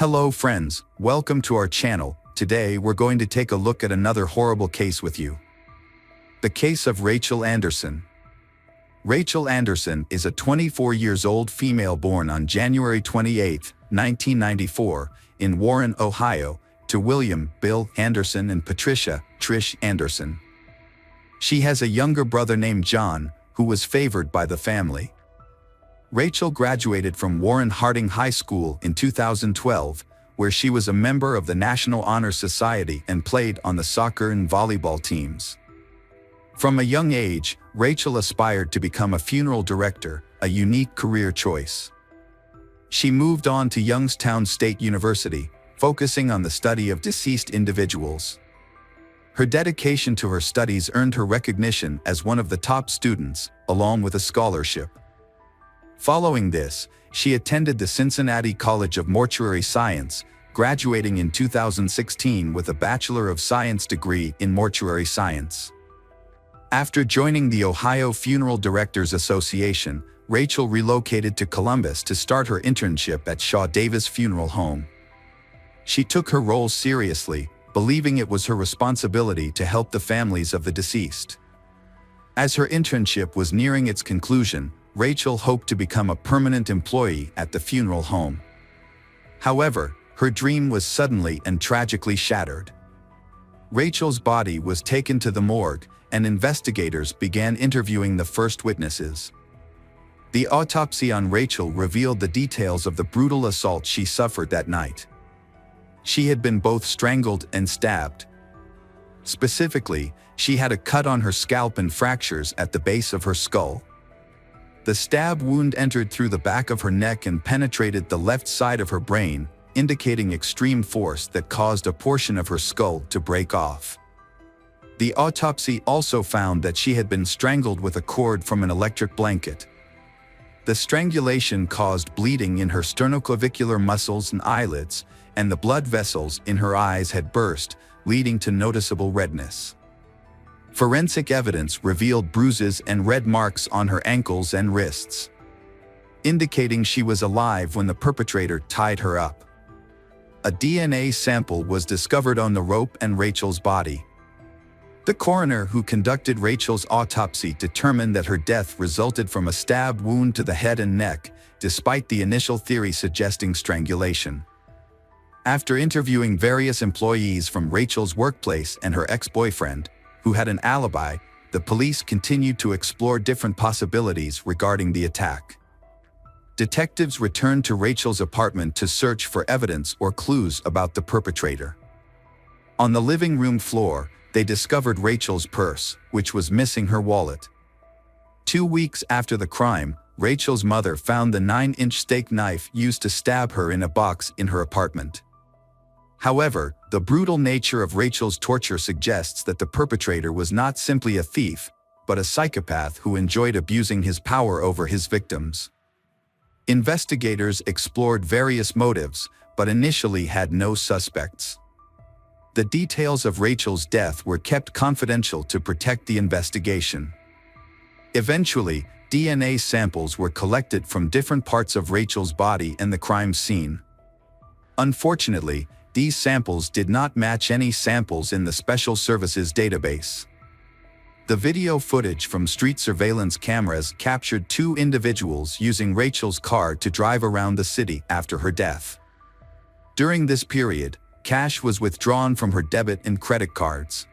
Hello friends, welcome to our channel. Today we're going to take a look at another horrible case with you. The case of Rachael Anderson. Rachael Anderson is a 24-year-old female born on January 28, 1994, in Warren, Ohio, to William Bill Anderson and Patricia Trish Anderson. She has a younger brother named John, who was favored by the family. Rachael graduated from Warren Harding High School in 2012, where she was a member of the National Honor Society and played on the soccer and volleyball teams. From a young age, Rachael aspired to become a funeral director, a unique career choice. She moved on to Youngstown State University, focusing on the study of deceased individuals. Her dedication to her studies earned her recognition as one of the top students, along with a scholarship. Following this, she attended the Cincinnati College of Mortuary Science, graduating in 2016 with a Bachelor of Science degree in Mortuary Science. After joining the Ohio Funeral Directors Association, Rachael relocated to Columbus to start her internship at Shaw Davis Funeral Home. She took her role seriously, believing it was her responsibility to help the families of the deceased. As her internship was nearing its conclusion, Rachael hoped to become a permanent employee at the funeral home. However, her dream was suddenly and tragically shattered. Rachael's body was taken to the morgue, and investigators began interviewing the first witnesses. The autopsy on Rachael revealed the details of the brutal assault she suffered that night. She had been both strangled and stabbed. Specifically, she had a cut on her scalp and fractures at the base of her skull. The stab wound entered through the back of her neck and penetrated the left side of her brain, indicating extreme force that caused a portion of her skull to break off. The autopsy also found that she had been strangled with a cord from an electric blanket. The strangulation caused bleeding in her sternoclavicular muscles and eyelids, and the blood vessels in her eyes had burst, leading to noticeable redness. Forensic evidence revealed bruises and red marks on her ankles and wrists, indicating she was alive when the perpetrator tied her up. A DNA sample was discovered on the rope and Rachael's body. The coroner who conducted Rachael's autopsy determined that her death resulted from a stab wound to the head and neck, despite the initial theory suggesting strangulation. After interviewing various employees from Rachael's workplace and her ex-boyfriend, who had an alibi, the police continued to explore different possibilities regarding the attack. Detectives returned to Rachael's apartment to search for evidence or clues about the perpetrator. On the living room floor, they discovered Rachael's purse, which was missing her wallet. 2 weeks after the crime, Rachael's mother found the 9-inch steak knife used to stab her in a box in her apartment. However, the brutal nature of Rachael's torture suggests that the perpetrator was not simply a thief, but a psychopath who enjoyed abusing his power over his victims. Investigators explored various motives, but initially had no suspects. The details of Rachael's death were kept confidential to protect the investigation. Eventually, DNA samples were collected from different parts of Rachael's body and the crime scene. Unfortunately, these samples did not match any samples in the Special Services database. The video footage from street surveillance cameras captured 2 individuals using Rachael's car to drive around the city after her death. During this period, cash was withdrawn from her debit and credit cards.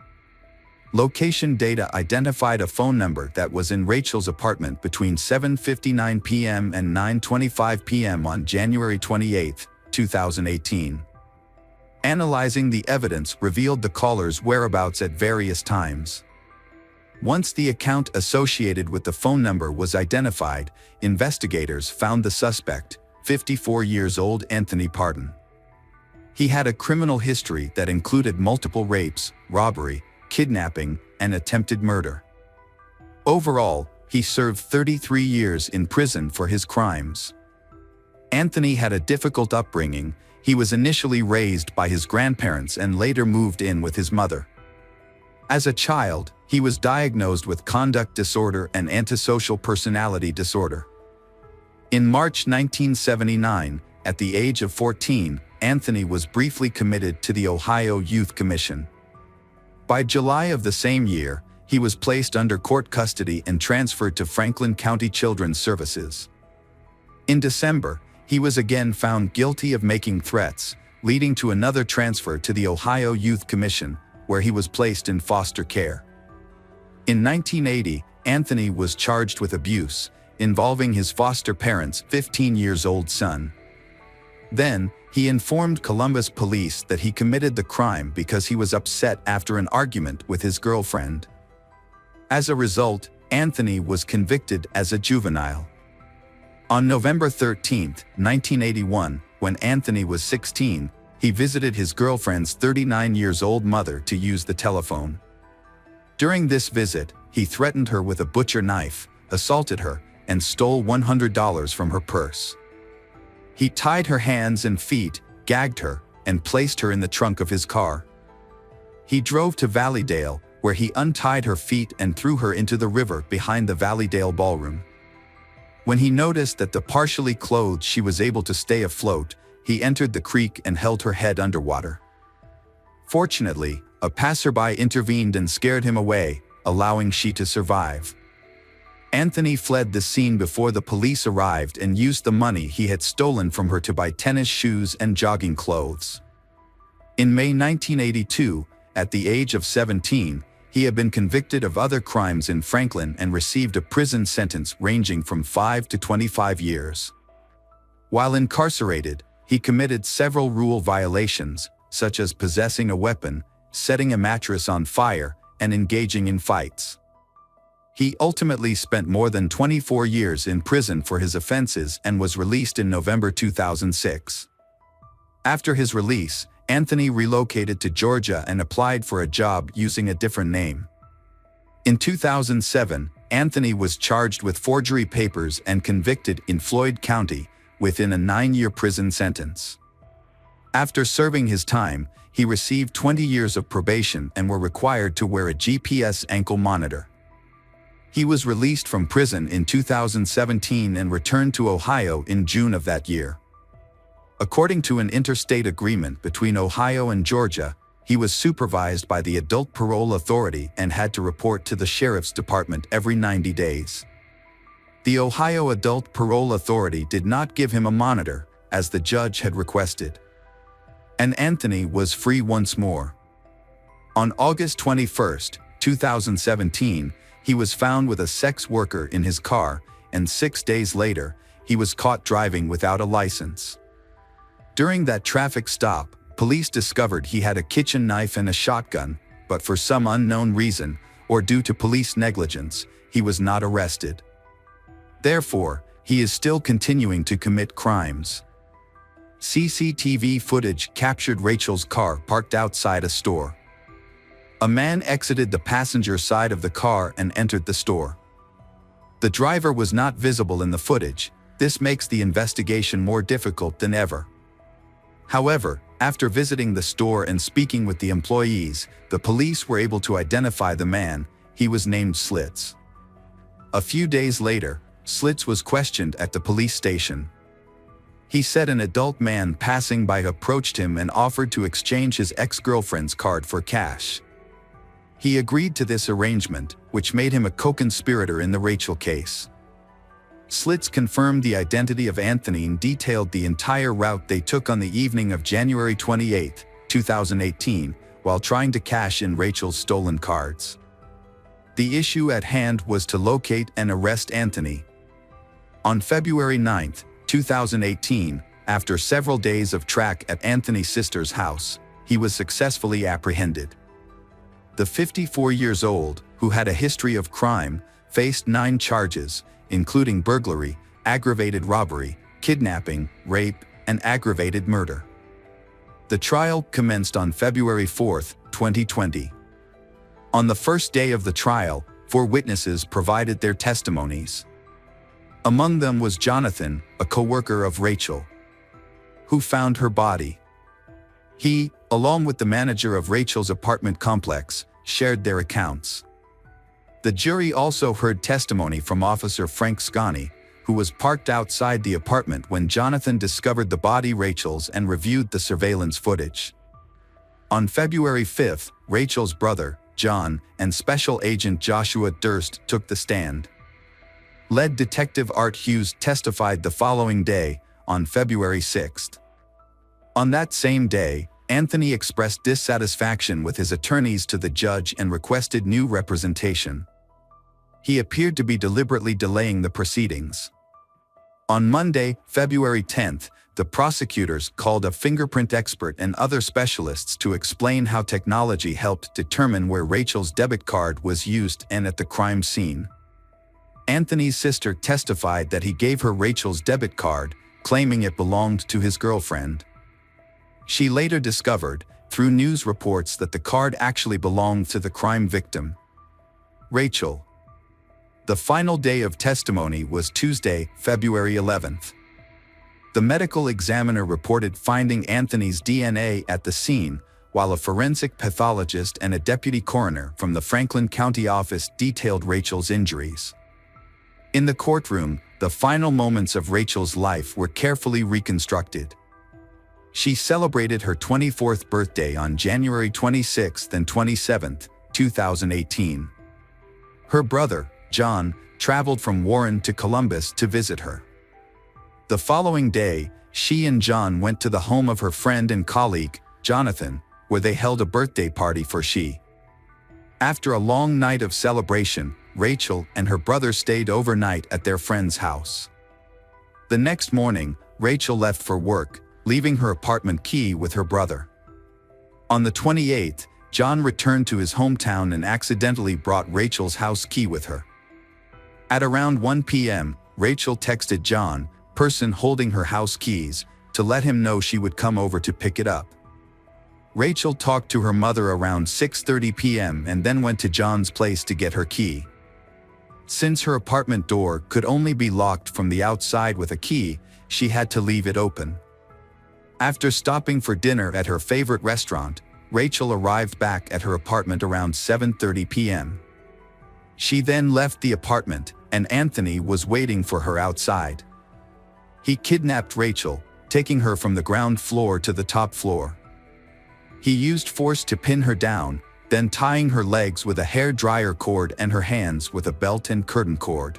Location data identified a phone number that was in Rachael's apartment between 7:59 p.m. and 9:25 p.m. on January 28, 2018. Analyzing the evidence revealed the caller's whereabouts at various times. Once the account associated with the phone number was identified, investigators found the suspect, 54-year-old Anthony Pardon. He had a criminal history that included multiple rapes, robbery, kidnapping, and attempted murder. Overall, he served 33 years in prison for his crimes. Anthony had a difficult upbringing. He was initially raised by his grandparents and later moved in with his mother. As a child, he was diagnosed with conduct disorder and antisocial personality disorder. In March 1979, at the age of 14, Anthony was briefly committed to the Ohio Youth Commission. By July of the same year, he was placed under court custody and transferred to Franklin County Children's Services. In December, he was again found guilty of making threats, leading to another transfer to the Ohio Youth Commission, where he was placed in foster care. In 1980, Anthony was charged with abuse, involving his foster parents' 15-year-old son. Then, he informed Columbus police that he committed the crime because he was upset after an argument with his girlfriend. As a result, Anthony was convicted as a juvenile. On November 13, 1981, when Anthony was 16, he visited his girlfriend's 39-year-old mother to use the telephone. During this visit, he threatened her with a butcher knife, assaulted her, and stole $100 from her purse. He tied her hands and feet, gagged her, and placed her in the trunk of his car. He drove to Valleydale, where he untied her feet and threw her into the river behind the Valleydale ballroom. When he noticed that the partially clothed she was able to stay afloat, he entered the creek and held her head underwater. Fortunately, a passerby intervened and scared him away, allowing she to survive. Anthony fled the scene before the police arrived and used the money he had stolen from her to buy tennis shoes and jogging clothes. In May 1982, at the age of 17, he had been convicted of other crimes in Franklin and received a prison sentence ranging from 5 to 25 years. While incarcerated, he committed several rule violations, such as possessing a weapon, setting a mattress on fire, and engaging in fights. He ultimately spent more than 24 years in prison for his offenses and was released in November 2006. After his release, Anthony relocated to Georgia and applied for a job using a different name. In 2007, Anthony was charged with forgery papers and convicted in Floyd County, within a 9-year prison sentence. After serving his time, he received 20 years of probation and were required to wear a GPS ankle monitor. He was released from prison in 2017 and returned to Ohio in June of that year. According to an interstate agreement between Ohio and Georgia, he was supervised by the Adult Parole Authority and had to report to the Sheriff's Department every 90 days. The Ohio Adult Parole Authority did not give him a monitor, as the judge had requested. And Anthony was free once more. On August 21, 2017, he was found with a sex worker in his car, and 6 days later, he was caught driving without a license. During that traffic stop, police discovered he had a kitchen knife and a shotgun, but for some unknown reason, or due to police negligence, he was not arrested. Therefore, he is still continuing to commit crimes. CCTV footage captured Rachael's car parked outside a store. A man exited the passenger side of the car and entered the store. The driver was not visible in the footage. This makes the investigation more difficult than ever. However, after visiting the store and speaking with the employees, the police were able to identify the man. He was named Slits. A few days later, Slits was questioned at the police station. He said an adult man passing by approached him and offered to exchange his ex-girlfriend's card for cash. He agreed to this arrangement, which made him a co-conspirator in the Rachael case. Slits confirmed the identity of Anthony and detailed the entire route they took on the evening of January 28, 2018, while trying to cash in Rachael's stolen cards. The issue at hand was to locate and arrest Anthony. On February 9, 2018, after several days of track at Anthony's sister's house, he was successfully apprehended. The 54-year-old, who had a history of crime, faced 9 charges, including burglary, aggravated robbery, kidnapping, rape, and aggravated murder. The trial commenced on February 4, 2020. On the first day of the trial, 4 witnesses provided their testimonies. Among them was Jonathan, a co-worker of Rachael, who found her body. He, along with the manager of Rachael's apartment complex, shared their accounts. The jury also heard testimony from Officer Frank Scani, who was parked outside the apartment when Jonathan discovered the body Rachael's and reviewed the surveillance footage. On February 5th, Rachael's brother, John, and Special Agent Joshua Durst took the stand. Lead Detective Art Hughes testified the following day, on February 6th. On that same day, Anthony expressed dissatisfaction with his attorneys to the judge and requested new representation. He appeared to be deliberately delaying the proceedings. On Monday, February 10th, the prosecutors called a fingerprint expert and other specialists to explain how technology helped determine where Rachael's debit card was used and at the crime scene. Anthony's sister testified that he gave her Rachael's debit card, claiming it belonged to his girlfriend. She later discovered, through news reports, that the card actually belonged to the crime victim, Rachael. The final day of testimony was Tuesday, February 11th. The medical examiner reported finding Anthony's DNA at the scene, while a forensic pathologist and a deputy coroner from the Franklin County office detailed Rachael's injuries. In the courtroom, the final moments of Rachael's life were carefully reconstructed. She celebrated her 24th birthday on January 26th and 27th, 2018. Her brother, John, traveled from Warren to Columbus to visit her. The following day, she and John went to the home of her friend and colleague, Jonathan, where they held a birthday party for she. After a long night of celebration, Rachael and her brother stayed overnight at their friend's house. The next morning, Rachael left for work, leaving her apartment key with her brother. On the 28th, John returned to his hometown and accidentally brought Rachael's house key with her. At around 1 p.m., Rachael texted John, person holding her house keys, to let him know she would come over to pick it up. Rachael talked to her mother around 6:30 p.m. and then went to John's place to get her key. Since her apartment door could only be locked from the outside with a key, she had to leave it open. After stopping for dinner at her favorite restaurant, Rachael arrived back at her apartment around 7:30 p.m. She then left the apartment, and Anthony was waiting for her outside. He kidnapped Rachael, taking her from the ground floor to the top floor. He used force to pin her down, then tying her legs with a hair dryer cord and her hands with a belt and curtain cord.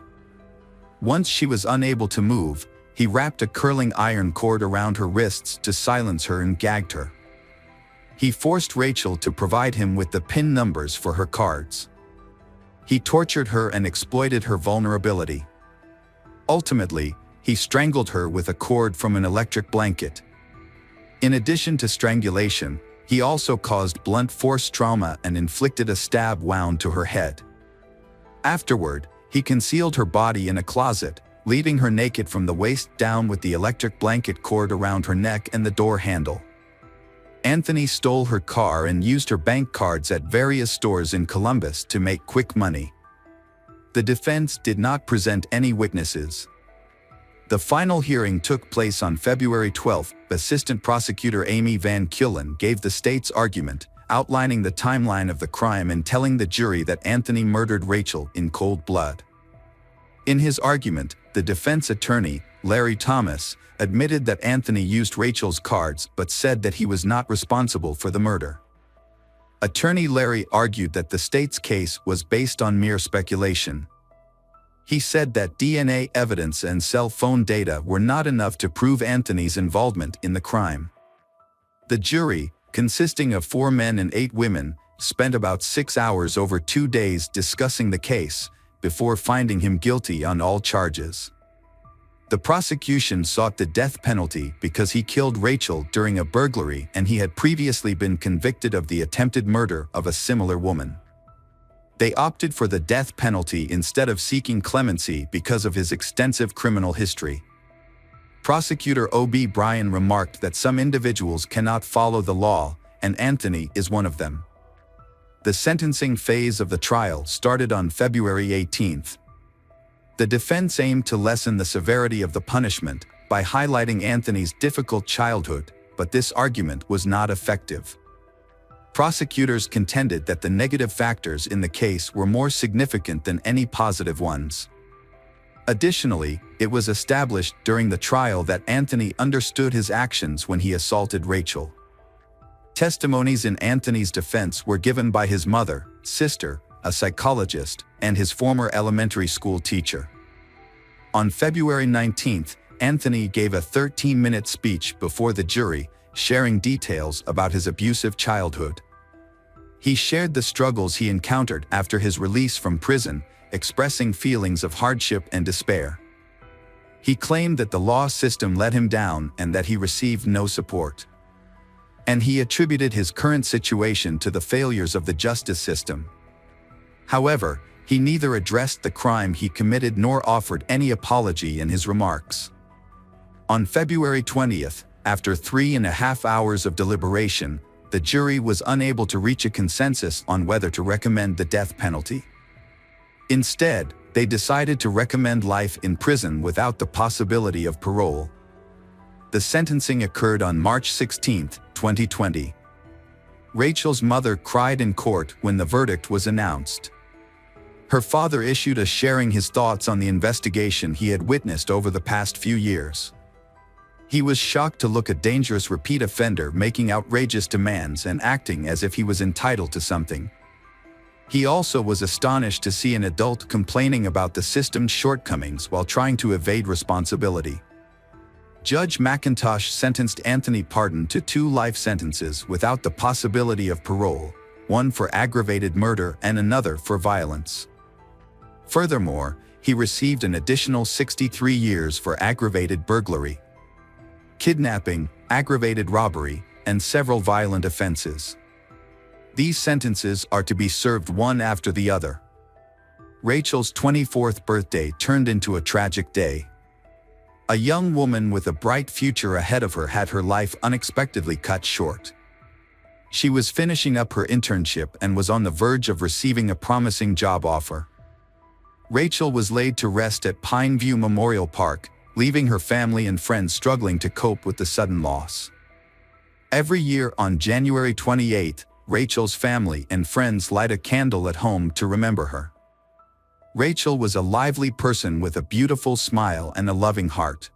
Once she was unable to move, he wrapped a curling iron cord around her wrists to silence her and gagged her. He forced Rachael to provide him with the PIN numbers for her cards. He tortured her and exploited her vulnerability. Ultimately, he strangled her with a cord from an electric blanket. In addition to strangulation, he also caused blunt force trauma and inflicted a stab wound to her head. Afterward, he concealed her body in a closet, leaving her naked from the waist down with the electric blanket cord around her neck and the door handle. Anthony stole her car and used her bank cards at various stores in Columbus to make quick money. The defense did not present any witnesses. The final hearing took place on February 12. Assistant Prosecutor Amy Van Kullen gave the state's argument, outlining the timeline of the crime and telling the jury that Anthony murdered Rachael in cold blood. In his argument, the defense attorney, Larry Thomas, admitted that Anthony used Rachael's cards but said that he was not responsible for the murder. Attorney Larry argued that the state's case was based on mere speculation. He said that DNA evidence and cell phone data were not enough to prove Anthony's involvement in the crime. The jury, consisting of 4 men and 8 women, spent about 6 hours over 2 days discussing the case, before finding him guilty on all charges. The prosecution sought the death penalty because he killed Rachael during a burglary and he had previously been convicted of the attempted murder of a similar woman. They opted for the death penalty instead of seeking clemency because of his extensive criminal history. Prosecutor O.B. Bryan remarked that some individuals cannot follow the law, and Anthony is one of them. The sentencing phase of the trial started on February 18th. The defense aimed to lessen the severity of the punishment by highlighting Anthony's difficult childhood, but this argument was not effective. Prosecutors contended that the negative factors in the case were more significant than any positive ones. Additionally, it was established during the trial that Anthony understood his actions when he assaulted Rachael. Testimonies in Anthony's defense were given by his mother, sister, a psychologist, and his former elementary school teacher. On February 19, Anthony gave a 13-minute speech before the jury, sharing details about his abusive childhood. He shared the struggles he encountered after his release from prison, expressing feelings of hardship and despair. He claimed that the law system let him down and that he received no support. And he attributed his current situation to the failures of the justice system. However, he neither addressed the crime he committed nor offered any apology in his remarks. On February 20th, after 3.5 hours of deliberation, the jury was unable to reach a consensus on whether to recommend the death penalty. Instead, they decided to recommend life in prison without the possibility of parole. The sentencing occurred on March 16, 2020. Rachael's mother cried in court when the verdict was announced. Her father issued a sharing his thoughts on the investigation he had witnessed over the past few years. He was shocked to look a dangerous repeat offender making outrageous demands and acting as if he was entitled to something. He also was astonished to see an adult complaining about the system's shortcomings while trying to evade responsibility. Judge McIntosh sentenced Anthony Pardon to 2 life sentences without the possibility of parole, one for aggravated murder and another for violence. Furthermore, he received an additional 63 years for aggravated burglary, kidnapping, aggravated robbery, and several violent offenses. These sentences are to be served one after the other. Rachael's 24th birthday turned into a tragic day. A young woman with a bright future ahead of her had her life unexpectedly cut short. She was finishing up her internship and was on the verge of receiving a promising job offer. Rachael was laid to rest at Pineview Memorial Park, leaving her family and friends struggling to cope with the sudden loss. Every year on January 28, Rachael's family and friends light a candle at home to remember her. Rachael was a lively person with a beautiful smile and a loving heart.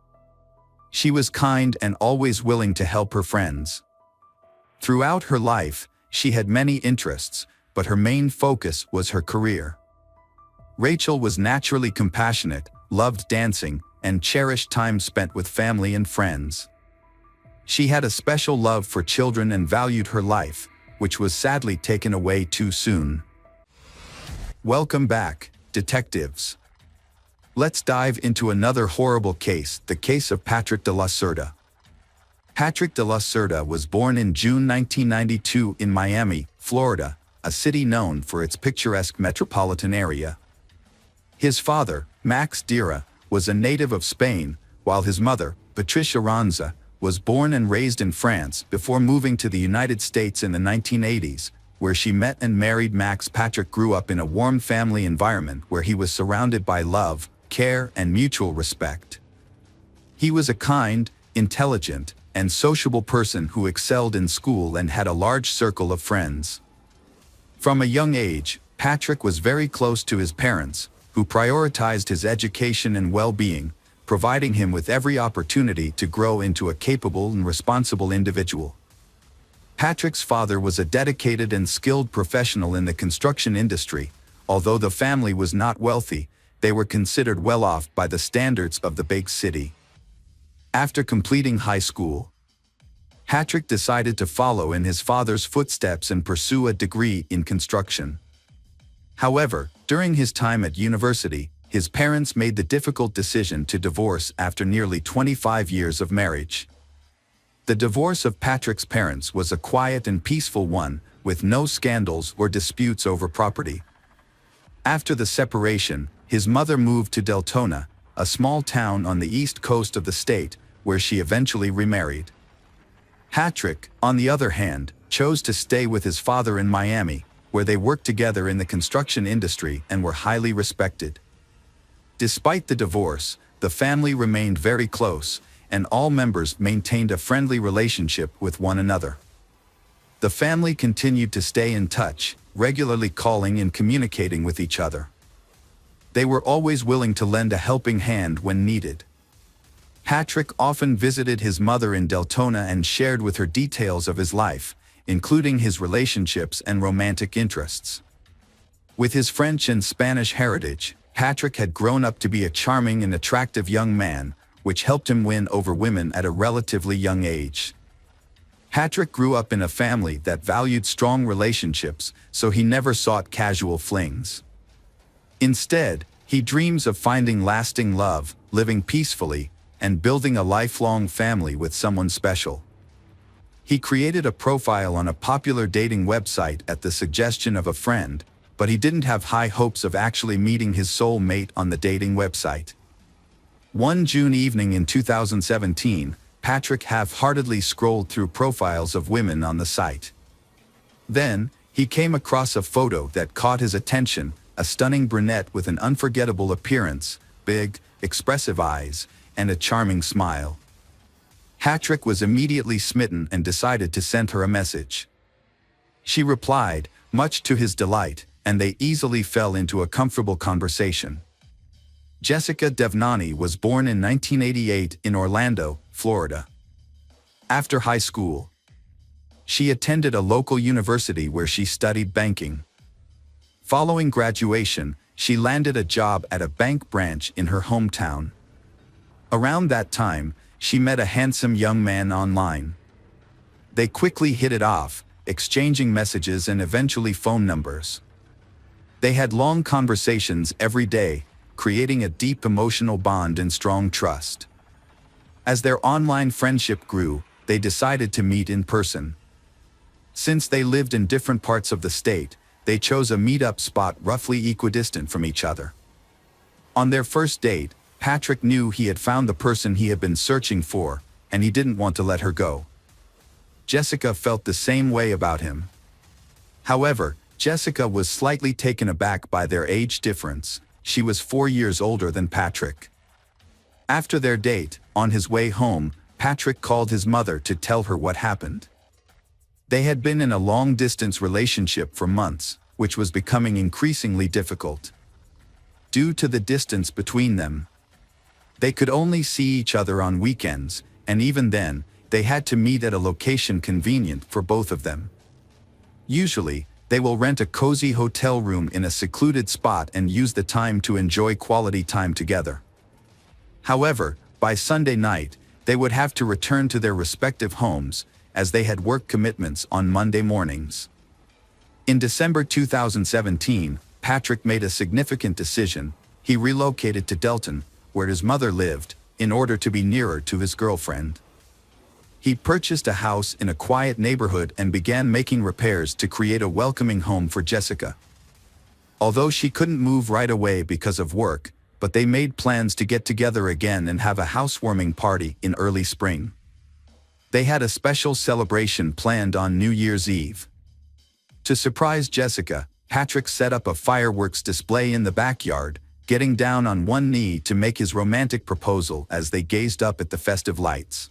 She was kind and always willing to help her friends. Throughout her life, she had many interests, but her main focus was her career. Rachael was naturally compassionate, loved dancing, and cherished time spent with family and friends. She had a special love for children and valued her life, which was sadly taken away too soon. Welcome back, detectives. Let's dive into another horrible case, the case of Patrick de la Cerda. Patrick de la Cerda was born in June 1992 in Miami, Florida, a city known for its picturesque metropolitan area. His father, Max Dira, was a native of Spain, while his mother, Patricia Ranza, was born and raised in France before moving to the United States in the 1980s, where she met and married Max. Patrick grew up in a warm family environment where he was surrounded by love, care, and mutual respect. He was a kind, intelligent, and sociable person who excelled in school and had a large circle of friends. From a young age, Patrick was very close to his parents, who prioritized his education and well-being, providing him with every opportunity to grow into a capable and responsible individual. Patrick's father was a dedicated and skilled professional in the construction industry. Although the family was not wealthy, they were considered well off by the standards of the big city. After completing high school, Patrick decided to follow in his father's footsteps and pursue a degree in construction. However, during his time at university, his parents made the difficult decision to divorce after nearly 25 years of marriage. The divorce of Patrick's parents was a quiet and peaceful one, with no scandals or disputes over property. After the separation, his mother moved to Deltona, a small town on the east coast of the state, where she eventually remarried. Patrick, on the other hand, chose to stay with his father in Miami, where they worked together in the construction industry and were highly respected. Despite the divorce, the family remained very close, and all members maintained a friendly relationship with one another. The family continued to stay in touch, regularly calling and communicating with each other. They were always willing to lend a helping hand when needed. Patrick often visited his mother in Deltona and shared with her details of his life, including his relationships and romantic interests. With his French and Spanish heritage, Patrick had grown up to be a charming and attractive young man, which helped him win over women at a relatively young age. Patrick grew up in a family that valued strong relationships, so he never sought casual flings. Instead, he dreams of finding lasting love, living peacefully, and building a lifelong family with someone special. He created a profile on a popular dating website at the suggestion of a friend, but he didn't have high hopes of actually meeting his soul mate on the dating website. One June evening in 2017, Patrick half-heartedly scrolled through profiles of women on the site. Then, he came across a photo that caught his attention, a stunning brunette with an unforgettable appearance, big, expressive eyes, and a charming smile. Patrick was immediately smitten and decided to send her a message. She replied, much to his delight, and they easily fell into a comfortable conversation. Jessica Devnani was born in 1988 in Orlando, Florida. After high school, she attended a local university where she studied banking. Following graduation, she landed a job at a bank branch in her hometown. Around that time, she met a handsome young man online. They quickly hit it off, exchanging messages and eventually phone numbers. They had long conversations every day, creating a deep emotional bond and strong trust. As their online friendship grew, they decided to meet in person. Since they lived in different parts of the state, they chose a meet-up spot roughly equidistant from each other. On their first date, Patrick knew he had found the person he had been searching for, and he didn't want to let her go. Jessica felt the same way about him. However, Jessica was slightly taken aback by their age difference. She was 4 years older than Patrick. After their date, on his way home, Patrick called his mother to tell her what happened. They had been in a long-distance relationship for months, which was becoming increasingly difficult. Due to the distance between them, they could only see each other on weekends, and even then, they had to meet at a location convenient for both of them. Usually, they will rent a cozy hotel room in a secluded spot and use the time to enjoy quality time together. However, by Sunday night, they would have to return to their respective homes, as they had work commitments on Monday mornings. In December 2017, Patrick made a significant decision. He relocated to Delton, where his mother lived, in order to be nearer to his girlfriend. He purchased a house in a quiet neighborhood and began making repairs to create a welcoming home for Jessica. Although she couldn't move right away because of work, but they made plans to get together again and have a housewarming party in early spring. They had a special celebration planned on New Year's Eve. To surprise Jessica, Patrick set up a fireworks display in the backyard, getting down on one knee to make his romantic proposal as they gazed up at the festive lights.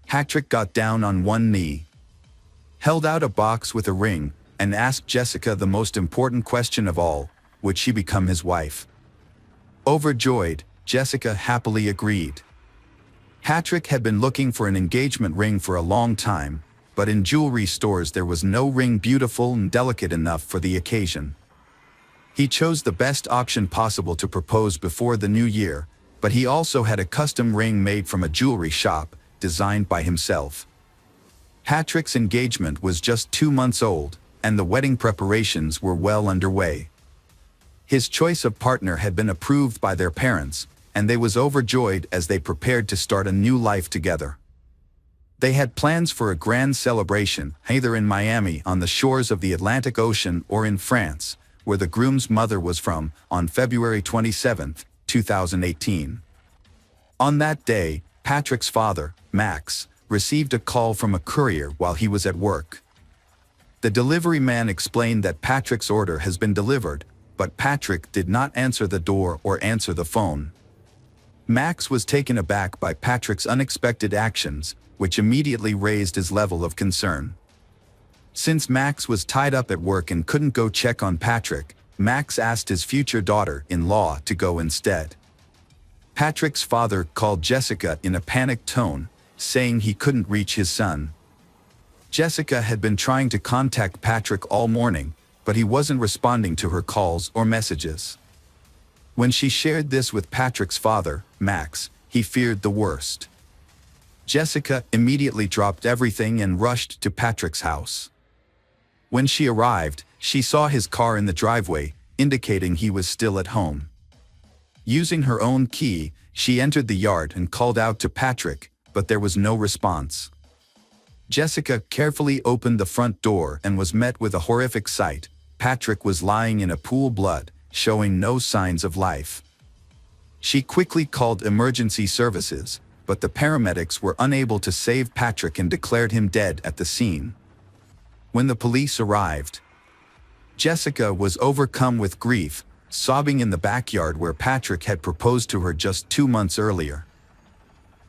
Patrick got down on one knee, held out a box with a ring, and asked Jessica the most important question of all: would she become his wife? Overjoyed, Jessica happily agreed. Patrick had been looking for an engagement ring for a long time, but in jewelry stores there was no ring beautiful and delicate enough for the occasion. He chose the best option possible to propose before the new year, but he also had a custom ring made from a jewelry shop, designed by himself. Patrick's engagement was just 2 months old, and the wedding preparations were well underway. His choice of partner had been approved by their parents, and they was overjoyed as they prepared to start a new life together. They had plans for a grand celebration, either in Miami on the shores of the Atlantic Ocean or in France, where the groom's mother was from, on February 27, 2018. On that day, Patrick's father, Max, received a call from a courier while he was at work. The delivery man explained that Patrick's order has been delivered, but Patrick did not answer the door or answer the phone. Max was taken aback by Patrick's unexpected actions, which immediately raised his level of concern. Since Max was tied up at work and couldn't go check on Patrick, Max asked his future daughter-in-law to go instead. Patrick's father called Jessica in a panicked tone, saying he couldn't reach his son. Jessica had been trying to contact Patrick all morning, but he wasn't responding to her calls or messages. When she shared this with Patrick's father, Max, he feared the worst. Jessica immediately dropped everything and rushed to Patrick's house. When she arrived, she saw his car in the driveway, indicating he was still at home. Using her own key, she entered the yard and called out to Patrick, but there was no response. Jessica carefully opened the front door and was met with a horrific sight. Patrick was lying in a pool of blood, showing no signs of life. She quickly called emergency services, but the paramedics were unable to save Patrick and declared him dead at the scene. When the police arrived, Jessica was overcome with grief, sobbing in the backyard where Patrick had proposed to her just 2 months earlier.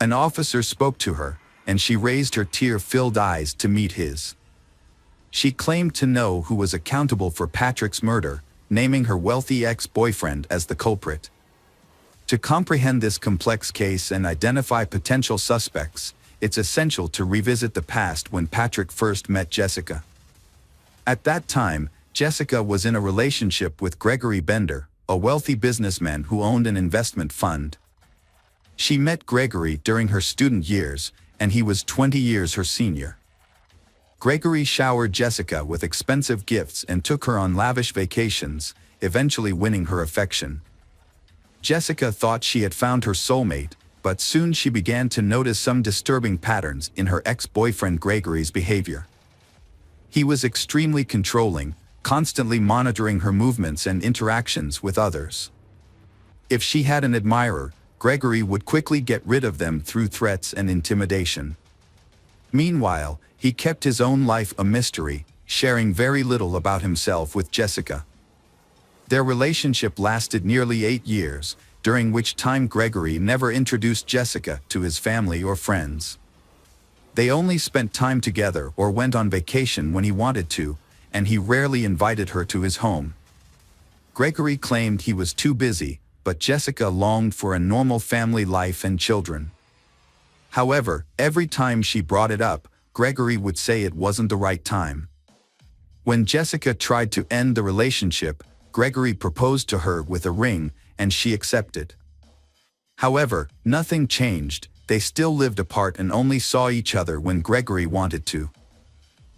An officer spoke to her, and she raised her tear-filled eyes to meet his. She claimed to know who was accountable for Patrick's murder, naming her wealthy ex-boyfriend as the culprit. To comprehend this complex case and identify potential suspects, it's essential to revisit the past when Patrick first met Jessica. At that time, Jessica was in a relationship with Gregory Bender, a wealthy businessman who owned an investment fund. She met Gregory during her student years, and he was 20 years her senior. Gregory showered Jessica with expensive gifts and took her on lavish vacations, eventually winning her affection. Jessica thought she had found her soulmate, but soon she began to notice some disturbing patterns in her ex-boyfriend Gregory's behavior. He was extremely controlling, constantly monitoring her movements and interactions with others. If she had an admirer, Gregory would quickly get rid of them through threats and intimidation. Meanwhile, he kept his own life a mystery, sharing very little about himself with Jessica. Their relationship lasted nearly 8 years, during which time Gregory never introduced Jessica to his family or friends. They only spent time together or went on vacation when he wanted to, and he rarely invited her to his home. Gregory claimed he was too busy, but Jessica longed for a normal family life and children. However, every time she brought it up, Gregory would say it wasn't the right time. When Jessica tried to end the relationship, Gregory proposed to her with a ring, and she accepted. However, nothing changed. They still lived apart and only saw each other when Gregory wanted to.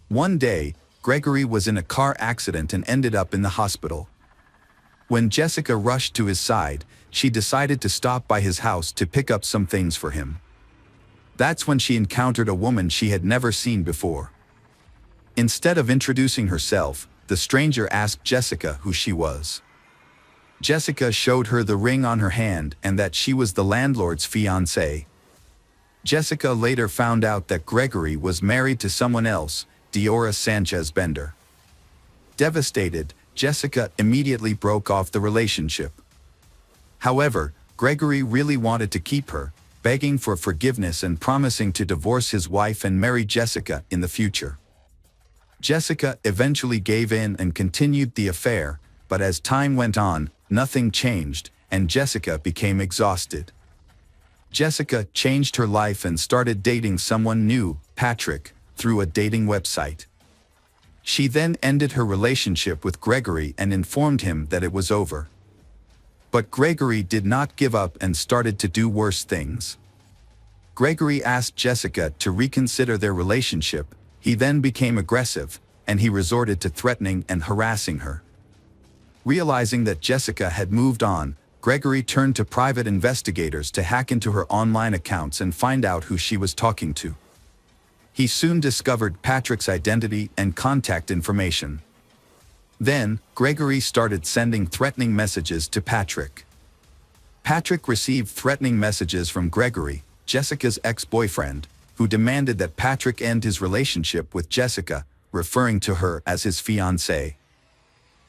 One day, Gregory was in a car accident and ended up in the hospital. When Jessica rushed to his side, she decided to stop by his house to pick up some things for him. That's when she encountered a woman she had never seen before. Instead of introducing herself, the stranger asked Jessica who she was. Jessica showed her the ring on her hand and that she was the landlord's fiancée. Jessica later found out that Gregory was married to someone else, Diora Sanchez Bender. Devastated, Jessica immediately broke off the relationship. However, Gregory really wanted to keep her, begging for forgiveness and promising to divorce his wife and marry Jessica in the future. Jessica eventually gave in and continued the affair, but as time went on, nothing changed, and Jessica became exhausted. Jessica changed her life and started dating someone new, Patrick, through a dating website. She then ended her relationship with Gregory and informed him that it was over. But Gregory did not give up and started to do worse things. Gregory asked Jessica to reconsider their relationship. He then became aggressive, and he resorted to threatening and harassing her. Realizing that Jessica had moved on, Gregory turned to private investigators to hack into her online accounts and find out who she was talking to. He soon discovered Patrick's identity and contact information. Then, Gregory started sending threatening messages to Patrick. Patrick received threatening messages from Gregory, Jessica's ex-boyfriend, who demanded that Patrick end his relationship with Jessica, referring to her as his fiancée.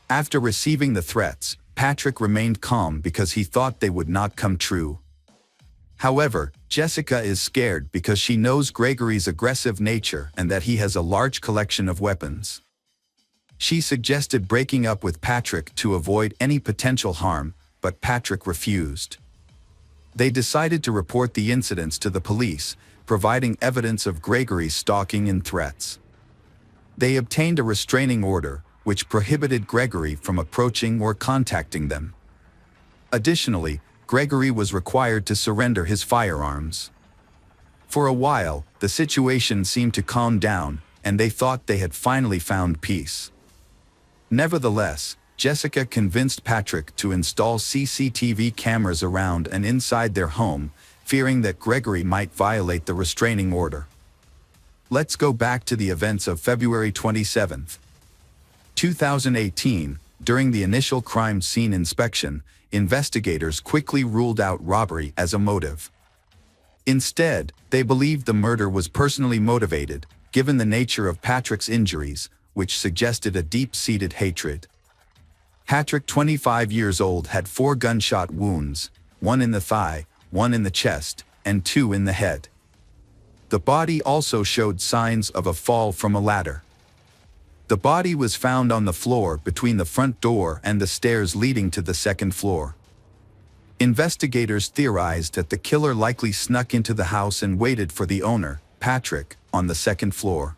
After receiving the threats, Patrick remained calm because he thought they would not come true. However, Jessica is scared because she knows Gregory's aggressive nature and that he has a large collection of weapons. She suggested breaking up with Patrick to avoid any potential harm, but Patrick refused. They decided to report the incidents to the police, providing evidence of Gregory's stalking and threats. They obtained a restraining order, which prohibited Gregory from approaching or contacting them. Additionally, Gregory was required to surrender his firearms. For a while, the situation seemed to calm down, and they thought they had finally found peace. Nevertheless, Jessica convinced Patrick to install CCTV cameras around and inside their home, fearing that Gregory might violate the restraining order. Let's go back to the events of February 27, 2018. During the initial crime scene inspection, investigators quickly ruled out robbery as a motive. Instead, they believed the murder was personally motivated, given the nature of Patrick's injuries, which suggested a deep-seated hatred. Patrick, 25 years old, had 4 gunshot wounds, 1 in the thigh, 1 in the chest, and 2 in the head. The body also showed signs of a fall from a ladder. The body was found on the floor between the front door and the stairs leading to the second floor. Investigators theorized that the killer likely snuck into the house and waited for the owner, Patrick, on the second floor.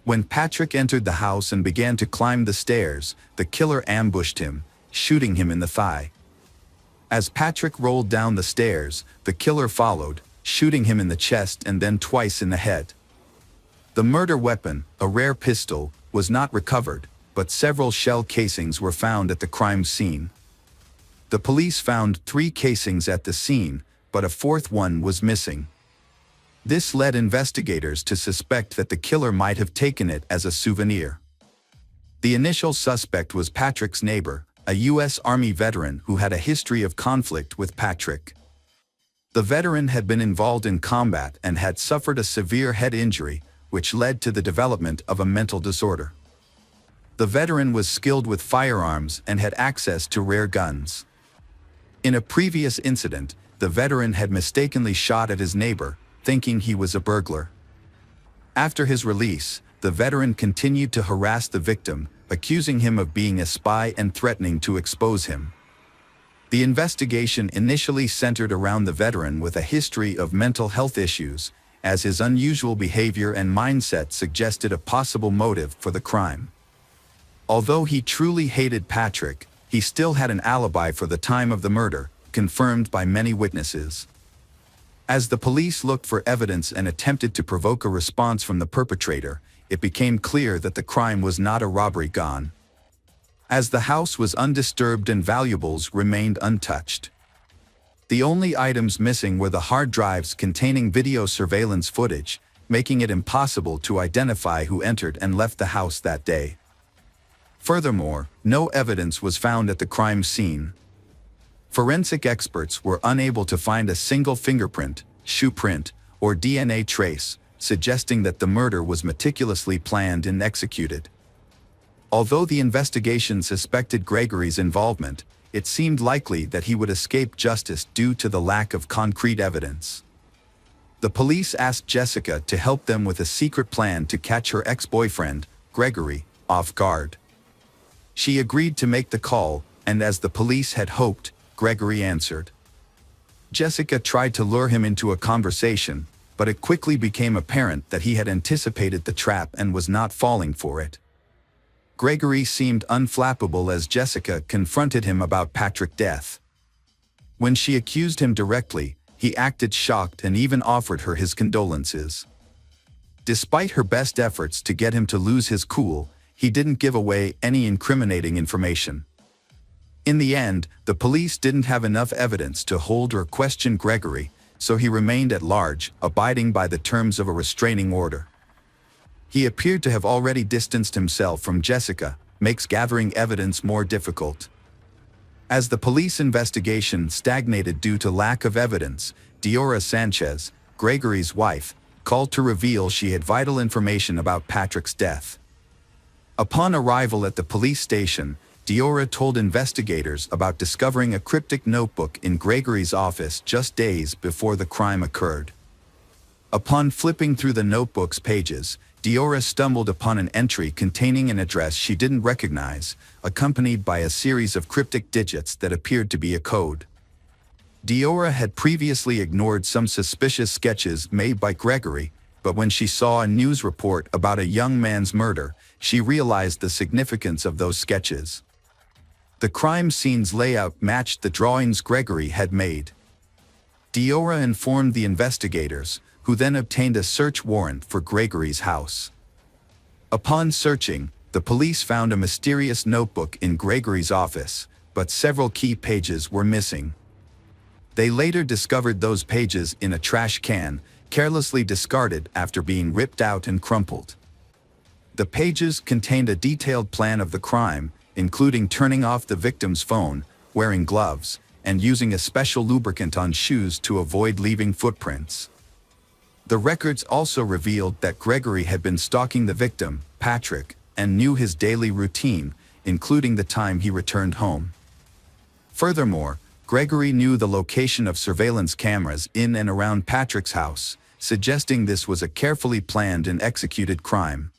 When Patrick entered the house and began to climb the stairs, the killer ambushed him, shooting him in the thigh. As Patrick rolled down the stairs, the killer followed, shooting him in the chest and then twice in the head. The murder weapon, a rare pistol, was not recovered, but several shell casings were found at the crime scene. The police found 3 casings at the scene, but a 4th one was missing. This led investigators to suspect that the killer might have taken it as a souvenir. The initial suspect was Patrick's neighbor, a U.S. Army veteran who had a history of conflict with Patrick. The veteran had been involved in combat and had suffered a severe head injury, which led to the development of a mental disorder. The veteran was skilled with firearms and had access to rare guns. In a previous incident, the veteran had mistakenly shot at his neighbor, thinking he was a burglar. After his release, the veteran continued to harass the victim, accusing him of being a spy and threatening to expose him. The investigation initially centered around the veteran with a history of mental health issues, as his unusual behavior and mindset suggested a possible motive for the crime. Although he truly hated Patrick, he still had an alibi for the time of the murder, confirmed by many witnesses. As the police looked for evidence and attempted to provoke a response from the perpetrator, it became clear that the crime was not a robbery gone. As the house was undisturbed and valuables remained untouched. The only items missing were the hard drives containing video surveillance footage, making it impossible to identify who entered and left the house that day. Furthermore, no evidence was found at the crime scene. Forensic experts were unable to find a single fingerprint, shoe print, or DNA trace, suggesting that the murder was meticulously planned and executed. Although the investigation suspected Gregory's involvement, it seemed likely that he would escape justice due to the lack of concrete evidence. The police asked Jessica to help them with a secret plan to catch her ex-boyfriend, Gregory, off guard. She agreed to make the call, and as the police had hoped, Gregory answered. Jessica tried to lure him into a conversation, but it quickly became apparent that he had anticipated the trap and was not falling for it. Gregory seemed unflappable as Jessica confronted him about Patrick's death. When she accused him directly, he acted shocked and even offered her his condolences. Despite her best efforts to get him to lose his cool, he didn't give away any incriminating information. In the end, the police didn't have enough evidence to hold or question Gregory, so he remained at large, abiding by the terms of a restraining order. He appeared to have already distanced himself from Jessica, makes gathering evidence more difficult. As the police investigation stagnated due to lack of evidence, Diora Sanchez, Gregory's wife, called to reveal she had vital information about Patrick's death. Upon arrival at the police station, Diora told investigators about discovering a cryptic notebook in Gregory's office just days before the crime occurred. Upon flipping through the notebook's pages, Deora stumbled upon an entry containing an address she didn't recognize, accompanied by a series of cryptic digits that appeared to be a code. Deora had previously ignored some suspicious sketches made by Gregory, but when she saw a news report about a young man's murder, she realized the significance of those sketches. The crime scene's layout matched the drawings Gregory had made. Deora informed the investigators, who then obtained a search warrant for Gregory's house. Upon searching, the police found a mysterious notebook in Gregory's office, but several key pages were missing. They later discovered those pages in a trash can, carelessly discarded after being ripped out and crumpled. The pages contained a detailed plan of the crime, including turning off the victim's phone, wearing gloves, and using a special lubricant on shoes to avoid leaving footprints. The records also revealed that Gregory had been stalking the victim, Patrick, and knew his daily routine, including the time he returned home. Furthermore, Gregory knew the location of surveillance cameras in and around Patrick's house, suggesting this was a carefully planned and executed crime.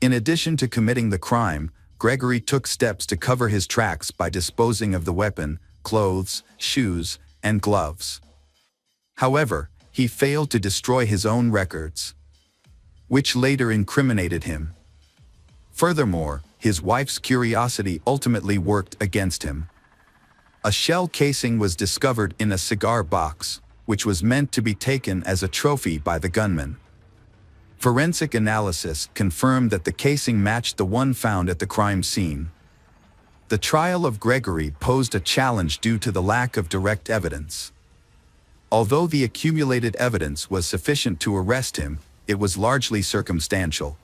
In addition to committing the crime, Gregory took steps to cover his tracks by disposing of the weapon, clothes, shoes, and gloves. However, he failed to destroy his own records, which later incriminated him. Furthermore, his wife's curiosity ultimately worked against him. A shell casing was discovered in a cigar box, which was meant to be taken as a trophy by the gunman. Forensic analysis confirmed that the casing matched the one found at the crime scene. The trial of Gregory posed a challenge due to the lack of direct evidence. Although the accumulated evidence was sufficient to arrest him, it was largely circumstantial.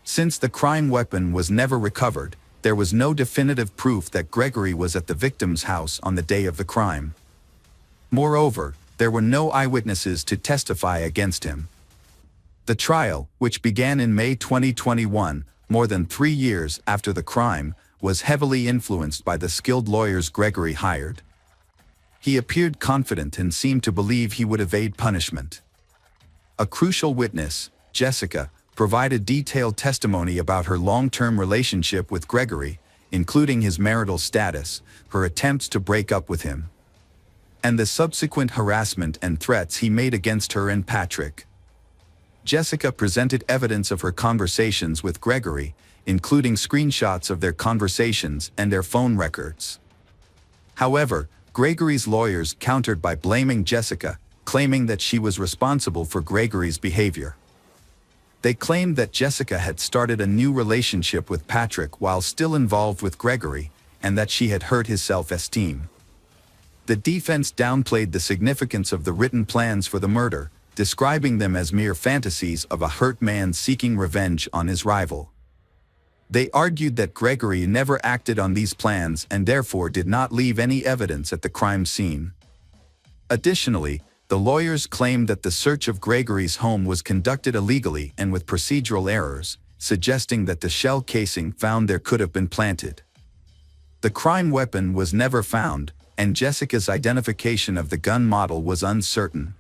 Since the crime weapon was never recovered, there was no definitive proof that Gregory was at the victim's house on the day of the crime. Moreover, there were no eyewitnesses to testify against him. The trial, which began in May 2021, more than 3 years after the crime, was heavily influenced by the skilled lawyers Gregory hired. He appeared confident and seemed to believe he would evade punishment. A crucial witness, Jessica, provided detailed testimony about her long-term relationship with Gregory, including his marital status, her attempts to break up with him, and the subsequent harassment and threats he made against her and Patrick. Jessica presented evidence of her conversations with Gregory, including screenshots of their conversations and their phone records. However, Gregory's lawyers countered by blaming Jessica, claiming that she was responsible for Gregory's behavior. They claimed that Jessica had started a new relationship with Patrick while still involved with Gregory, and that she had hurt his self-esteem. The defense downplayed the significance of the written plans for the murder, describing them as mere fantasies of a hurt man seeking revenge on his rival. They argued that Gregory never acted on these plans and therefore did not leave any evidence at the crime scene. Additionally, the lawyers claimed that the search of Gregory's home was conducted illegally and with procedural errors, suggesting that the shell casing found there could have been planted. The crime weapon was never found, and Jessica's identification of the gun model was uncertain.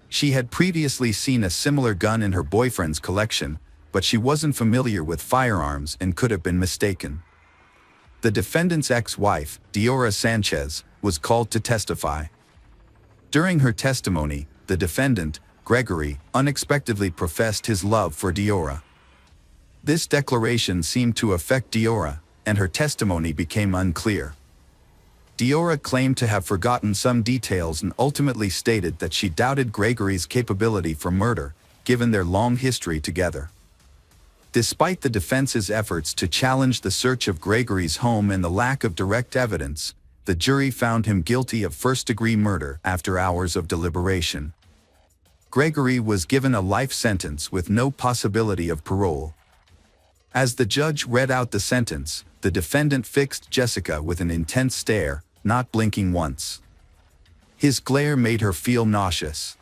She had previously seen a similar gun in her boyfriend's collection, but she wasn't familiar with firearms and could have been mistaken. The defendant's ex-wife, Deora Sanchez, was called to testify. During her testimony, the defendant, Gregory, unexpectedly professed his love for Deora. This declaration seemed to affect Deora, and her testimony became unclear. Deora claimed to have forgotten some details and ultimately stated that she doubted Gregory's capability for murder, given their long history together. Despite the defense's efforts to challenge the search of Gregory's home and the lack of direct evidence, the jury found him guilty of first-degree murder after hours of deliberation. Gregory was given a life sentence with no possibility of parole. As the judge read out the sentence, the defendant fixed Jessica with an intense stare, not blinking once. His glare made her feel nauseous.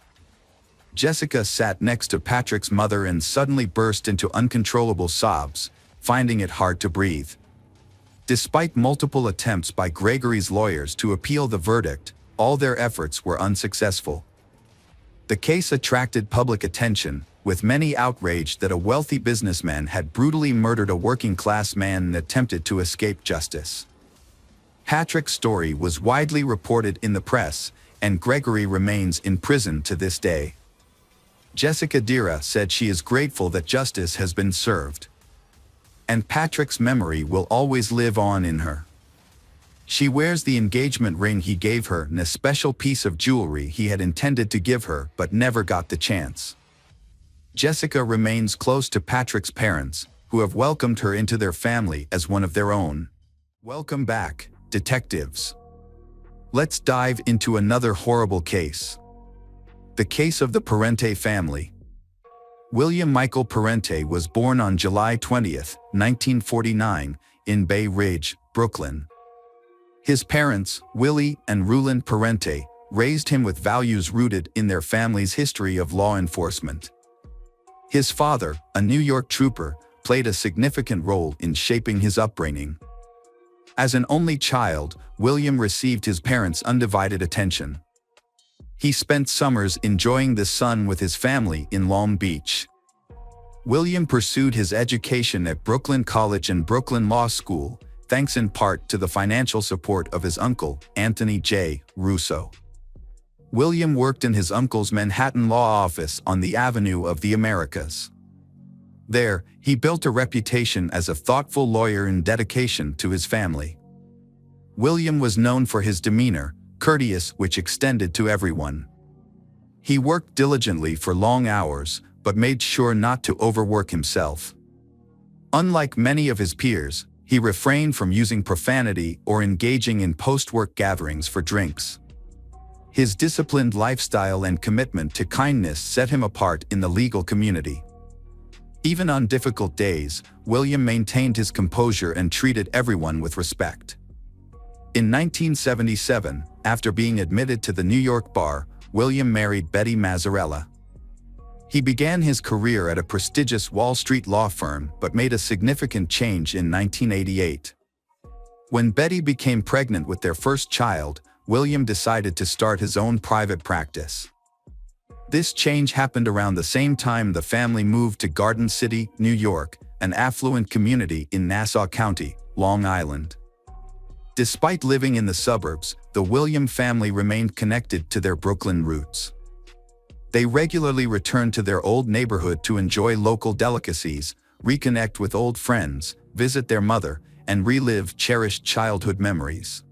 Jessica sat next to Patrick's mother and suddenly burst into uncontrollable sobs, finding it hard to breathe. Despite multiple attempts by Gregory's lawyers to appeal the verdict, all their efforts were unsuccessful. The case attracted public attention, with many outraged that a wealthy businessman had brutally murdered a working-class man and attempted to escape justice. Patrick's story was widely reported in the press, and Gregory remains in prison to this day. Jessica Dira said she is grateful that justice has been served, and Patrick's memory will always live on in her. She wears the engagement ring he gave her and a special piece of jewelry he had intended to give her but never got the chance. Jessica remains close to Patrick's parents, who have welcomed her into their family as one of their own. Welcome back, detectives. Let's dive into another horrible case. The case of the Parente family. William Michael Parente was born on July 20, 1949, in Bay Ridge, Brooklyn. His parents, Willie and Rulon Parente, raised him with values rooted in their family's history of law enforcement. His father, a New York trooper, played a significant role in shaping his upbringing. As an only child, William received his parents' undivided attention. He spent summers enjoying the sun with his family in Long Beach. William pursued his education at Brooklyn College and Brooklyn Law School, thanks in part to the financial support of his uncle, Anthony J. Russo. William worked in his uncle's Manhattan law office on the Avenue of the Americas. There, he built a reputation as a thoughtful lawyer and dedication to his family. William was known for his demeanor, courteous which extended to everyone. He worked diligently for long hours, but made sure not to overwork himself. Unlike many of his peers, he refrained from using profanity or engaging in post-work gatherings for drinks. His disciplined lifestyle and commitment to kindness set him apart in the legal community. Even on difficult days, William maintained his composure and treated everyone with respect. In 1977, after being admitted to the New York bar, William married Betty Mazzarella. He began his career at a prestigious Wall Street law firm but made a significant change in 1988. When Betty became pregnant with their first child, William decided to start his own private practice. This change happened around the same time the family moved to Garden City, New York, an affluent community in Nassau County, Long Island. Despite living in the suburbs, the William family remained connected to their Brooklyn roots. They regularly returned to their old neighborhood to enjoy local delicacies, reconnect with old friends, visit their mother, and relive cherished childhood memories.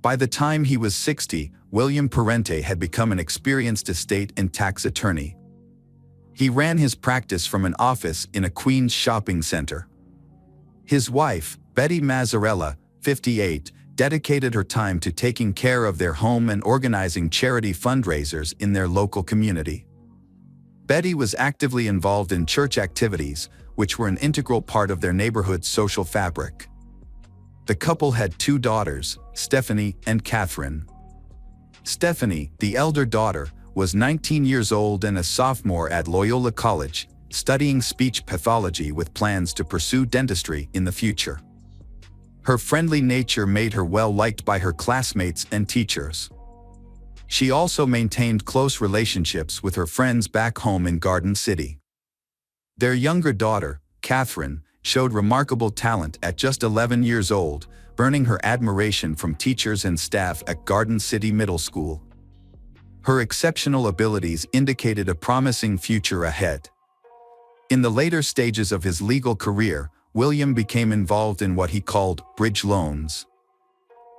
By the time he was 60, William Parente had become an experienced estate and tax attorney. He ran his practice from an office in a Queens shopping center. His wife, Betty Mazzarella, 58, dedicated her time to taking care of their home and organizing charity fundraisers in their local community. Betty was actively involved in church activities, which were an integral part of their neighborhood's social fabric. The couple had two daughters, Stephanie and Catherine. Stephanie, the elder daughter, was 19 years old and a sophomore at Loyola College, studying speech pathology with plans to pursue dentistry in the future. Her friendly nature made her well-liked by her classmates and teachers. She also maintained close relationships with her friends back home in Garden City. Their younger daughter, Catherine, showed remarkable talent at just 11 years old, earning her admiration from teachers and staff at Garden City Middle School. Her exceptional abilities indicated a promising future ahead. In the later stages of his legal career, William became involved in what he called bridge loans.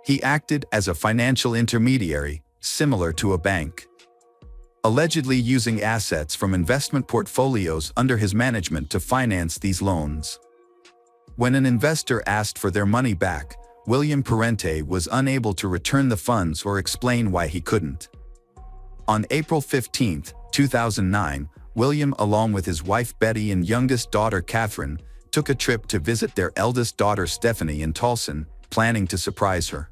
He acted as a financial intermediary, similar to a bank, allegedly using assets from investment portfolios under his management to finance these loans. When an investor asked for their money back, William Parente was unable to return the funds or explain why he couldn't. On April 15, 2009, William, along with his wife Betty and youngest daughter Catherine, took a trip to visit their eldest daughter Stephanie in Towson, planning to surprise her.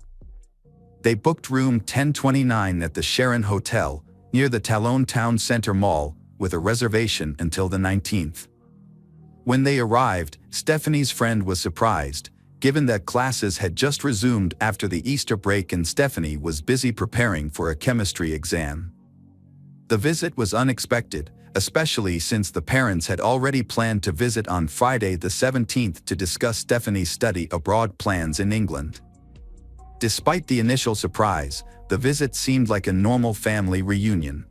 They booked room 1029 at the Sharon Hotel, near the Talone Town Center Mall, with a reservation until the 19th. When they arrived, Stephanie's friend was surprised, given that classes had just resumed after the Easter break and Stephanie was busy preparing for a chemistry exam. The visit was unexpected, especially since the parents had already planned to visit on Friday the 17th to discuss Stephanie's study abroad plans in England. Despite the initial surprise, the visit seemed like a normal family reunion.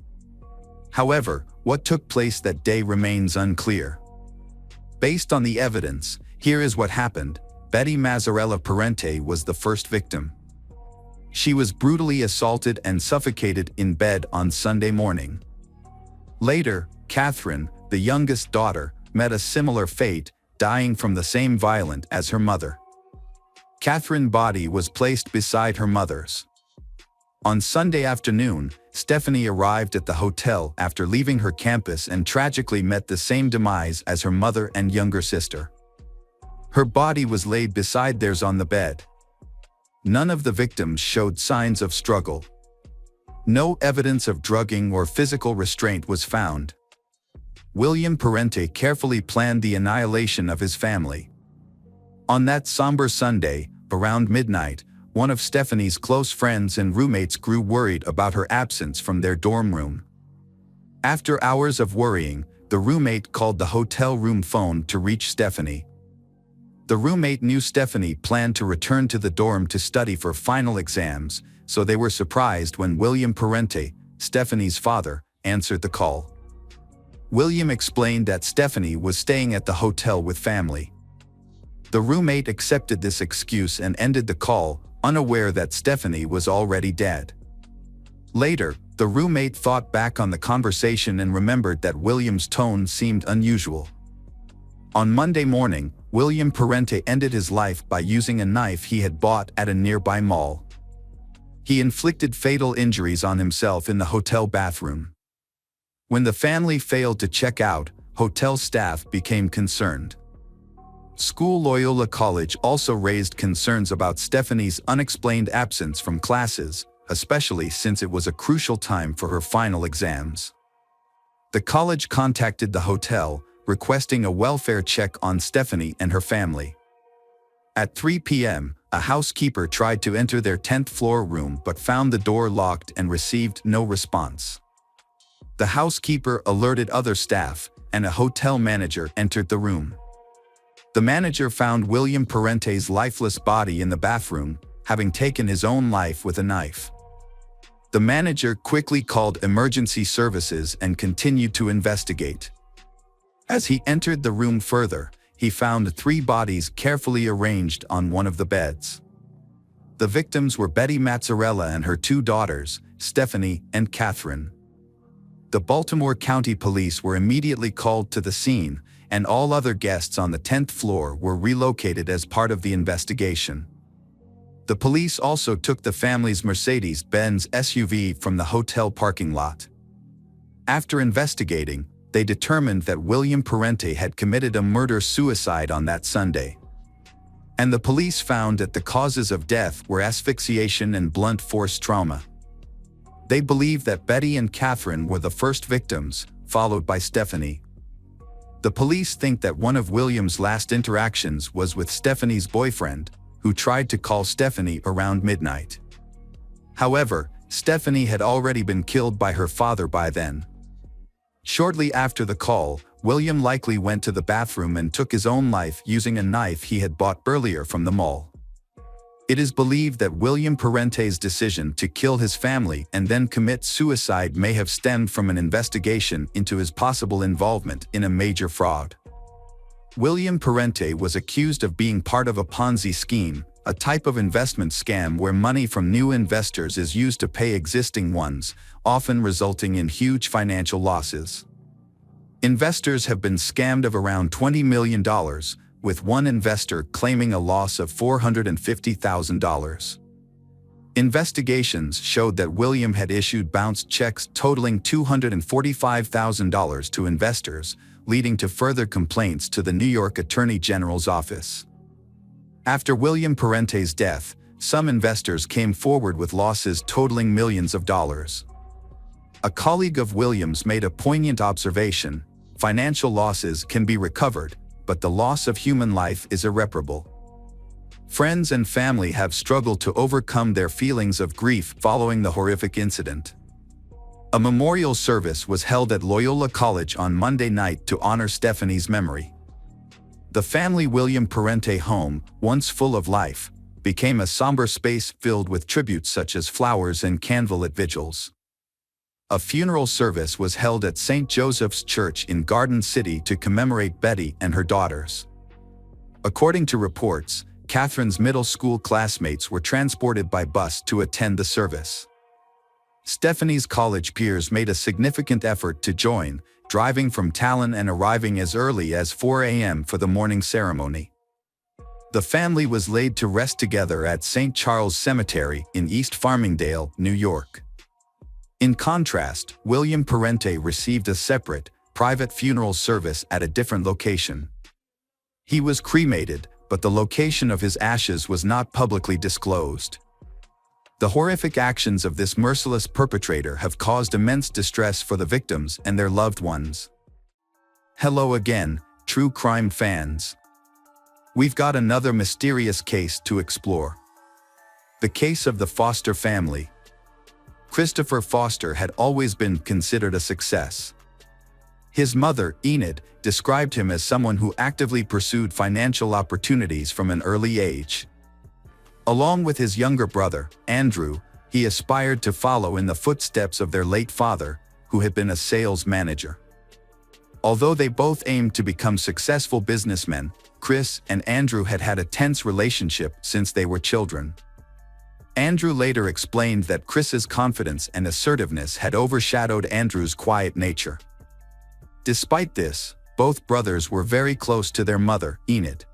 However, what took place that day remains unclear. Based on the evidence, here is what happened. Betty Mazzarella Parente was the first victim. She was brutally assaulted and suffocated in bed on Sunday morning. Later, Catherine, the youngest daughter, met a similar fate, dying from the same violence as her mother. Catherine's body was placed beside her mother's. On Sunday afternoon, Stephanie arrived at the hotel after leaving her campus and tragically met the same demise as her mother and younger sister. Her body was laid beside theirs on the bed. None of the victims showed signs of struggle. No evidence of drugging or physical restraint was found. William Parente carefully planned the annihilation of his family. On that somber Sunday, around midnight, one of Stephanie's close friends and roommates grew worried about her absence from their dorm room. After hours of worrying, the roommate called the hotel room phone to reach Stephanie. The roommate knew Stephanie planned to return to the dorm to study for final exams, so they were surprised when William Parente, Stephanie's father, answered the call. William explained that Stephanie was staying at the hotel with family. The roommate accepted this excuse and ended the call, unaware that Stephanie was already dead. Later, the roommate thought back on the conversation and remembered that William's tone seemed unusual. On Monday morning, William Parente ended his life by using a knife he had bought at a nearby mall. He inflicted fatal injuries on himself in the hotel bathroom. When the family failed to check out, hotel staff became concerned. School Loyola College also raised concerns about Stephanie's unexplained absence from classes, especially since it was a crucial time for her final exams. The college contacted the hotel, requesting a welfare check on Stephanie and her family. At 3 p.m., a housekeeper tried to enter their 10th floor room but found the door locked and received no response. The housekeeper alerted other staff, and a hotel manager entered the room. The manager found William Parente's lifeless body in the bathroom, having taken his own life with a knife. The manager quickly called emergency services and continued to investigate. As he entered the room further, he found 3 bodies carefully arranged on one of the beds. The victims were Betty Mazzarella and her 2 daughters, Stephanie and Catherine. The Baltimore County Police were immediately called to the scene, and all other guests on the 10th floor were relocated as part of the investigation. The police also took the family's Mercedes-Benz SUV from the hotel parking lot. After investigating, they determined that William Parente had committed a murder-suicide on that Sunday. And the police found that the causes of death were asphyxiation and blunt force trauma. They believe that Betty and Catherine were the first victims, followed by Stephanie. The police think that one of William's last interactions was with Stephanie's boyfriend, who tried to call Stephanie around midnight. However, Stephanie had already been killed by her father by then. Shortly after the call, William likely went to the bathroom and took his own life using a knife he had bought earlier from the mall. It is believed that William Parente's decision to kill his family and then commit suicide may have stemmed from an investigation into his possible involvement in a major fraud. William Parente was accused of being part of a Ponzi scheme, a type of investment scam where money from new investors is used to pay existing ones, often resulting in huge financial losses. Investors have been scammed of around $20 million, with one investor claiming a loss of $450,000. Investigations showed that William had issued bounced checks totaling $245,000 to investors, leading to further complaints to the New York Attorney General's office. After William Parente's death, some investors came forward with losses totaling millions of dollars. A colleague of William's made a poignant observation: financial losses can be recovered, but the loss of human life is irreparable. Friends and family have struggled to overcome their feelings of grief following the horrific incident. A memorial service was held at Loyola College on Monday night to honor Stephanie's memory. The family William Parente home, once full of life, became a somber space filled with tributes such as flowers and candlelit vigils. A funeral service was held at St. Joseph's Church in Garden City to commemorate Betty and her daughters. According to reports, Catherine's middle school classmates were transported by bus to attend the service. Stephanie's college peers made a significant effort to join, driving from Talon and arriving as early as 4 a.m. for the morning ceremony. The family was laid to rest together at St. Charles Cemetery in East Farmingdale, New York. In contrast, William Parente received a separate, private funeral service at a different location. He was cremated, but the location of his ashes was not publicly disclosed. The horrific actions of this merciless perpetrator have caused immense distress for the victims and their loved ones. Hello again, true crime fans. We've got another mysterious case to explore. The case of the Foster family. Christopher Foster had always been considered a success. His mother, Enid, described him as someone who actively pursued financial opportunities from an early age. Along with his younger brother, Andrew, he aspired to follow in the footsteps of their late father, who had been a sales manager. Although they both aimed to become successful businessmen, Chris and Andrew had had a tense relationship since they were children. Andrew later explained that Chris's confidence and assertiveness had overshadowed Andrew's quiet nature. Despite this, both brothers were very close to their mother, Enid.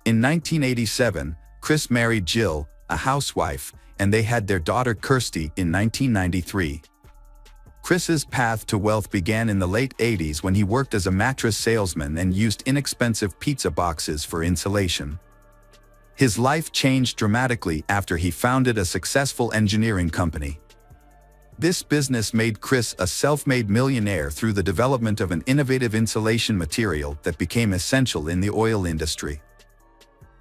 In 1987, Chris married Jill, a housewife, and they had their daughter Kirsty in 1993. Chris's path to wealth began in the late 80s when he worked as a mattress salesman and used inexpensive pizza boxes for insulation. His life changed dramatically after he founded a successful engineering company. This business made Chris a self-made millionaire through the development of an innovative insulation material that became essential in the oil industry.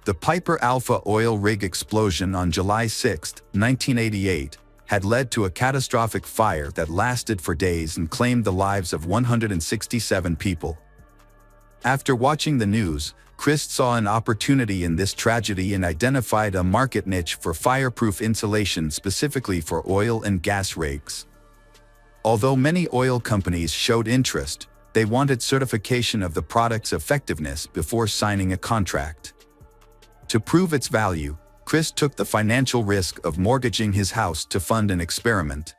The Piper Alpha oil rig explosion on July 6, 1988, had led to a catastrophic fire that lasted for days and claimed the lives of 167 people. After watching the news, Chris saw an opportunity in this tragedy and identified a market niche for fireproof insulation specifically for oil and gas rigs. Although many oil companies showed interest, they wanted certification of the product's effectiveness before signing a contract. To prove its value, Chris took the financial risk of mortgaging his house to fund an experiment.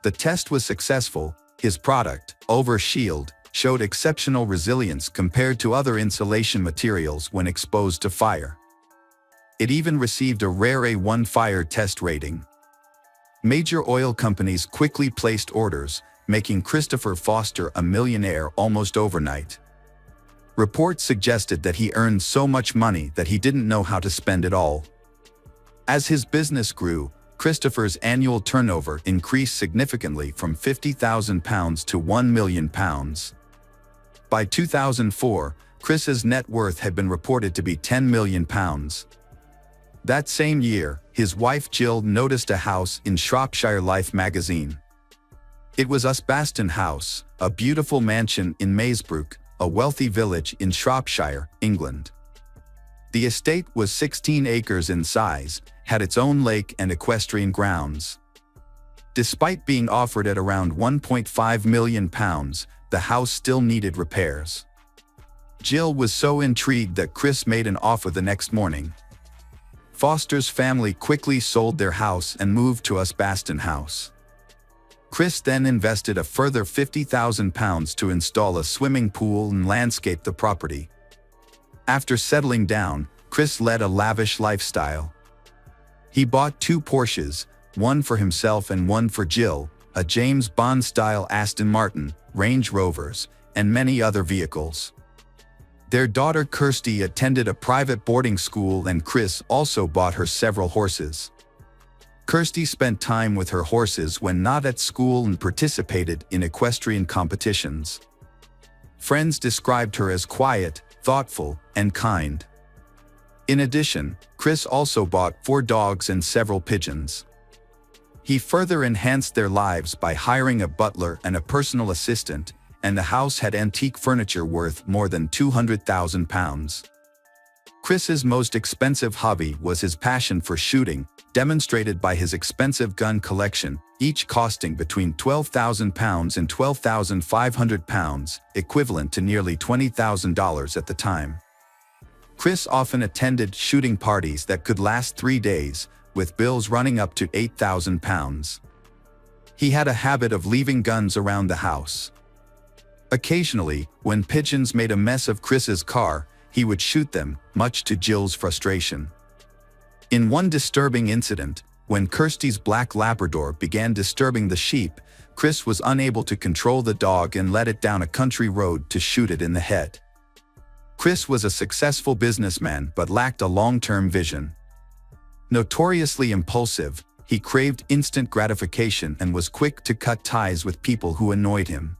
The test was successful. His product, Overshield, showed exceptional resilience compared to other insulation materials when exposed to fire. It even received a rare A1 fire test rating. Major oil companies quickly placed orders, making Christopher Foster a millionaire almost overnight. Reports suggested that he earned so much money that he didn't know how to spend it all. As his business grew, Christopher's annual turnover increased significantly from £50,000 to £1 million. By 2004, Chris's net worth had been reported to be £10 million. That same year, his wife Jill noticed a house in Shropshire Life magazine. It was Usbaston House, a beautiful mansion in Maesbrook, a wealthy village in Shropshire, England. The estate was 16 acres in size, had its own lake and equestrian grounds. Despite being offered at around £1.5 million, the house still needed repairs. Jill was so intrigued that Chris made an offer the next morning. Foster's family quickly sold their house and moved to Usbaston House. Chris then invested a further £50,000 to install a swimming pool and landscape the property. After settling down, Chris led a lavish lifestyle. He bought 2 Porsches, one for himself and one for Jill, a James Bond-style Aston Martin, Range Rovers, and many other vehicles. Their daughter Kirsty attended a private boarding school and Chris also bought her several horses. Kirsty spent time with her horses when not at school and participated in equestrian competitions. Friends described her as quiet, thoughtful, and kind. In addition, Chris also bought 4 dogs and several pigeons. He further enhanced their lives by hiring a butler and a personal assistant, and the house had antique furniture worth more than £200,000. Chris's most expensive hobby was his passion for shooting, demonstrated by his expensive gun collection, each costing between £12,000 and £12,500, equivalent to nearly $20,000 at the time. Chris often attended shooting parties that could last 3 days, with bills running up to £8,000. He had a habit of leaving guns around the house. Occasionally, when pigeons made a mess of Chris's car, he would shoot them, much to Jill's frustration. In one disturbing incident, when Kirsty's black Labrador began disturbing the sheep, Chris was unable to control the dog and led it down a country road to shoot it in the head. Chris was a successful businessman but lacked a long-term vision. Notoriously impulsive, he craved instant gratification and was quick to cut ties with people who annoyed him.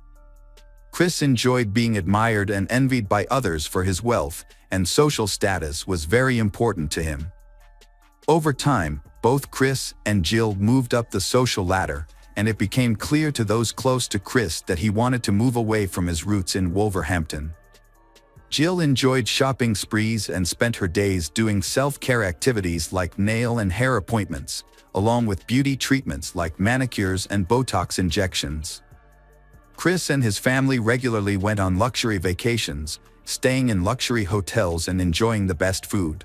Chris enjoyed being admired and envied by others for his wealth, and social status was very important to him. Over time, both Chris and Jill moved up the social ladder, and it became clear to those close to Chris that he wanted to move away from his roots in Wolverhampton. Jill enjoyed shopping sprees and spent her days doing self-care activities like nail and hair appointments, along with beauty treatments like manicures and Botox injections. Chris and his family regularly went on luxury vacations, staying in luxury hotels and enjoying the best food.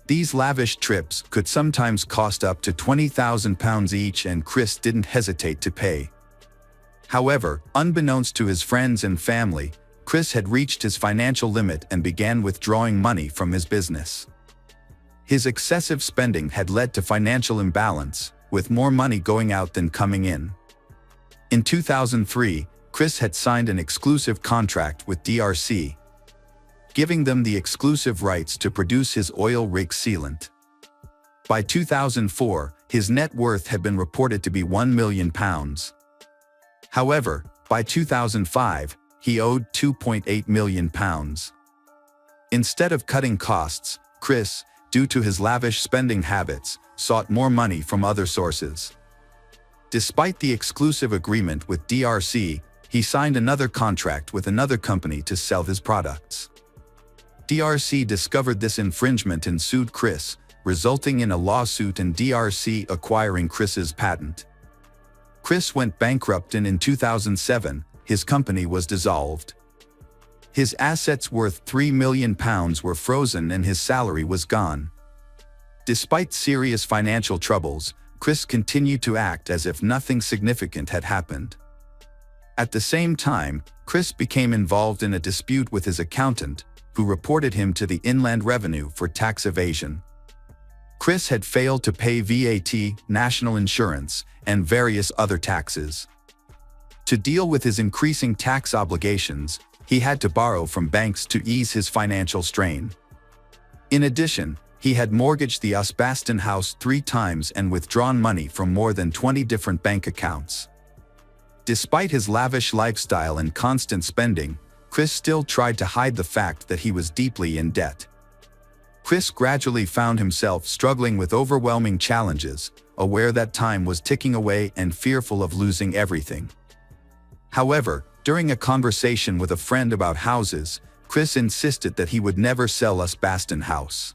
These lavish trips could sometimes cost up to £20,000 each, and Chris didn't hesitate to pay. However, unbeknownst to his friends and family, Chris had reached his financial limit and began withdrawing money from his business. His excessive spending had led to financial imbalance, with more money going out than coming in. In 2003, Chris had signed an exclusive contract with DRC, giving them the exclusive rights to produce his oil rig sealant. By 2004, his net worth had been reported to be £1 million. However, by 2005, he owed £2.8 million. Instead of cutting costs, Chris, due to his lavish spending habits, sought more money from other sources. Despite the exclusive agreement with DRC, he signed another contract with another company to sell his products. DRC discovered this infringement and sued Chris, resulting in a lawsuit and DRC acquiring Chris's patent. Chris went bankrupt, and in 2007, his company was dissolved. His assets worth £3 million were frozen and his salary was gone. Despite serious financial troubles, Chris continued to act as if nothing significant had happened. At the same time, Chris became involved in a dispute with his accountant, who reported him to the Inland Revenue for tax evasion. Chris had failed to pay VAT, national insurance, and various other taxes. To deal with his increasing tax obligations, he had to borrow from banks to ease his financial strain. In addition, he had mortgaged the Usbaston house 3 times and withdrawn money from more than 20 different bank accounts. Despite his lavish lifestyle and constant spending, Chris still tried to hide the fact that he was deeply in debt. Chris gradually found himself struggling with overwhelming challenges, aware that time was ticking away and fearful of losing everything. However, during a conversation with a friend about houses, Chris insisted that he would never sell Usbaston house.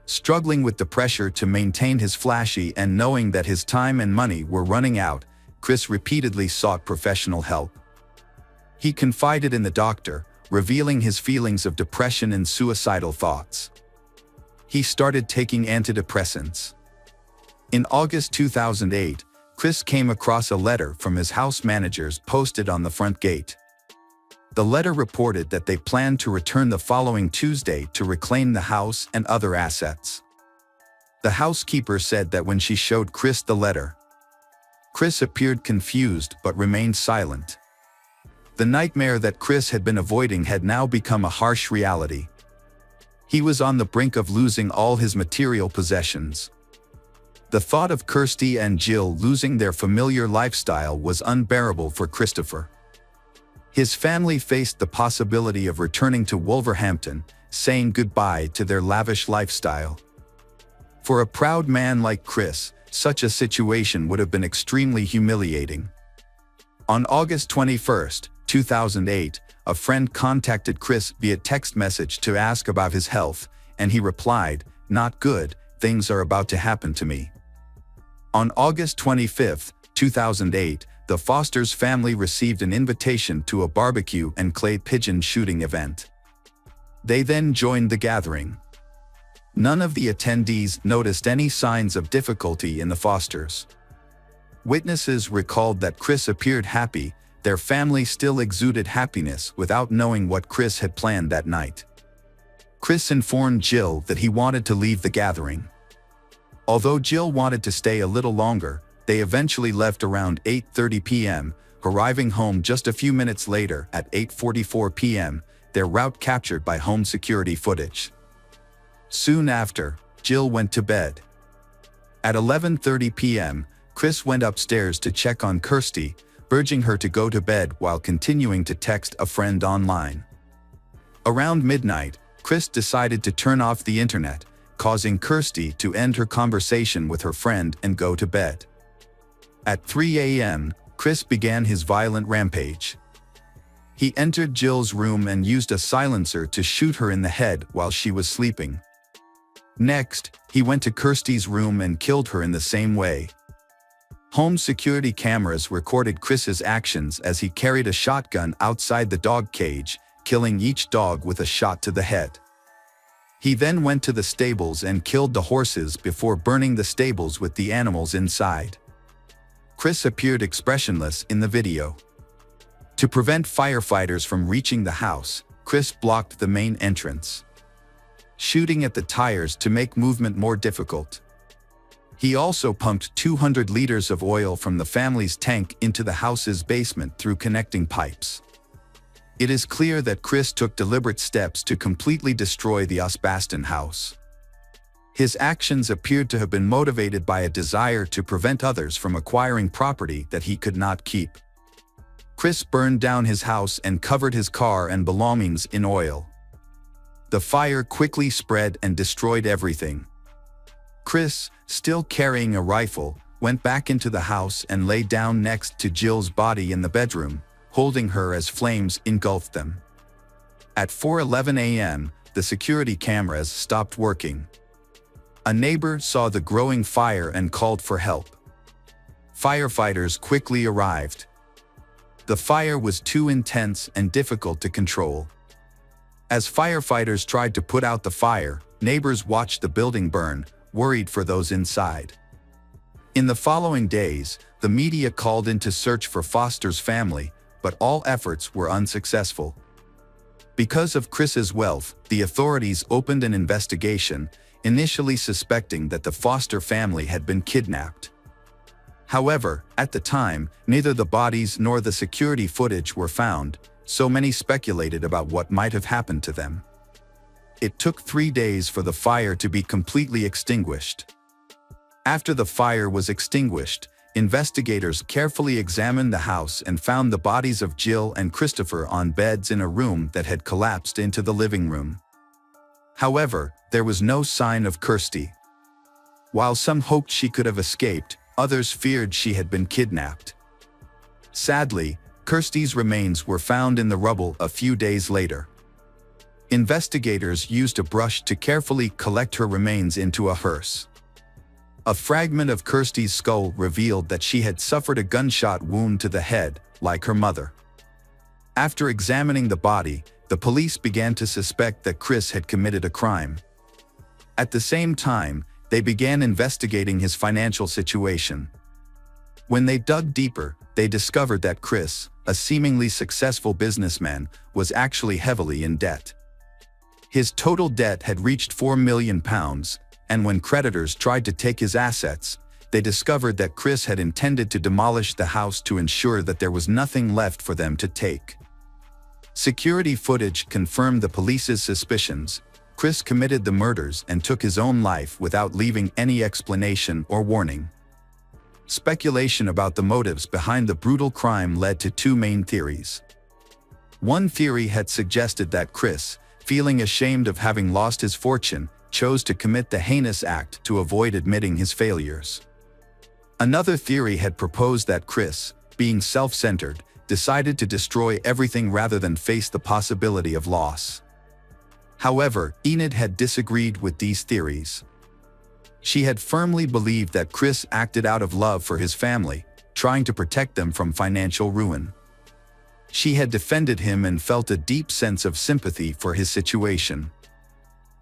Struggling with the pressure to maintain his flashy and knowing that his time and money were running out, Chris repeatedly sought professional help. He confided in the doctor, revealing his feelings of depression and suicidal thoughts. He started taking antidepressants. In August 2008, Chris came across a letter from his house managers posted on the front gate. The letter reported that they planned to return the following Tuesday to reclaim the house and other assets. The housekeeper said that when she showed Chris the letter, Chris appeared confused but remained silent. The nightmare that Chris had been avoiding had now become a harsh reality. He was on the brink of losing all his material possessions. The thought of Kirsty and Jill losing their familiar lifestyle was unbearable for Christopher. His family faced the possibility of returning to Wolverhampton, saying goodbye to their lavish lifestyle. For a proud man like Chris, Such a situation would have been extremely humiliating. On August 21, 2008, a friend contacted Chris via text message to ask about his health, and he replied, "Not good, things are about to happen to me." On August 25, 2008, the Foster's family received an invitation to a barbecue and clay pigeon shooting event. They then joined the gathering. None of the attendees noticed any signs of difficulty in the Fosters. Witnesses recalled that Chris appeared happy. Their family still exuded happiness without knowing what Chris had planned that night. Chris informed Jill that he wanted to leave the gathering. Although Jill wanted to stay a little longer, they eventually left around 8:30 p.m., arriving home just a few minutes later at 8:44 p.m., their route captured by home security footage. Soon after, Jill went to bed. At 11:30 p.m., Chris went upstairs to check on Kirsty, urging her to go to bed while continuing to text a friend online. Around midnight, Chris decided to turn off the internet, causing Kirsty to end her conversation with her friend and go to bed. At 3 a.m., Chris began his violent rampage. He entered Jill's room and used a silencer to shoot her in the head while she was sleeping. Next, he went to Kirsty's room and killed her in the same way. Home security cameras recorded Chris's actions as he carried a shotgun outside the dog cage, killing each dog with a shot to the head. He then went to the stables and killed the horses before burning the stables with the animals inside. Chris appeared expressionless in the video. To prevent firefighters from reaching the house, Chris blocked the main entrance, shooting at the tires to make movement more difficult. He also pumped 200 liters of oil from the family's tank into the house's basement through connecting pipes. It is clear that Chris took deliberate steps to completely destroy the Osbaston house. His actions appeared to have been motivated by a desire to prevent others from acquiring property that he could not keep. Chris burned down his house and covered his car and belongings in oil. The fire quickly spread and destroyed everything. Chris, still carrying a rifle, went back into the house and lay down next to Jill's body in the bedroom, holding her as flames engulfed them. At 4:11 a.m., the security cameras stopped working. A neighbor saw the growing fire and called for help. Firefighters quickly arrived. The fire was too intense and difficult to control. As firefighters tried to put out the fire, neighbors watched the building burn, worried for those inside. In the following days, the media called in to search for Foster's family, but all efforts were unsuccessful. Because of Chris's wealth, the authorities opened an investigation, initially suspecting that the Foster family had been kidnapped. However, at the time, neither the bodies nor the security footage were found, so many speculated about what might have happened to them. It took 3 days for the fire to be completely extinguished. After the fire was extinguished, investigators carefully examined the house and found the bodies of Jill and Christopher on beds in a room that had collapsed into the living room. However, there was no sign of Kirsty. While some hoped she could have escaped, others feared she had been kidnapped. Sadly, Kirsty's remains were found in the rubble a few days later. Investigators used a brush to carefully collect her remains into a hearse. A fragment of Kirsty's skull revealed that she had suffered a gunshot wound to the head, like her mother. After examining the body, the police began to suspect that Chris had committed a crime. At the same time, they began investigating his financial situation. When they dug deeper, they discovered that Chris, a seemingly successful businessman, was actually heavily in debt. His total debt had reached £4 million, and when creditors tried to take his assets, they discovered that Chris had intended to demolish the house to ensure that there was nothing left for them to take. Security footage confirmed the police's suspicions. Chris committed the murders and took his own life without leaving any explanation or warning. Speculation about the motives behind the brutal crime led to two main theories. One theory had suggested that Chris, feeling ashamed of having lost his fortune, chose to commit the heinous act to avoid admitting his failures. Another theory had proposed that Chris, being self-centered, decided to destroy everything rather than face the possibility of loss. However, Enid had disagreed with these theories. She had firmly believed that Chris acted out of love for his family, trying to protect them from financial ruin. She had defended him and felt a deep sense of sympathy for his situation.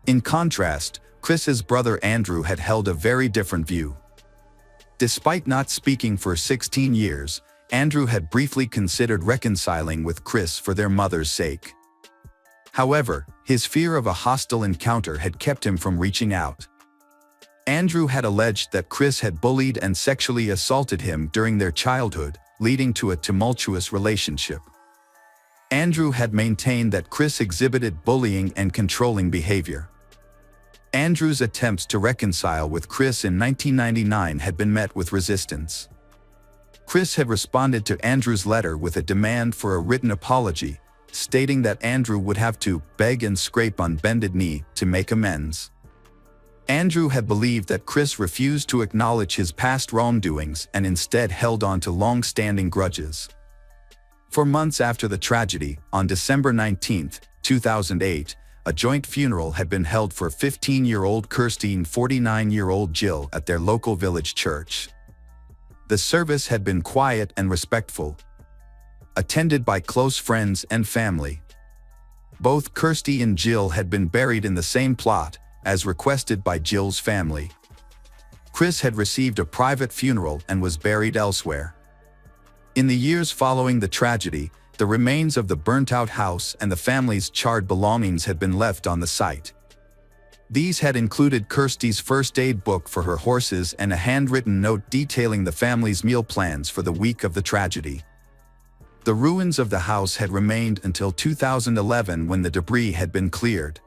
In contrast, Chris's brother Andrew had held a very different view. Despite not speaking for 16 years, Andrew had briefly considered reconciling with Chris for their mother's sake. However, his fear of a hostile encounter had kept him from reaching out. Andrew had alleged that Chris had bullied and sexually assaulted him during their childhood, leading to a tumultuous relationship. Andrew had maintained that Chris exhibited bullying and controlling behavior. Andrew's attempts to reconcile with Chris in 1999 had been met with resistance. Chris had responded to Andrew's letter with a demand for a written apology, stating that Andrew would have to beg and scrape on bended knee to make amends. Andrew had believed that Chris refused to acknowledge his past wrongdoings and instead held on to long-standing grudges. For months after the tragedy, on December 19, 2008, a joint funeral had been held for 15-year-old Kirsty and 49-year-old Jill at their local village church. The service had been quiet and respectful, attended by close friends and family. Both Kirsty and Jill had been buried in the same plot, as requested by Jill's family. Chris had received a private funeral and was buried elsewhere. In the years following the tragedy, the remains of the burnt-out house and the family's charred belongings had been left on the site. These had included Kirsty's first aid book for her horses and a handwritten note detailing the family's meal plans for the week of the tragedy. The ruins of the house had remained until 2011 when the debris had been cleared.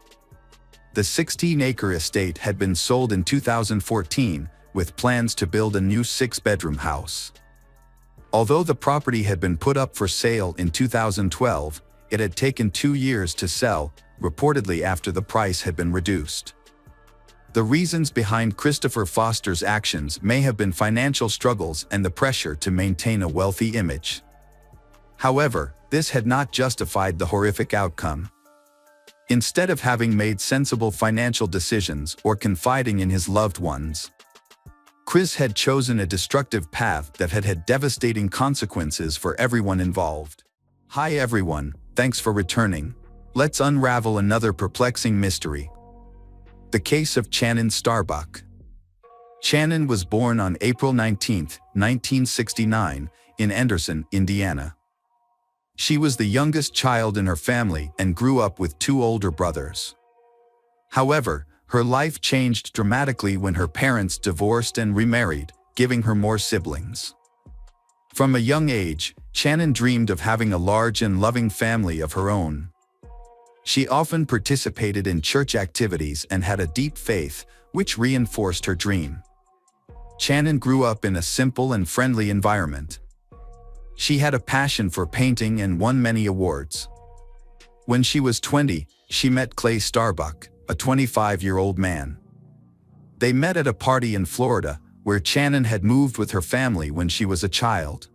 The 16-acre estate had been sold in 2014, with plans to build a new 6-bedroom house. Although the property had been put up for sale in 2012, it had taken 2 years to sell, reportedly after the price had been reduced. The reasons behind Christopher Foster's actions may have been financial struggles and the pressure to maintain a wealthy image. However, this had not justified the horrific outcome. Instead of having made sensible financial decisions or confiding in his loved ones, Chris had chosen a destructive path that had had devastating consequences for everyone involved. Hi everyone, thanks for returning. Let's unravel another perplexing mystery. The case of Shannon Starbuck. Shannon was born on April 19, 1969, in Anderson, Indiana. She was the youngest child in her family and grew up with 2 older brothers. However, her life changed dramatically when her parents divorced and remarried, giving her more siblings. From a young age, Shannon dreamed of having a large and loving family of her own. She often participated in church activities and had a deep faith, which reinforced her dream. Shannon grew up in a simple and friendly environment. She had a passion for painting and won many awards. When she was 20, she met Clay Starbuck, a 25-year-old man. They met at a party in Florida, where Shannon had moved with her family when she was a child.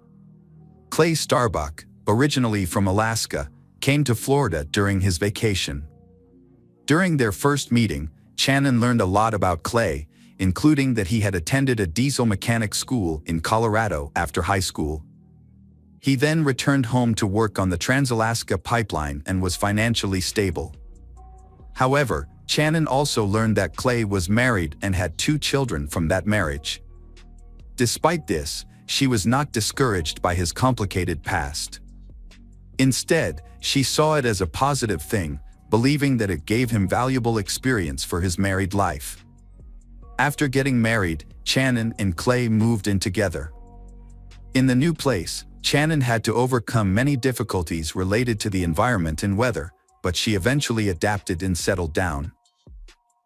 Clay Starbuck, originally from Alaska, came to Florida during his vacation. During their first meeting, Shannon learned a lot about Clay, including that he had attended a diesel mechanic school in Colorado after high school. He then returned home to work on the Trans-Alaska Pipeline and was financially stable. However, Shannon also learned that Clay was married and had 2 children from that marriage. Despite this, she was not discouraged by his complicated past. Instead, she saw it as a positive thing, believing that it gave him valuable experience for his married life. After getting married, Shannon and Clay moved in together. In the new place, Shannon had to overcome many difficulties related to the environment and weather, but she eventually adapted and settled down.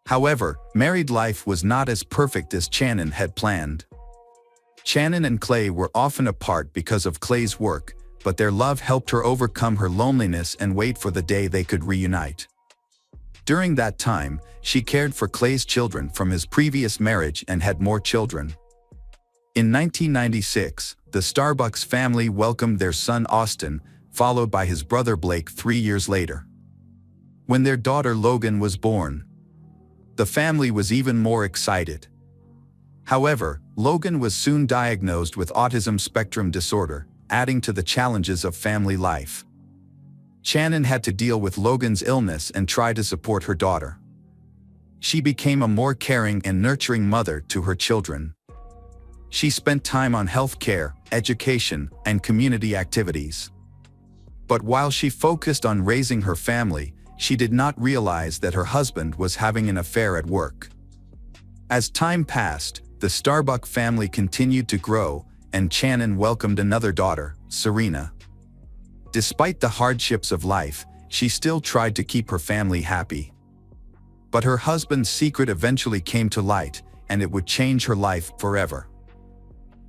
However, married life was not as perfect as Shannon had planned. Shannon and Clay were often apart because of Clay's work, but their love helped her overcome her loneliness and wait for the day they could reunite. During that time, she cared for Clay's children from his previous marriage and had more children. In 1996, the Starbucks family welcomed their son Austin, followed by his brother Blake 3 years later. When their daughter Logan was born, the family was even more excited. However, Logan was soon diagnosed with autism spectrum disorder, adding to the challenges of family life. Shannon had to deal with Logan's illness and try to support her daughter. She became a more caring and nurturing mother to her children. She spent time on health care, education, and community activities. But while she focused on raising her family, she did not realize that her husband was having an affair at work. As time passed, the Starbuck family continued to grow, and Shannon welcomed another daughter, Serena. Despite the hardships of life, she still tried to keep her family happy. But her husband's secret eventually came to light, and it would change her life forever.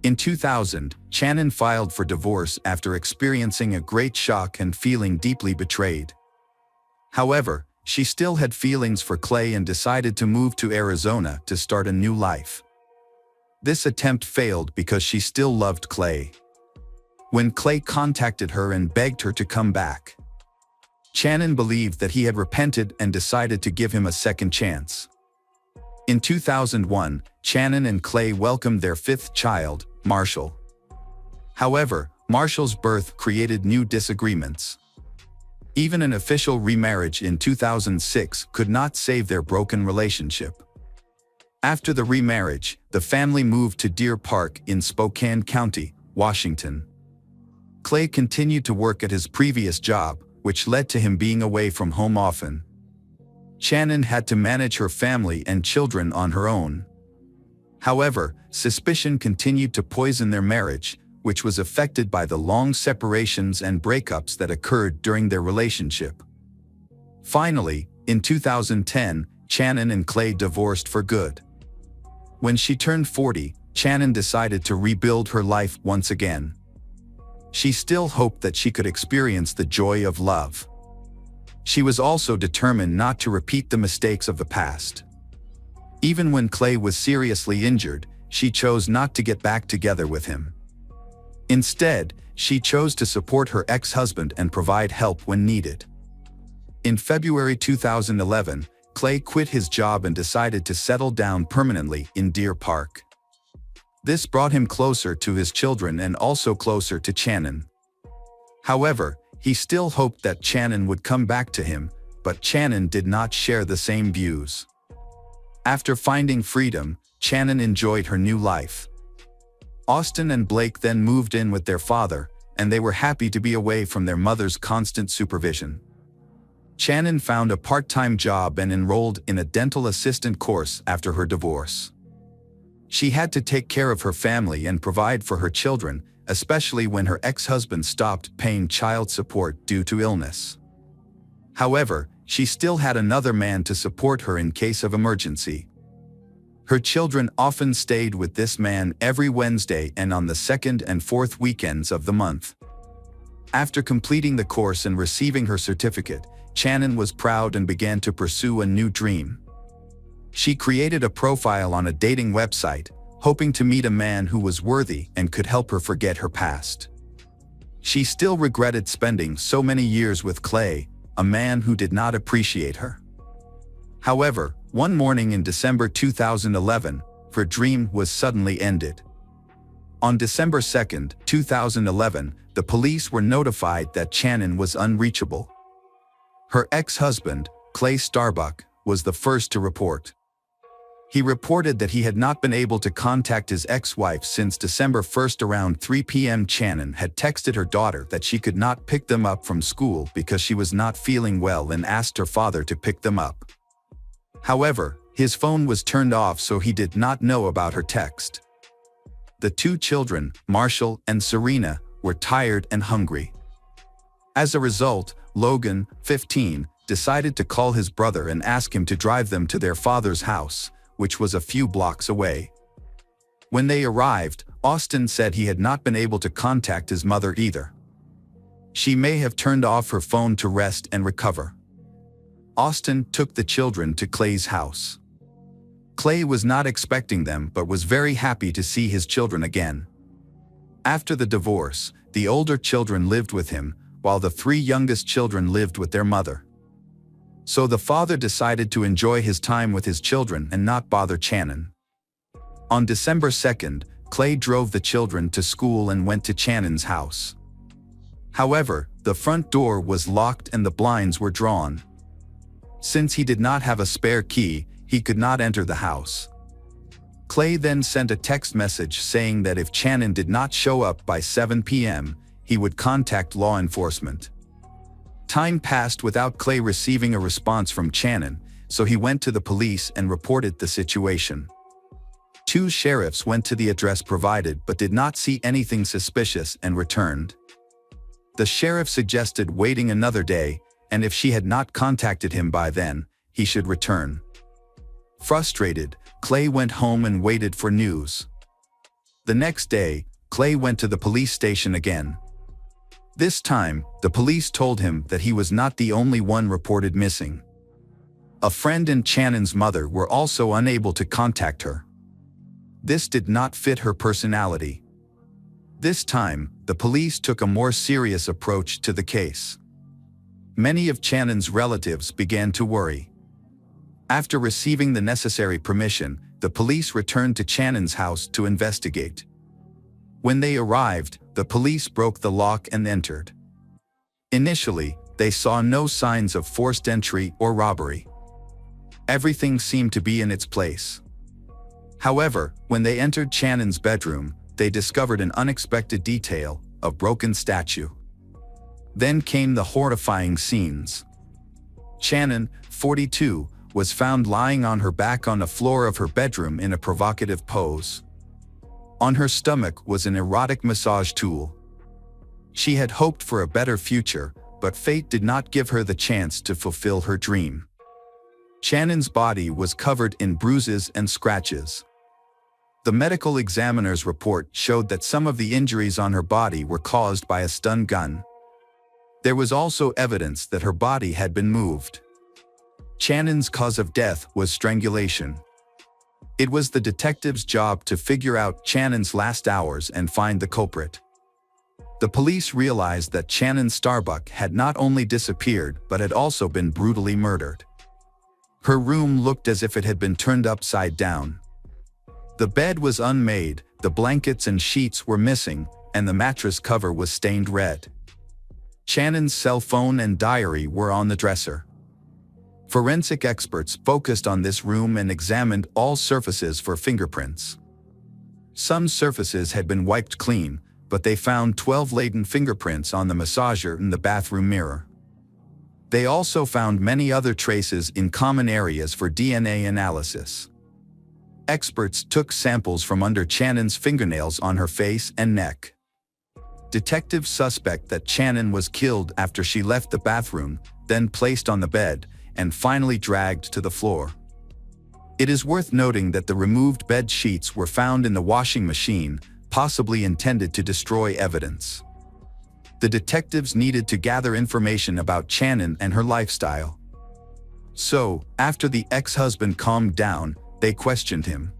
In 2000, Shannon filed for divorce after experiencing a great shock and feeling deeply betrayed. However, she still had feelings for Clay and decided to move to Arizona to start a new life. This attempt failed because she still loved Clay. When Clay contacted her and begged her to come back, Shannon believed that he had repented and decided to give him a second chance. In 2001, Shannon and Clay welcomed their fifth child, Marshall. However, Marshall's birth created new disagreements. Even an official remarriage in 2006 could not save their broken relationship. After the remarriage, the family moved to Deer Park in Spokane County, Washington. Clay continued to work at his previous job, which led to him being away from home often. Shannon had to manage her family and children on her own. However, suspicion continued to poison their marriage, which was affected by the long separations and breakups that occurred during their relationship. Finally, in 2010, Shannon and Clay divorced for good. When she turned 40, Shannon decided to rebuild her life once again. She still hoped that she could experience the joy of love. She was also determined not to repeat the mistakes of the past. Even when Clay was seriously injured, she chose not to get back together with him. Instead, she chose to support her ex-husband and provide help when needed. In February 2011, Clay quit his job and decided to settle down permanently in Deer Park. This brought him closer to his children and also closer to Shannon. However, he still hoped that Shannon would come back to him, but Shannon did not share the same views. After finding freedom, Shannon enjoyed her new life. Austin and Blake then moved in with their father, and they were happy to be away from their mother's constant supervision. Shannon found a part-time job and enrolled in a dental assistant course after her divorce. She had to take care of her family and provide for her children, especially when her ex-husband stopped paying child support due to illness. However, she still had another man to support her in case of emergency. Her children often stayed with this man every Wednesday and on the second and fourth weekends of the month. After completing the course and receiving her certificate, Shannon was proud and began to pursue a new dream. She created a profile on a dating website, hoping to meet a man who was worthy and could help her forget her past. She still regretted spending so many years with Clay, a man who did not appreciate her. However, one morning in December 2011, her dream was suddenly ended. On December 2, 2011, the police were notified that Shannon was unreachable. Her ex-husband, Clay Starbuck, was the first to report. He reported that he had not been able to contact his ex-wife since December 1 around 3 p.m. Shannon had texted her daughter that she could not pick them up from school because she was not feeling well and asked her father to pick them up. However, his phone was turned off, so he did not know about her text. The two children, Marshall and Serena, were tired and hungry. As a result, Logan, 15, decided to call his brother and ask him to drive them to their father's house, which was a few blocks away. When they arrived, Austin said he had not been able to contact his mother either. She may have turned off her phone to rest and recover. Austin took the children to Clay's house. Clay was not expecting them but was very happy to see his children again. After the divorce, the older children lived with him, while the 3 youngest children lived with their mother. So the father decided to enjoy his time with his children and not bother Channon. On December 2nd, Clay drove the children to school and went to Channon's house. However, the front door was locked and the blinds were drawn. Since he did not have a spare key, he could not enter the house. Clay then sent a text message saying that if Channon did not show up by 7 p.m., he would contact law enforcement. Time passed without Clay receiving a response from Channon, so he went to the police and reported the situation. 2 sheriffs went to the address provided but did not see anything suspicious and returned. The sheriff suggested waiting another day, and if she had not contacted him by then, he should return. Frustrated, Clay went home and waited for news. The next day, Clay went to the police station again. This time, the police told him that he was not the only one reported missing. A friend and Channon's mother were also unable to contact her. This did not fit her personality. This time, the police took a more serious approach to the case. Many of Channon's relatives began to worry. After receiving the necessary permission, the police returned to Channon's house to investigate. When they arrived, the police broke the lock and entered. Initially, they saw no signs of forced entry or robbery. Everything seemed to be in its place. However, when they entered Channon's bedroom, they discovered an unexpected detail: a broken statue. Then came the horrifying scenes. Channon, 42, was found lying on her back on the floor of her bedroom in a provocative pose. On her stomach was an erotic massage tool. She had hoped for a better future, but fate did not give her the chance to fulfill her dream. Channon's body was covered in bruises and scratches. The medical examiner's report showed that some of the injuries on her body were caused by a stun gun. There was also evidence that her body had been moved. Channon's cause of death was strangulation. It was the detective's job to figure out Channon's last hours and find the culprit. The police realized that Channon Starbuck had not only disappeared but had also been brutally murdered. Her room looked as if it had been turned upside down. The bed was unmade, the blankets and sheets were missing, and the mattress cover was stained red. Channon's cell phone and diary were on the dresser. Forensic experts focused on this room and examined all surfaces for fingerprints. Some surfaces had been wiped clean, but they found 12 latent fingerprints on the massager and the bathroom mirror. They also found many other traces in common areas for DNA analysis. Experts took samples from under Channon's fingernails on her face and neck. Detectives suspect that Channon was killed after she left the bathroom, then placed on the bed, and finally dragged to the floor. It is worth noting that the removed bed sheets were found in the washing machine, possibly intended to destroy evidence. The detectives needed to gather information about Channon and her lifestyle. So, after the ex-husband calmed down, they questioned him.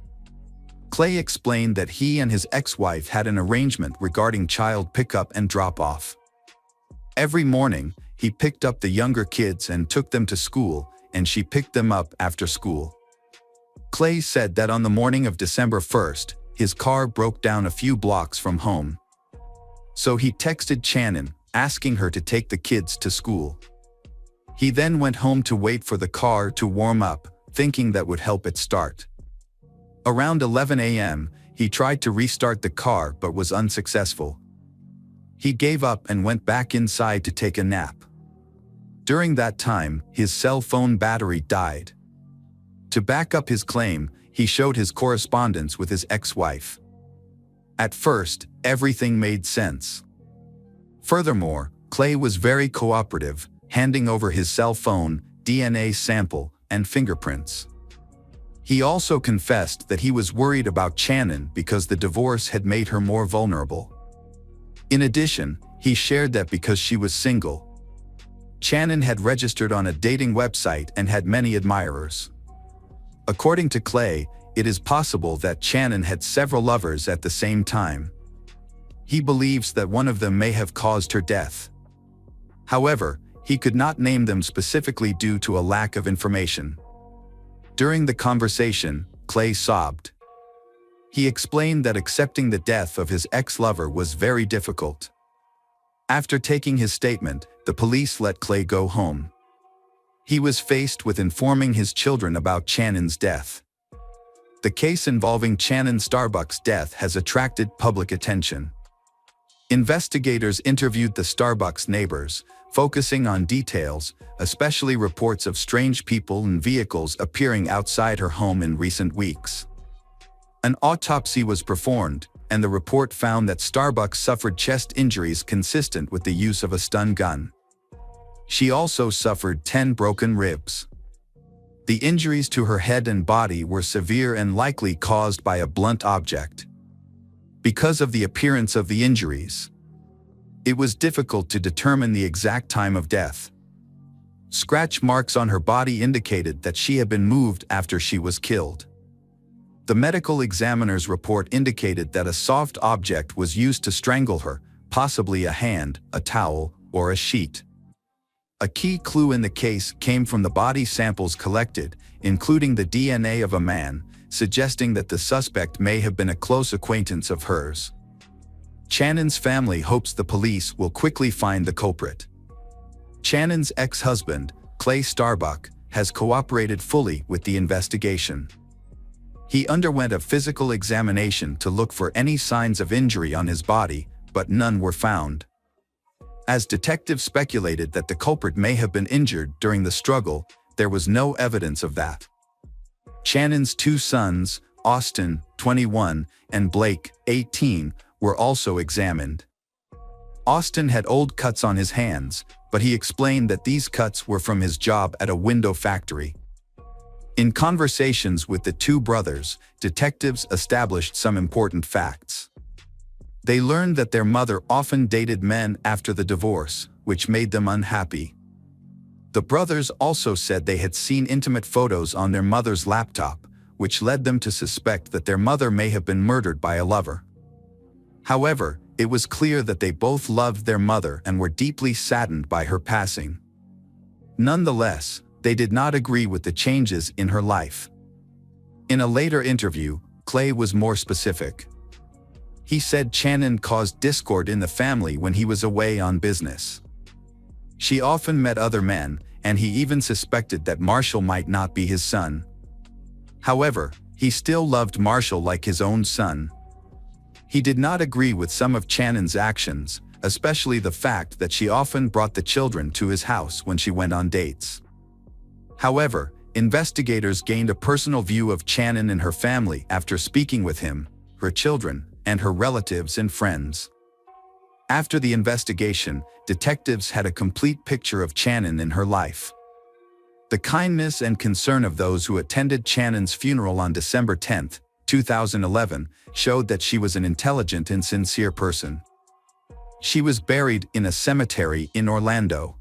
Clay explained that he and his ex-wife had an arrangement regarding child pickup and drop-off. Every morning, he picked up the younger kids and took them to school, and she picked them up after school. Clay said that on the morning of December 1st, his car broke down a few blocks from home. So he texted Channon, asking her to take the kids to school. He then went home to wait for the car to warm up, thinking that would help it start. Around 11 a.m., he tried to restart the car but was unsuccessful. He gave up and went back inside to take a nap. During that time, his cell phone battery died. To back up his claim, he showed his correspondence with his ex-wife. At first, everything made sense. Furthermore, Clay was very cooperative, handing over his cell phone, DNA sample, and fingerprints. He also confessed that he was worried about Channon because the divorce had made her more vulnerable. In addition, he shared that because she was single, Channon had registered on a dating website and had many admirers. According to Clay, it is possible that Shannon had several lovers at the same time. He believes that one of them may have caused her death. However, he could not name them specifically due to a lack of information. During the conversation, Clay sobbed. He explained that accepting the death of his ex-lover was very difficult. After taking his statement, the police let Clay go home. He was faced with informing his children about Shannon's death. The case involving Shannon Starbuck's death has attracted public attention. Investigators interviewed the Starbucks neighbors, focusing on details, especially reports of strange people and vehicles appearing outside her home in recent weeks. An autopsy was performed, and the report found that Starbucks suffered chest injuries consistent with the use of a stun gun. She also suffered 10 broken ribs. The injuries to her head and body were severe and likely caused by a blunt object. Because of the appearance of the injuries, it was difficult to determine the exact time of death. Scratch marks on her body indicated that she had been moved after she was killed. The medical examiner's report indicated that a soft object was used to strangle her, possibly a hand, a towel, or a sheet. A key clue in the case came from the body samples collected, including the DNA of a man, suggesting that the suspect may have been a close acquaintance of hers. Shannon's family hopes the police will quickly find the culprit. Shannon's ex-husband, Clay Starbuck, has cooperated fully with the investigation. He underwent a physical examination to look for any signs of injury on his body, but none were found. As detectives speculated that the culprit may have been injured during the struggle, there was no evidence of that. Shannon's two sons, Austin, 21, and Blake, 18, were also examined. Austin had old cuts on his hands, but he explained that these cuts were from his job at a window factory. In conversations with the two brothers, detectives established some important facts. They learned that their mother often dated men after the divorce, which made them unhappy. The brothers also said they had seen intimate photos on their mother's laptop, which led them to suspect that their mother may have been murdered by a lover. However, it was clear that they both loved their mother and were deeply saddened by her passing. Nonetheless, they did not agree with the changes in her life. In a later interview, Clay was more specific. He said Shannon caused discord in the family when he was away on business. She often met other men, and he even suspected that Marshall might not be his son. However, he still loved Marshall like his own son. He did not agree with some of Shannon's actions, especially the fact that she often brought the children to his house when she went on dates. However, investigators gained a personal view of Shannon and her family after speaking with him, her children, and her relatives and friends. After the investigation, detectives had a complete picture of Shannon in her life. The kindness and concern of those who attended Shannon's funeral on December 10, 2011, showed that she was an intelligent and sincere person. She was buried in a cemetery in Orlando.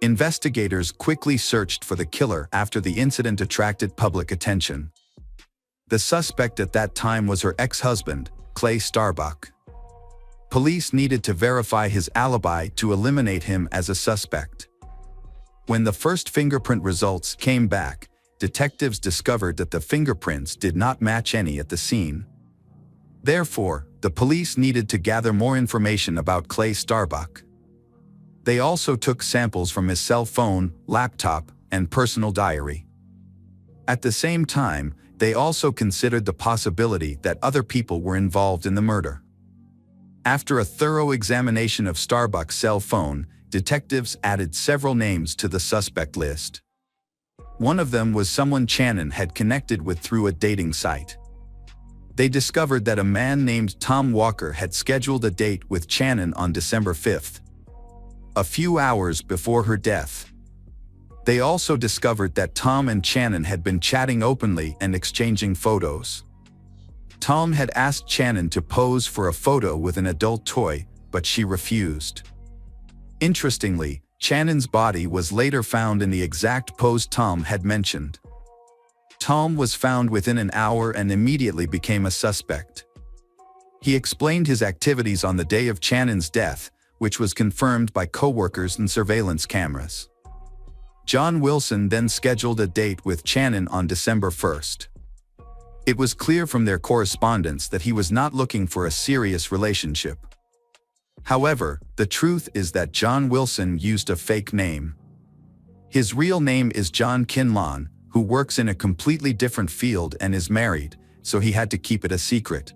Investigators quickly searched for the killer after the incident attracted public attention. The suspect at that time was her ex-husband, Clay Starbuck. Police needed to verify his alibi to eliminate him as a suspect. When the first fingerprint results came back, detectives discovered that the fingerprints did not match any at the scene. Therefore, the police needed to gather more information about Clay Starbuck. They also took samples from his cell phone, laptop, and personal diary. At the same time, they also considered the possibility that other people were involved in the murder. After a thorough examination of Starbuck's cell phone, detectives added several names to the suspect list. One of them was someone Shannon had connected with through a dating site. They discovered that a man named Tom Walker had scheduled a date with Shannon on December 5th, a few hours before her death. They also discovered that Tom and Shannon had been chatting openly and exchanging photos. Tom had asked Shannon to pose for a photo with an adult toy, but she refused. Interestingly, Shannon's body was later found in the exact pose Tom had mentioned. Tom was found within an hour and immediately became a suspect. He explained his activities on the day of Channon's death, which was confirmed by co-workers and surveillance cameras. John Wilson then scheduled a date with Channon on December 1st. It was clear from their correspondence that he was not looking for a serious relationship. However, the truth is that John Wilson used a fake name. His real name is John Kinlawn, who works in a completely different field and is married, so he had to keep it a secret.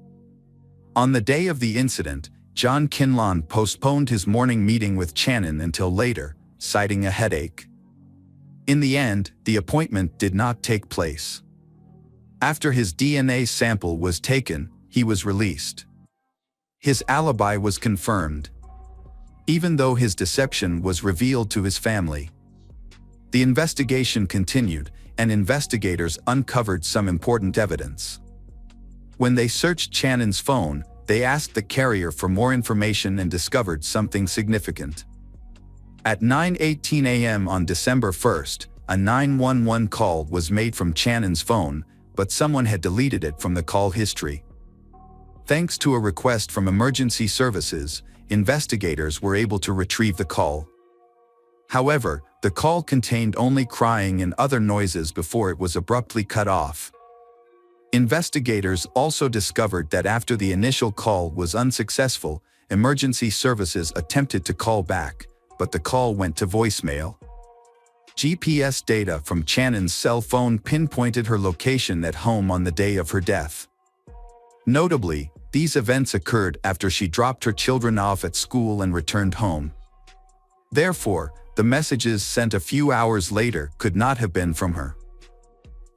On the day of the incident, John Kinlawn postponed his morning meeting with Channon until later, citing a headache. In the end, the appointment did not take place. After his DNA sample was taken, he was released. His alibi was confirmed, even though his deception was revealed to his family. The investigation continued, and investigators uncovered some important evidence. When they searched Channon's phone, they asked the carrier for more information and discovered something significant. At 9:18 a.m. on December 1st, a 911 call was made from Channon's phone, but someone had deleted it from the call history. Thanks to a request from emergency services, investigators were able to retrieve the call. However, the call contained only crying and other noises before it was abruptly cut off. Investigators also discovered that after the initial call was unsuccessful, emergency services attempted to call back, but the call went to voicemail. GPS data from Channon's cell phone pinpointed her location at home on the day of her death. Notably, these events occurred after she dropped her children off at school and returned home. Therefore, the messages sent a few hours later could not have been from her.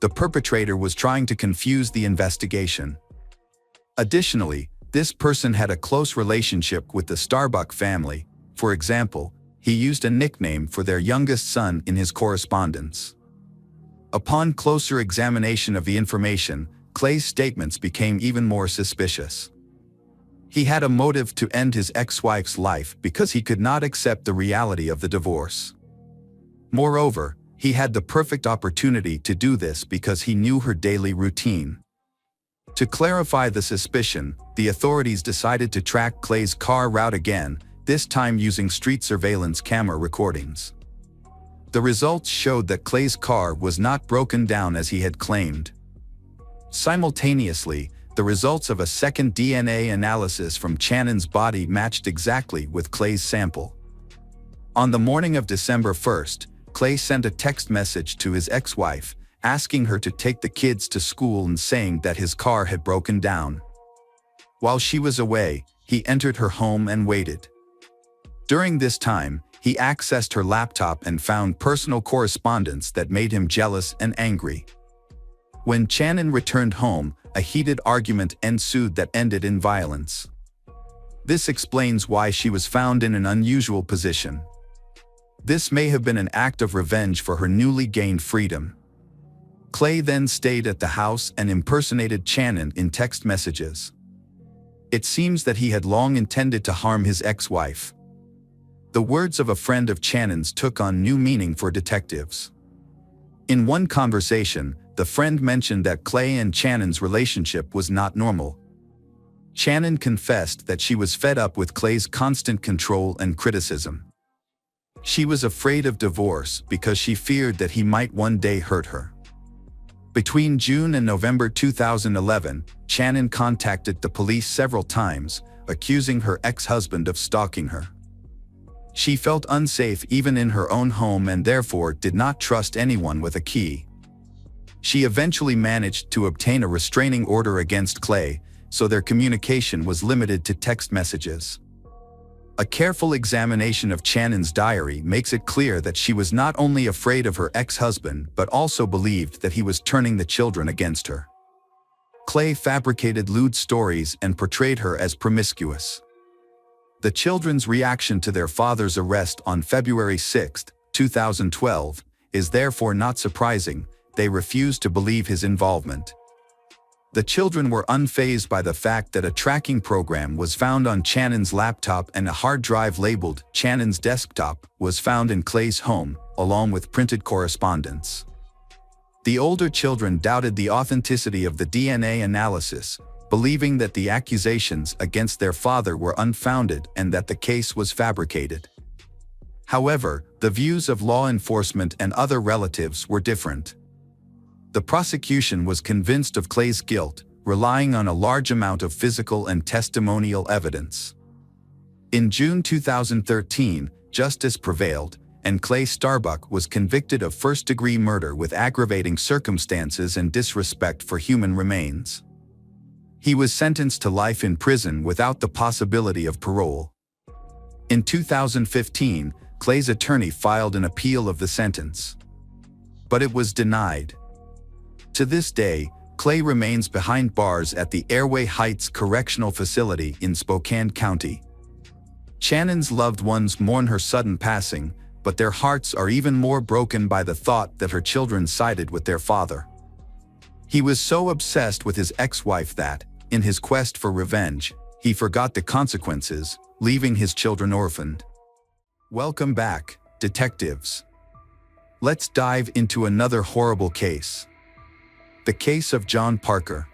The perpetrator was trying to confuse the investigation. Additionally, this person had a close relationship with the Starbuck family. For example, he used a nickname for their youngest son in his correspondence. Upon closer examination of the information, Clay's statements became even more suspicious. He had a motive to end his ex-wife's life because he could not accept the reality of the divorce. Moreover, he had the perfect opportunity to do this because he knew her daily routine. To clarify the suspicion, the authorities decided to track Clay's car route again, this time using street surveillance camera recordings. The results showed that Clay's car was not broken down as he had claimed. Simultaneously, the results of a second DNA analysis from Channon's body matched exactly with Clay's sample. On the morning of December 1st, Clay sent a text message to his ex-wife, asking her to take the kids to school and saying that his car had broken down. While she was away, he entered her home and waited. During this time, he accessed her laptop and found personal correspondence that made him jealous and angry. When Channon returned home, a heated argument ensued that ended in violence. This explains why she was found in an unusual position. This may have been an act of revenge for her newly gained freedom. Clay then stayed at the house and impersonated Channon in text messages. It seems that he had long intended to harm his ex-wife. The words of a friend of Channon's took on new meaning for detectives. In one conversation, the friend mentioned that Clay and Channon's relationship was not normal. Channon confessed that she was fed up with Clay's constant control and criticism. She was afraid of divorce because she feared that he might one day hurt her. Between June and November 2011, Channon contacted the police several times, accusing her ex-husband of stalking her. She felt unsafe even in her own home and therefore did not trust anyone with a key. She eventually managed to obtain a restraining order against Clay, so their communication was limited to text messages. A careful examination of Channon's diary makes it clear that she was not only afraid of her ex-husband but also believed that he was turning the children against her. Clay fabricated lewd stories and portrayed her as promiscuous. The children's reaction to their father's arrest on February 6, 2012, is therefore not surprising. They refused to believe his involvement. The children were unfazed by the fact that a tracking program was found on Channon's laptop and a hard drive labeled Channon's desktop was found in Clay's home, along with printed correspondence. The older children doubted the authenticity of the DNA analysis, believing that the accusations against their father were unfounded and that the case was fabricated. However, the views of law enforcement and other relatives were different. The prosecution was convinced of Clay's guilt, relying on a large amount of physical and testimonial evidence. In June 2013, justice prevailed, and Clay Starbuck was convicted of first-degree murder with aggravating circumstances and disrespect for human remains. He was sentenced to life in prison without the possibility of parole. In 2015, Clay's attorney filed an appeal of the sentence, but it was denied. To this day, Clay remains behind bars at the Airway Heights Correctional Facility in Spokane County. Shannon's loved ones mourn her sudden passing, but their hearts are even more broken by the thought that her children sided with their father. He was so obsessed with his ex-wife that, in his quest for revenge, he forgot the consequences, leaving his children orphaned. Welcome back, detectives. Let's dive into another horrible case. The case of John Parker.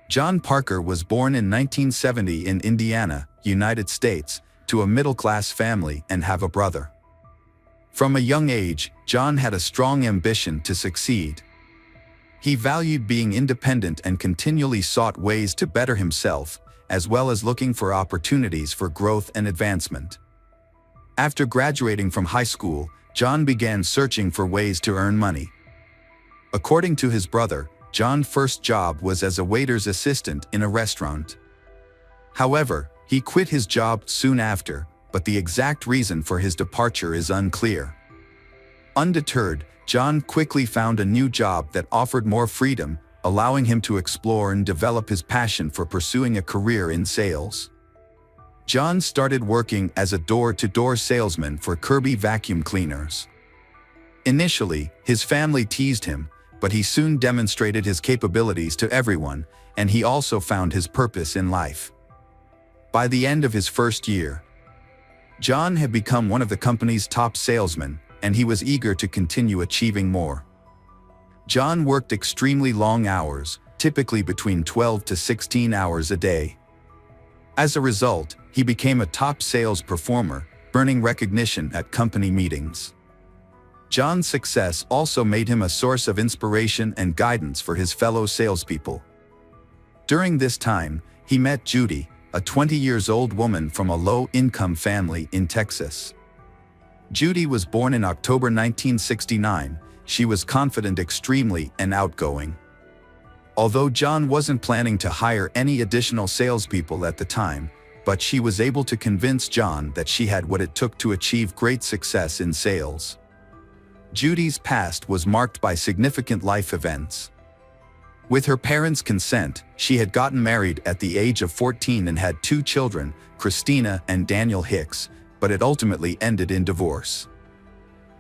John Parker was born in 1970 in Indiana, United States, to a middle-class family and have a brother. From a young age, John had a strong ambition to succeed. He valued being independent and continually sought ways to better himself, as well as looking for opportunities for growth and advancement. After graduating from high school, John began searching for ways to earn money. According to his brother, John's first job was as a waiter's assistant in a restaurant. However, he quit his job soon after, but the exact reason for his departure is unclear. Undeterred, John quickly found a new job that offered more freedom, allowing him to explore and develop his passion for pursuing a career in sales. John started working as a door-to-door salesman for Kirby vacuum cleaners. Initially, his family teased him, but he soon demonstrated his capabilities to everyone, and he also found his purpose in life. By the end of his first year, John had become one of the company's top salesmen, and he was eager to continue achieving more. John worked extremely long hours, typically between 12 to 16 hours a day. As a result, he became a top sales performer, earning recognition at company meetings. John's success also made him a source of inspiration and guidance for his fellow salespeople. During this time, he met Judy, a 20-year-old woman from a low-income family in Texas. Judy was born in October 1969. She was confident, extremely, and outgoing. Although John wasn't planning to hire any additional salespeople at the time, but she was able to convince John that she had what it took to achieve great success in sales. Judy's past was marked by significant life events. With her parents' consent, she had gotten married at the age of 14 and had 2 children, Christina and Daniel Hicks, but it ultimately ended in divorce.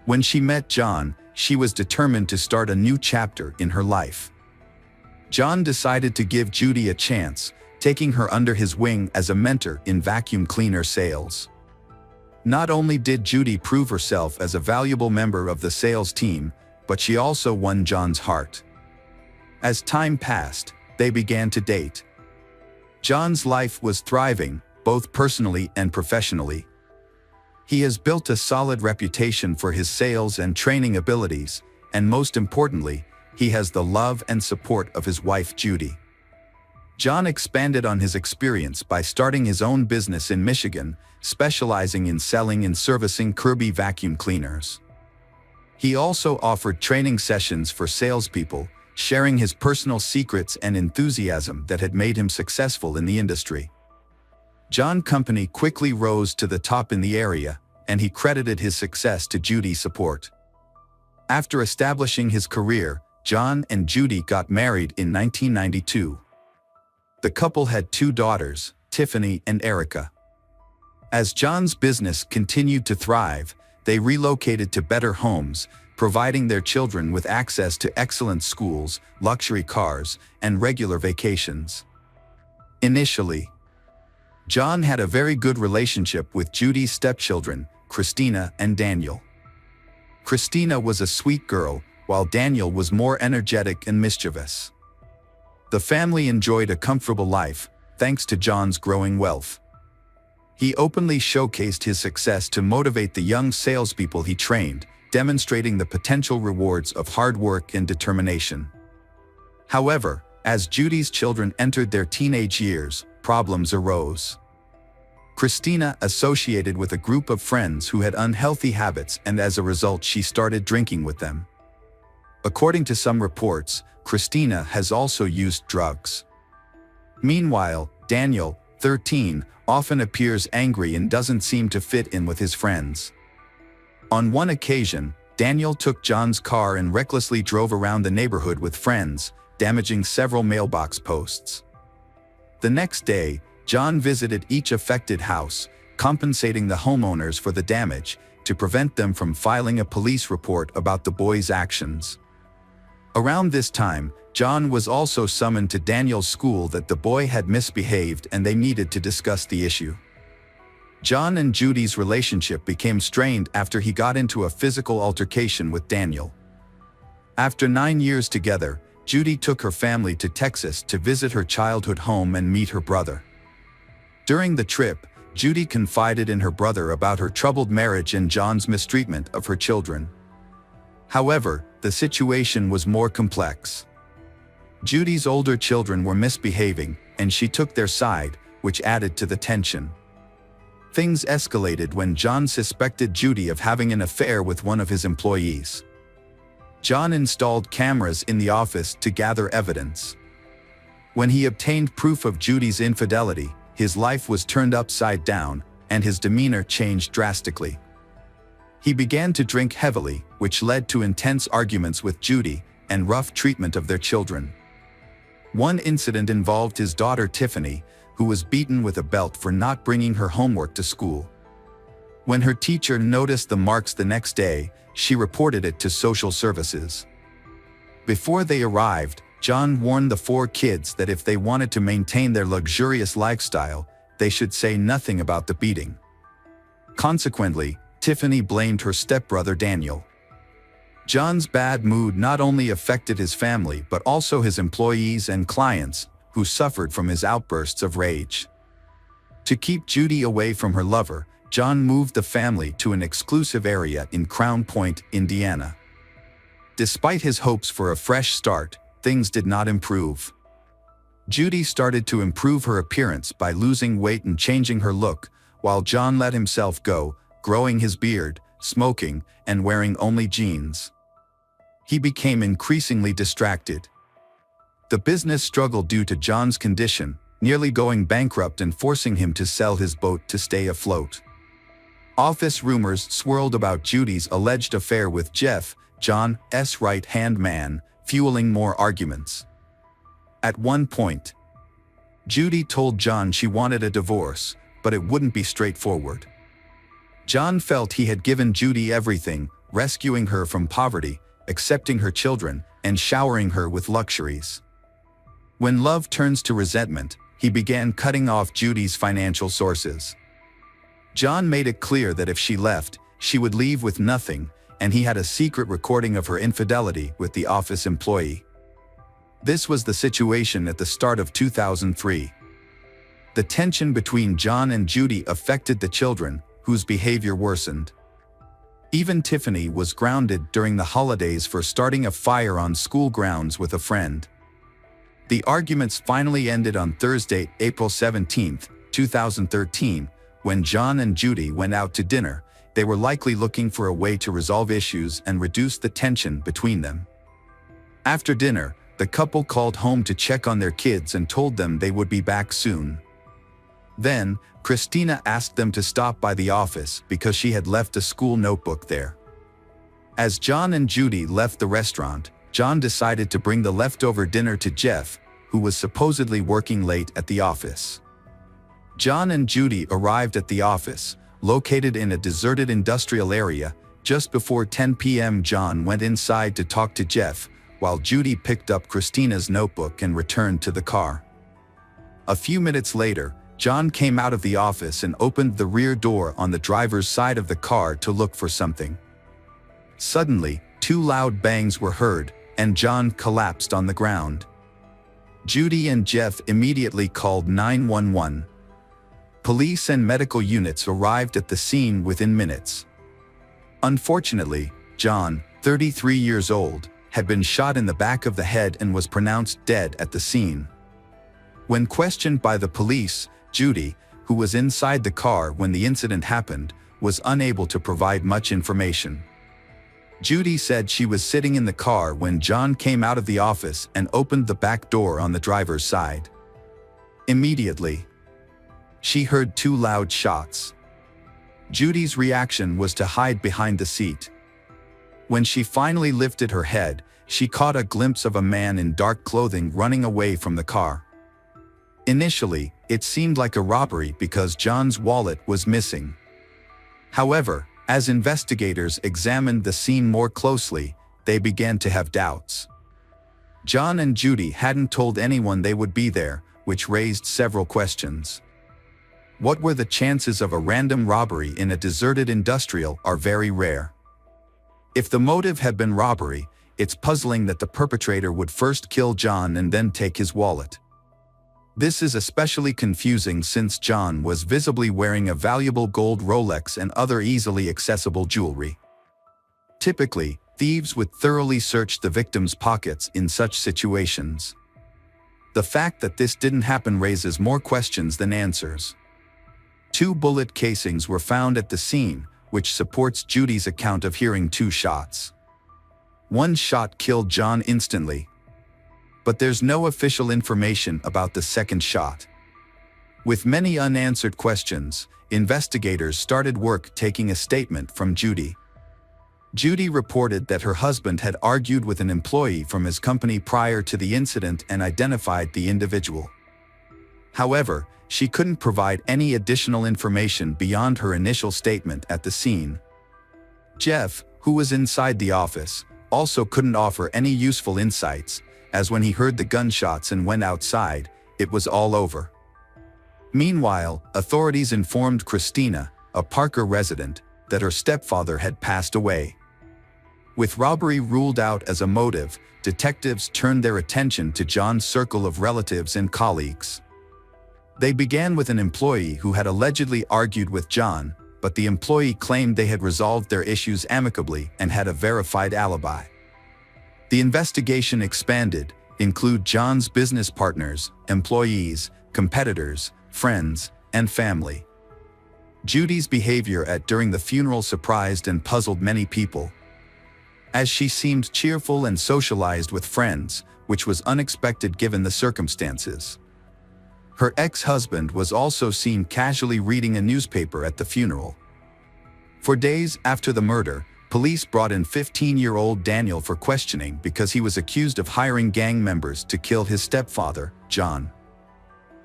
When she met John, she was determined to start a new chapter in her life. John decided to give Judy a chance, taking her under his wing as a mentor in vacuum cleaner sales. Not only did Judy prove herself as a valuable member of the sales team, but she also won John's heart. As time passed, they began to date. John's life was thriving, both personally and professionally. He has built a solid reputation for his sales and training abilities, and most importantly, he has the love and support of his wife Judy. John expanded on his experience by starting his own business in Michigan, specializing in selling and servicing Kirby vacuum cleaners. He also offered training sessions for salespeople, sharing his personal secrets and enthusiasm that had made him successful in the industry. John's company quickly rose to the top in the area, and he credited his success to Judy's support. After establishing his career, John and Judy got married in 1992. The couple had 2 daughters, Tiffany and Erica. As John's business continued to thrive, they relocated to better homes, providing their children with access to excellent schools, luxury cars, and regular vacations. Initially, John had a very good relationship with Judy's stepchildren, Christina and Daniel. Christina was a sweet girl, while Daniel was more energetic and mischievous. The family enjoyed a comfortable life, thanks to John's growing wealth. He openly showcased his success to motivate the young salespeople he trained, demonstrating the potential rewards of hard work and determination. However, as Judy's children entered their teenage years, problems arose. Christina associated with a group of friends who had unhealthy habits, and as a result she started drinking with them. According to some reports, Christina has also used drugs. Meanwhile, Daniel, 13, often appears angry and doesn't seem to fit in with his friends. On one occasion, Daniel took John's car and recklessly drove around the neighborhood with friends, damaging several mailbox posts. The next day, John visited each affected house, compensating the homeowners for the damage, to prevent them from filing a police report about the boys' actions. Around this time, John was also summoned to Daniel's school that the boy had misbehaved and they needed to discuss the issue. John and Judy's relationship became strained after he got into a physical altercation with Daniel. After 9 years together, Judy took her family to Texas to visit her childhood home and meet her brother. During the trip, Judy confided in her brother about her troubled marriage and John's mistreatment of her children. However, the situation was more complex. Judy's older children were misbehaving, and she took their side, which added to the tension. Things escalated when John suspected Judy of having an affair with one of his employees. John installed cameras in the office to gather evidence. When he obtained proof of Judy's infidelity, his life was turned upside down, and his demeanor changed drastically. He began to drink heavily, which led to intense arguments with Judy and rough treatment of their children. One incident involved his daughter Tiffany, who was beaten with a belt for not bringing her homework to school. When her teacher noticed the marks the next day, she reported it to social services. Before they arrived, John warned the 4 kids that if they wanted to maintain their luxurious lifestyle, they should say nothing about the beating. Consequently, Tiffany blamed her stepbrother Daniel. John's bad mood not only affected his family but also his employees and clients, who suffered from his outbursts of rage. To keep Judy away from her lover, John moved the family to an exclusive area in Crown Point, Indiana. Despite his hopes for a fresh start, things did not improve. Judy started to improve her appearance by losing weight and changing her look, while John let himself go, growing his beard, smoking, and wearing only jeans. He became increasingly distracted. The business struggled due to John's condition, nearly going bankrupt and forcing him to sell his boat to stay afloat. Office rumors swirled about Judy's alleged affair with Jeff, John's right-hand man, fueling more arguments. At one point, Judy told John she wanted a divorce, but it wouldn't be straightforward. John felt he had given Judy everything, rescuing her from poverty, accepting her children, and showering her with luxuries. When love turns to resentment, he began cutting off Judy's financial sources. John made it clear that if she left, she would leave with nothing, and he had a secret recording of her infidelity with the office employee. This was the situation at the start of 2003. The tension between John and Judy affected the children, whose behavior worsened. Even Tiffany was grounded during the holidays for starting a fire on school grounds with a friend. The arguments finally ended on Thursday, April 17, 2013, when John and Judy went out to dinner. They were likely looking for a way to resolve issues and reduce the tension between them. After dinner, the couple called home to check on their kids and told them they would be back soon. Then, Christina asked them to stop by the office because she had left a school notebook there. As John and Judy left the restaurant, John decided to bring the leftover dinner to Jeff, who was supposedly working late at the office. John and Judy arrived at the office, located in a deserted industrial area. Just before 10 p.m. John went inside to talk to Jeff, while Judy picked up Christina's notebook and returned to the car. A few minutes later, John came out of the office and opened the rear door on the driver's side of the car to look for something. Suddenly, 2 loud bangs were heard, and John collapsed on the ground. Judy and Jeff immediately called 911. Police and medical units arrived at the scene within minutes. Unfortunately, John, 33 years old, had been shot in the back of the head and was pronounced dead at the scene. When questioned by the police, Judy, who was inside the car when the incident happened, was unable to provide much information. Judy said she was sitting in the car when John came out of the office and opened the back door on the driver's side. Immediately, she heard 2 loud shots. Judy's reaction was to hide behind the seat. When she finally lifted her head, she caught a glimpse of a man in dark clothing running away from the car. Initially, it seemed like a robbery because John's wallet was missing. However, as investigators examined the scene more closely, they began to have doubts. John and Judy hadn't told anyone they would be there, which raised several questions. What were the chances of a random robbery in a deserted industrial are very rare. If the motive had been robbery, it's puzzling that the perpetrator would first kill John and then take his wallet. This is especially confusing since John was visibly wearing a valuable gold Rolex and other easily accessible jewelry. Typically, thieves would thoroughly search the victim's pockets in such situations. The fact that this didn't happen raises more questions than answers. 2 bullet casings were found at the scene, which supports Judy's account of hearing 2 shots. 1 shot killed John instantly, but there's no official information about the second shot. With many unanswered questions, investigators started work taking a statement from Judy. Judy reported that her husband had argued with an employee from his company prior to the incident and identified the individual. However, she couldn't provide any additional information beyond her initial statement at the scene. Jeff, who was inside the office, also couldn't offer any useful insights, as when he heard the gunshots and went outside, it was all over. Meanwhile, authorities informed Christina, a Parker resident, that her stepfather had passed away. With robbery ruled out as a motive, detectives turned their attention to John's circle of relatives and colleagues. They began with an employee who had allegedly argued with John, but the employee claimed they had resolved their issues amicably and had a verified alibi. The investigation expanded, include John's business partners, employees, competitors, friends, and family. Judy's behavior during the funeral surprised and puzzled many people, as she seemed cheerful and socialized with friends, which was unexpected given the circumstances. Her ex-husband was also seen casually reading a newspaper at the funeral. For days after the murder, police brought in 15-year-old Daniel for questioning because he was accused of hiring gang members to kill his stepfather, John.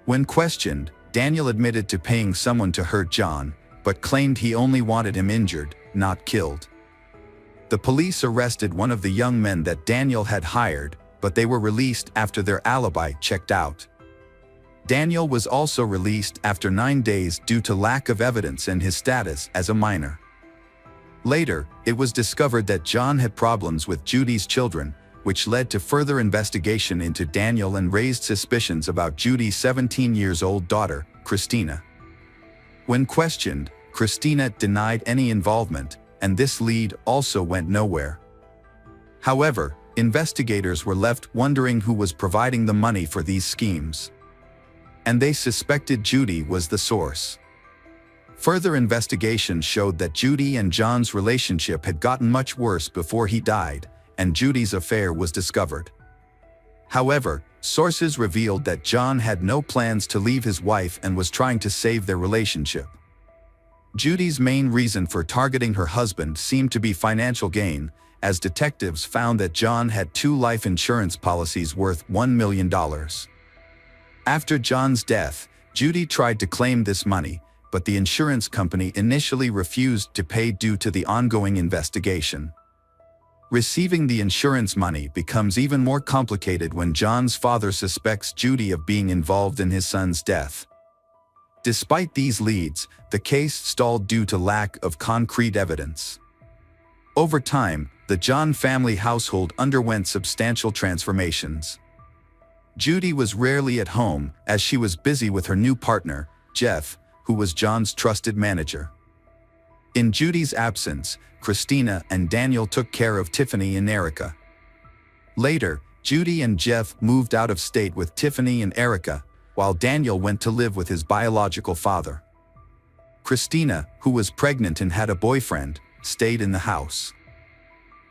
When questioned, Daniel admitted to paying someone to hurt John, but claimed he only wanted him injured, not killed. The police arrested one of the young men that Daniel had hired, but they were released after their alibi checked out. Daniel was also released after 9 days due to lack of evidence and his status as a minor. Later, it was discovered that John had problems with Judy's children, which led to further investigation into Daniel and raised suspicions about Judy's 17-year-old daughter, Christina. When questioned, Christina denied any involvement, and this lead also went nowhere. However, investigators were left wondering who was providing the money for these schemes, and they suspected Judy was the source. Further investigation showed that Judy and John's relationship had gotten much worse before he died, and Judy's affair was discovered. However, sources revealed that John had no plans to leave his wife and was trying to save their relationship. Judy's main reason for targeting her husband seemed to be financial gain, as detectives found that John had 2 life insurance policies worth $1 million. After John's death, Judy tried to claim this money, but the insurance company initially refused to pay due to the ongoing investigation. Receiving the insurance money becomes even more complicated when John's father suspects Judy of being involved in his son's death. Despite these leads, the case stalled due to lack of concrete evidence. Over time, the John family household underwent substantial transformations. Judy was rarely at home as she was busy with her new partner, Jeff, who was John's trusted manager. In Judy's absence, Christina and Daniel took care of Tiffany and Erica. Later, Judy and Jeff moved out of state with Tiffany and Erica, while Daniel went to live with his biological father. Christina, who was pregnant and had a boyfriend, stayed in the house.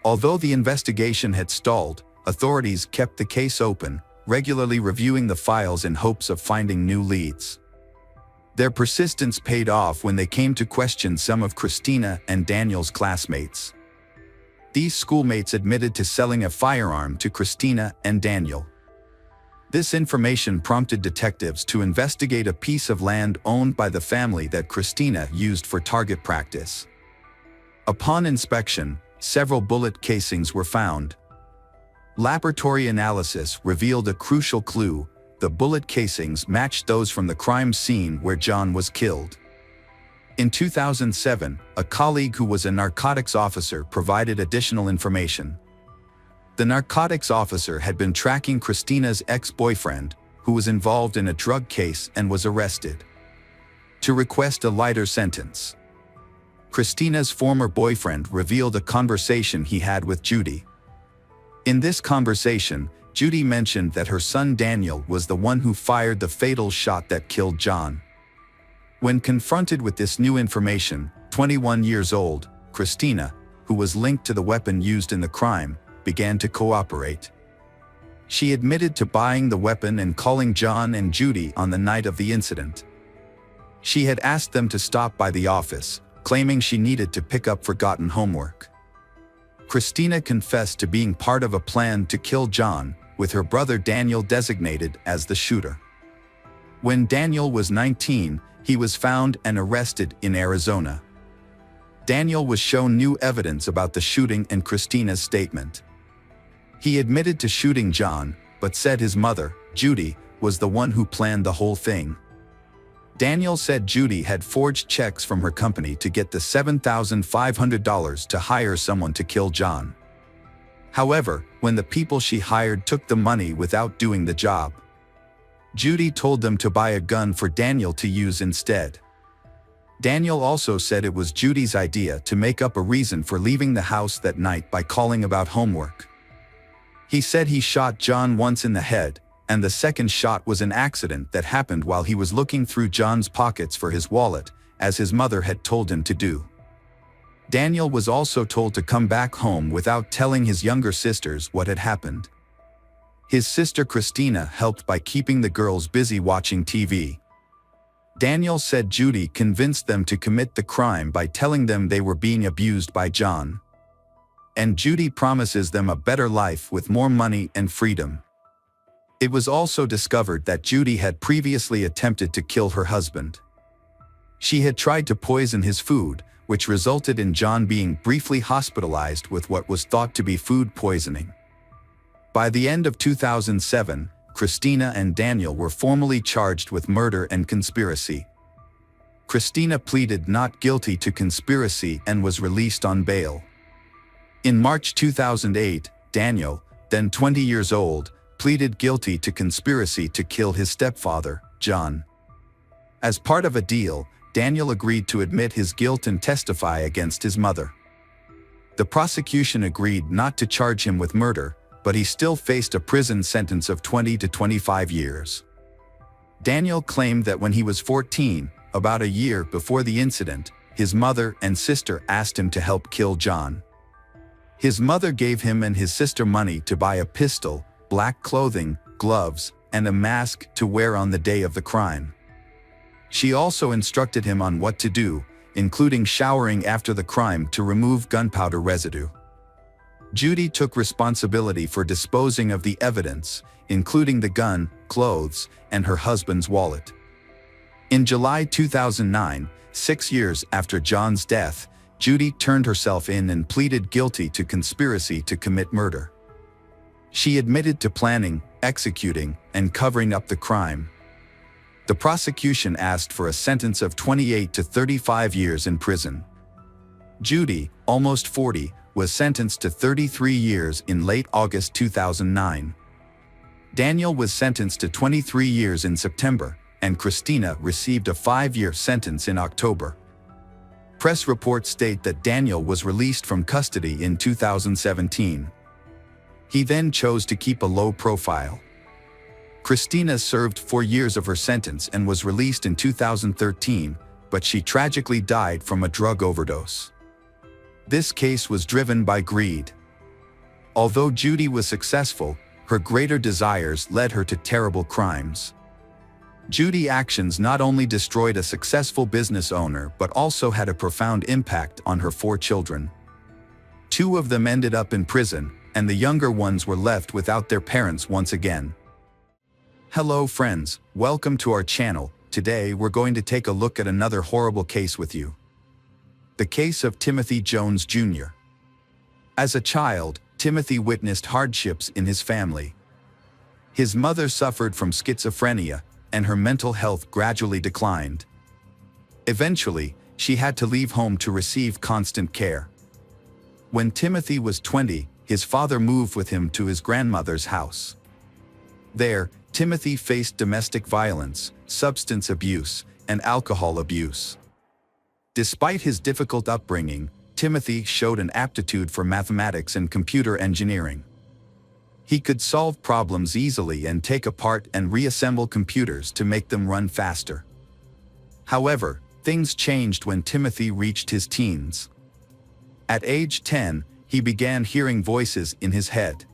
Although the investigation had stalled, authorities kept the case open, regularly reviewing the files in hopes of finding new leads. Their persistence paid off when they came to question some of Christina and Daniel's classmates. These schoolmates admitted to selling a firearm to Christina and Daniel. This information prompted detectives to investigate a piece of land owned by the family that Christina used for target practice. Upon inspection, several bullet casings were found. Laboratory analysis revealed a crucial clue: the bullet casings matched those from the crime scene where John was killed. In 2007, a colleague who was a narcotics officer provided additional information. The narcotics officer had been tracking Christina's ex-boyfriend, who was involved in a drug case and was arrested, to request a lighter sentence. Christina's former boyfriend revealed a conversation he had with Judy. In this conversation, Judy mentioned that her son Daniel was the one who fired the fatal shot that killed John. When confronted with this new information, 21 years old, Christina, who was linked to the weapon used in the crime, began to cooperate. She admitted to buying the weapon and calling John and Judy on the night of the incident. She had asked them to stop by the office, claiming she needed to pick up forgotten homework. Christina confessed to being part of a plan to kill John, with her brother Daniel designated as the shooter. When Daniel was 19, he was found and arrested in Arizona. Daniel was shown new evidence about the shooting and Christina's statement. He admitted to shooting John, but said his mother, Judy, was the one who planned the whole thing. Daniel said Judy had forged checks from her company to get the $7,500 to hire someone to kill John. However, when the people she hired took the money without doing the job, Judy told them to buy a gun for Daniel to use instead. Daniel also said it was Judy's idea to make up a reason for leaving the house that night by calling about homework. He said he shot John once in the head, and the second shot was an accident that happened while he was looking through John's pockets for his wallet, as his mother had told him to do. Daniel was also told to come back home without telling his younger sisters what had happened. His sister Christina helped by keeping the girls busy watching TV. Daniel said Judy convinced them to commit the crime by telling them they were being abused by John. And Judy promises them a better life with more money and freedom. It was also discovered that Judy had previously attempted to kill her husband. She had tried to poison his food, which resulted in John being briefly hospitalized with what was thought to be food poisoning. By the end of 2007, Christina and Daniel were formally charged with murder and conspiracy. Christina pleaded not guilty to conspiracy and was released on bail. In March 2008, Daniel, then 20 years old, pleaded guilty to conspiracy to kill his stepfather, John. As part of a deal, Daniel agreed to admit his guilt and testify against his mother. The prosecution agreed not to charge him with murder, but he still faced a prison sentence of 20 to 25 years. Daniel claimed that when he was 14, about a year before the incident, his mother and sister asked him to help kill John. His mother gave him and his sister money to buy a pistol, black clothing, gloves, and a mask to wear on the day of the crime. She also instructed him on what to do, including showering after the crime to remove gunpowder residue. Judy took responsibility for disposing of the evidence, including the gun, clothes, and her husband's wallet. In July 2009, 6 years after John's death, Judy turned herself in and pleaded guilty to conspiracy to commit murder. She admitted to planning, executing, and covering up the crime. The prosecution asked for a sentence of 28 to 35 years in prison. Judy, almost 40, was sentenced to 33 years in late August 2009. Daniel was sentenced to 23 years in September, and Christina received a 5-year sentence in October. Press reports state that Daniel was released from custody in 2017. He then chose to keep a low profile. Christina served 4 years of her sentence and was released in 2013, but she tragically died from a drug overdose. This case was driven by greed. Although Judy was successful, her greater desires led her to terrible crimes. Judy's actions not only destroyed a successful business owner but also had a profound impact on her 4 children. 2 of them ended up in prison, and the younger ones were left without their parents once again. Hello friends, welcome to our channel. Today we're going to take a look at another horrible case with you. The case of Timothy Jones Jr. As a child, Timothy witnessed hardships in his family. His mother suffered from schizophrenia, and her mental health gradually declined. Eventually, she had to leave home to receive constant care. When Timothy was 20, his father moved with him to his grandmother's house. There, Timothy faced domestic violence, substance abuse, and alcohol abuse. Despite his difficult upbringing, Timothy showed an aptitude for mathematics and computer engineering. He could solve problems easily and take apart and reassemble computers to make them run faster. However, things changed when Timothy reached his teens. At age 10, he began hearing voices in his head.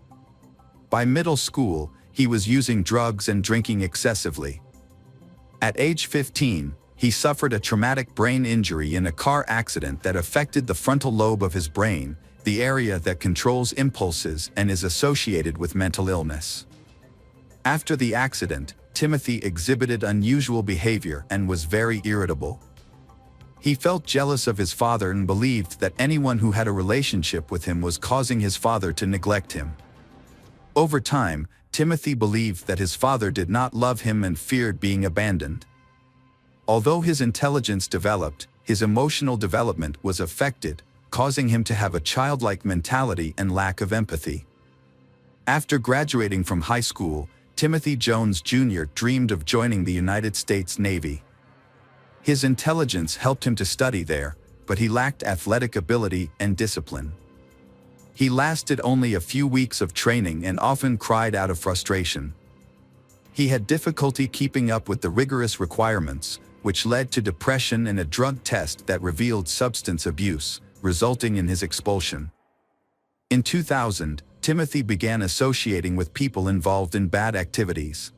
By middle school, he was using drugs and drinking excessively. At age 15, he suffered a traumatic brain injury in a car accident that affected the frontal lobe of his brain, the area that controls impulses and is associated with mental illness. After the accident, Timothy exhibited unusual behavior and was very irritable. He felt jealous of his father and believed that anyone who had a relationship with him was causing his father to neglect him. Over time, Timothy believed that his father did not love him and feared being abandoned. Although his intelligence developed, his emotional development was affected, causing him to have a childlike mentality and lack of empathy. After graduating from high school, Timothy Jones Jr. dreamed of joining the United States Navy. His intelligence helped him to study there, but he lacked athletic ability and discipline. He lasted only a few weeks of training and often cried out of frustration. He had difficulty keeping up with the rigorous requirements, which led to depression and a drug test that revealed substance abuse, resulting in his expulsion. In 2000, Timothy began associating with people involved in bad activities.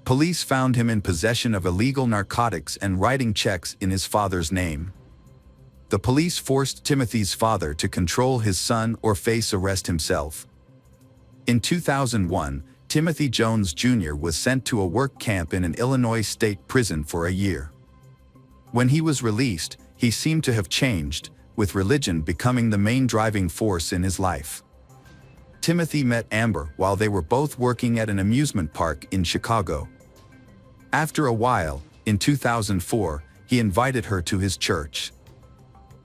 Police found him in possession of illegal narcotics and writing checks in his father's name. The police forced Timothy's father to control his son or face arrest himself. In 2001, Timothy Jones Jr. was sent to a work camp in an Illinois state prison for a year. When he was released, he seemed to have changed, with religion becoming the main driving force in his life. Timothy met Amber while they were both working at an amusement park in Chicago. After a while, in 2004, he invited her to his church.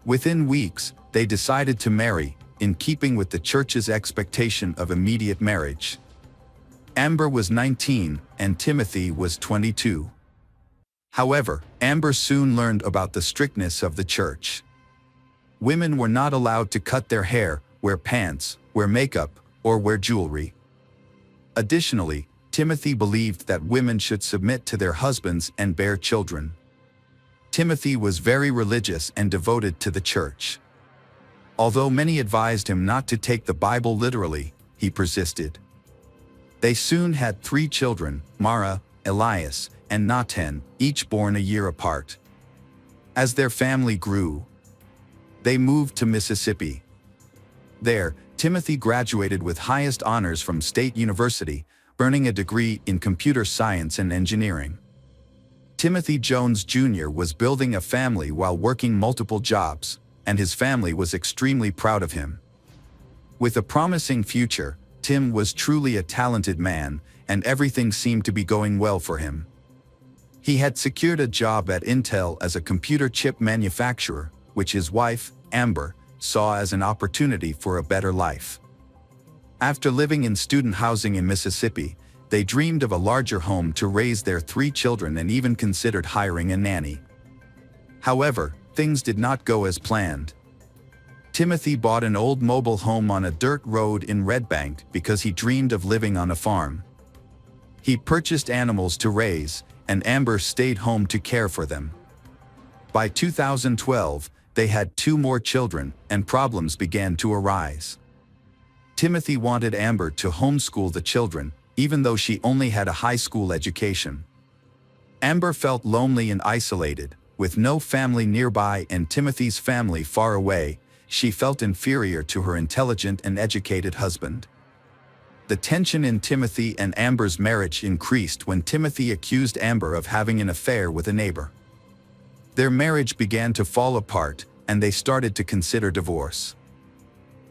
Within weeks, they decided to marry, in keeping with the church's expectation of immediate marriage. Amber was 19 and Timothy was 22. However, Amber soon learned about the strictness of the church. Women were not allowed to cut their hair, wear pants, wear makeup, or wear jewelry. Additionally, Timothy believed that women should submit to their husbands and bear children. Timothy was very religious and devoted to the church. Although many advised him not to take the Bible literally, he persisted. They soon had 3 children, Mara, Elias, and Nathan, each born a year apart. As their family grew, they moved to Mississippi. There, Timothy graduated with highest honors from State University, earning a degree in computer science and engineering. Timothy Jones Jr. was building a family while working multiple jobs, and his family was extremely proud of him. With a promising future, Tim was truly a talented man, and everything seemed to be going well for him. He had secured a job at Intel as a computer chip manufacturer, which his wife, Amber, saw as an opportunity for a better life. After living in student housing in Mississippi, they dreamed of a larger home to raise their 3 children and even considered hiring a nanny. However, things did not go as planned. Timothy bought an old mobile home on a dirt road in Red Bank because he dreamed of living on a farm. He purchased animals to raise, and Amber stayed home to care for them. By 2012, they had 2 more children, and problems began to arise. Timothy wanted Amber to homeschool the children, even though she only had a high school education. Amber felt lonely and isolated, with no family nearby and Timothy's family far away. She felt inferior to her intelligent and educated husband. The tension in Timothy and Amber's marriage increased when Timothy accused Amber of having an affair with a neighbor. Their marriage began to fall apart, and they started to consider divorce.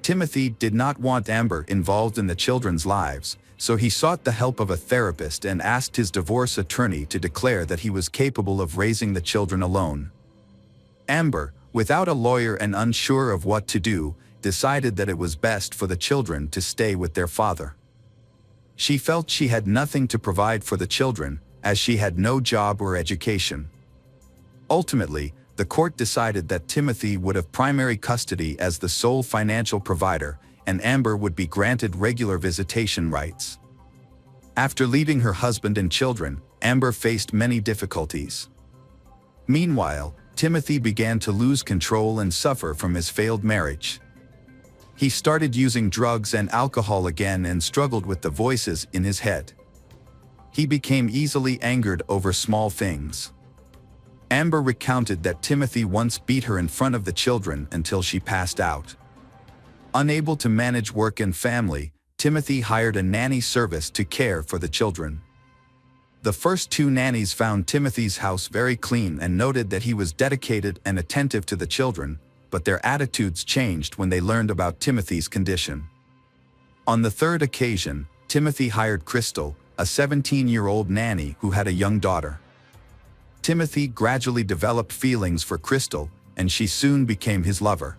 Timothy did not want Amber involved in the children's lives, so he sought the help of a therapist and asked his divorce attorney to declare that he was capable of raising the children alone. Amber, without a lawyer and unsure of what to do, decided that it was best for the children to stay with their father. She felt she had nothing to provide for the children, as she had no job or education. Ultimately, the court decided that Timothy would have primary custody as the sole financial provider, and Amber would be granted regular visitation rights. After leaving her husband and children, Amber faced many difficulties. Meanwhile, Timothy began to lose control and suffer from his failed marriage. He started using drugs and alcohol again and struggled with the voices in his head. He became easily angered over small things. Amber recounted that Timothy once beat her in front of the children until she passed out. Unable to manage work and family, Timothy hired a nanny service to care for the children. The first 2 nannies found Timothy's house very clean and noted that he was dedicated and attentive to the children, but their attitudes changed when they learned about Timothy's condition. On the 3rd occasion, Timothy hired Crystal, a 17-year-old nanny who had a young daughter. Timothy gradually developed feelings for Crystal, and she soon became his lover.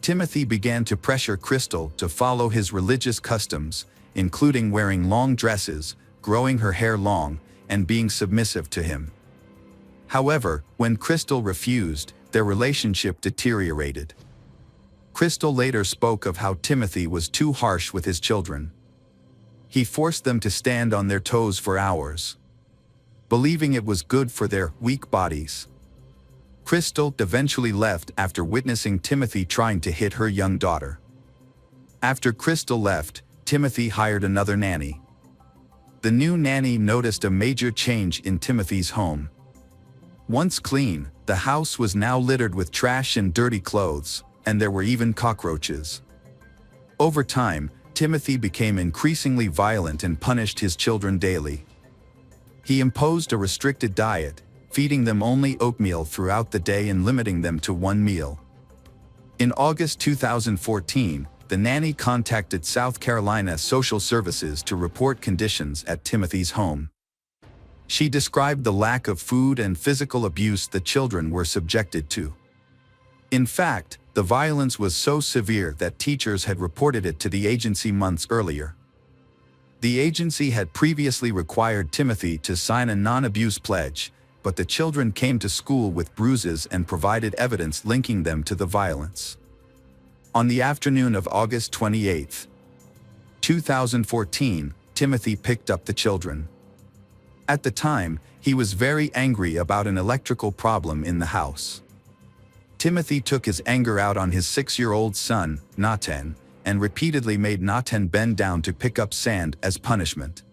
Timothy began to pressure Crystal to follow his religious customs, including wearing long dresses, growing her hair long, and being submissive to him. However, when Crystal refused, their relationship deteriorated. Crystal later spoke of how Timothy was too harsh with his children. He forced them to stand on their toes for hours, believing it was good for their weak bodies. Crystal eventually left after witnessing Timothy trying to hit her young daughter. After Crystal left, Timothy hired another nanny. The new nanny noticed a major change in Timothy's home. Once clean, the house was now littered with trash and dirty clothes, and there were even cockroaches. Over time, Timothy became increasingly violent and punished his children daily. He imposed a restricted diet, feeding them only oatmeal throughout the day and limiting them to 1 meal. In August 2014, the nanny contacted South Carolina Social Services to report conditions at Timothy's home. She described the lack of food and physical abuse the children were subjected to. In fact, the violence was so severe that teachers had reported it to the agency months earlier. The agency had previously required Timothy to sign a non-abuse pledge, but the children came to school with bruises and provided evidence linking them to the violence. On the afternoon of August 28, 2014, Timothy picked up the children. At the time, he was very angry about an electrical problem in the house. Timothy took his anger out on his 6-year-old son, Nathan, and repeatedly made Nathan bend down to pick up sand as punishment.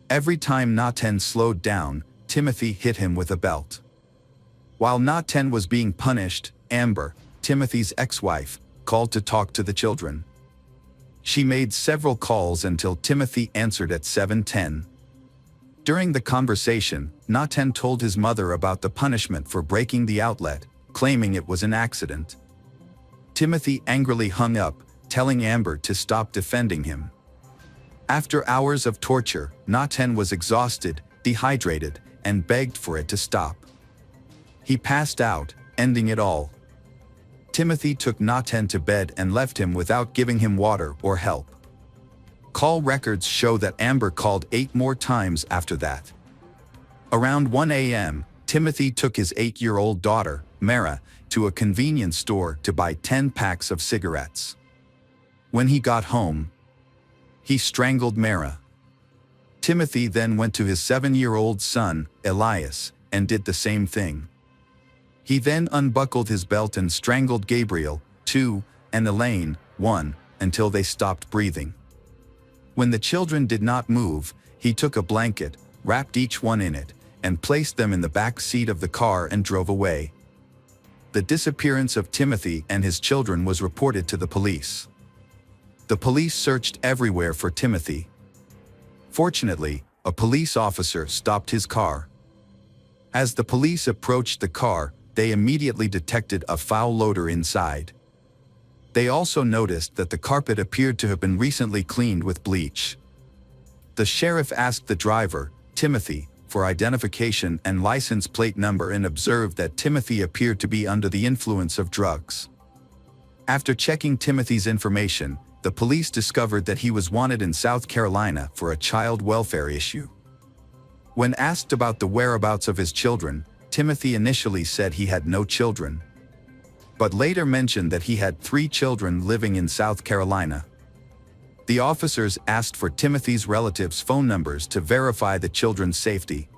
Every time Nathan slowed down, Timothy hit him with a belt. While Nathan was being punished, Amber, Timothy's ex-wife, called to talk to the children. She made several calls until Timothy answered at 7:10. During the conversation, Nathan told his mother about the punishment for breaking the outlet, claiming it was an accident. Timothy angrily hung up, telling Amber to stop defending him. After hours of torture, Nathan was exhausted, dehydrated, and begged for it to stop. He passed out, ending it all. Timothy took Nathan to bed and left him without giving him water or help. Call records show that Amber called 8 more times after that. Around 1 a.m., Timothy took his 8-year-old daughter, Mara, to a convenience store to buy 10 packs of cigarettes. When he got home, he strangled Mara. Timothy then went to his 7-year-old son, Elias, and did the same thing. He then unbuckled his belt and strangled Gabriel, 2, and Elaine, 1, until they stopped breathing. When the children did not move, he took a blanket, wrapped each one in it, and placed them in the back seat of the car and drove away. The disappearance of Timothy and his children was reported to the police. The police searched everywhere for Timothy. Fortunately, a police officer stopped his car. As the police approached the car, they immediately detected a foul odor inside. They also noticed that the carpet appeared to have been recently cleaned with bleach. The sheriff asked the driver, Timothy, for identification and license plate number and observed that Timothy appeared to be under the influence of drugs. After checking Timothy's information, the police discovered that he was wanted in South Carolina for a child welfare issue. When asked about the whereabouts of his children, Timothy initially said he had no children, but later mentioned that he had 3 children living in South Carolina. The officers asked for Timothy's relatives' phone numbers to verify the children's safety.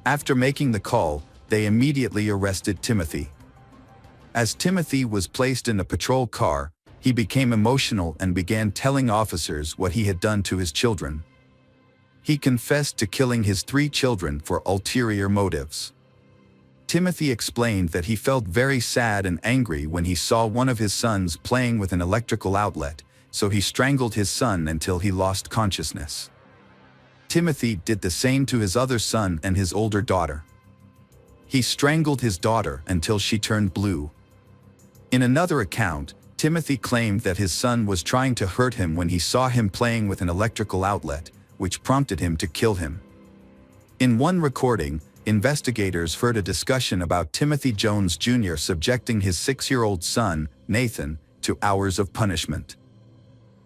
After making the call, they immediately arrested Timothy. As Timothy was placed in a patrol car, he became emotional and began telling officers what he had done to his children. He confessed to killing his 3 children for ulterior motives. Timothy explained that he felt very sad and angry when he saw one of his sons playing with an electrical outlet, so he strangled his son until he lost consciousness. Timothy did the same to his other son and his older daughter. He strangled his daughter until she turned blue. In another account, Timothy claimed that his son was trying to hurt him when he saw him playing with an electrical outlet, which prompted him to kill him. In one recording, investigators heard a discussion about Timothy Jones Jr. subjecting his 6-year-old son, Nathan, to hours of punishment.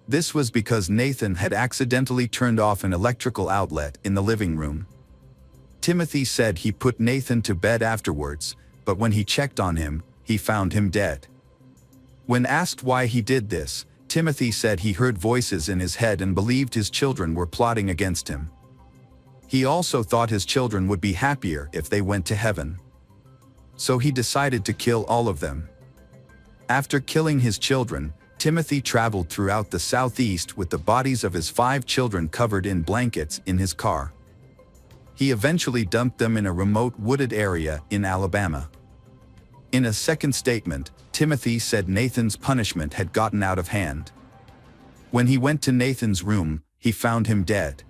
This was because Nathan had accidentally turned off an electrical outlet in the living room. Timothy said he put Nathan to bed afterwards, but when he checked on him, he found him dead. When asked why he did this, Timothy said he heard voices in his head and believed his children were plotting against him. He also thought his children would be happier if they went to heaven. So he decided to kill all of them. After killing his children, Timothy traveled throughout the southeast with the bodies of his 5 children covered in blankets in his car. He eventually dumped them in a remote wooded area in Alabama. In a second statement, Timothy said Nathan's punishment had gotten out of hand. When he went to Nathan's room, he found him dead.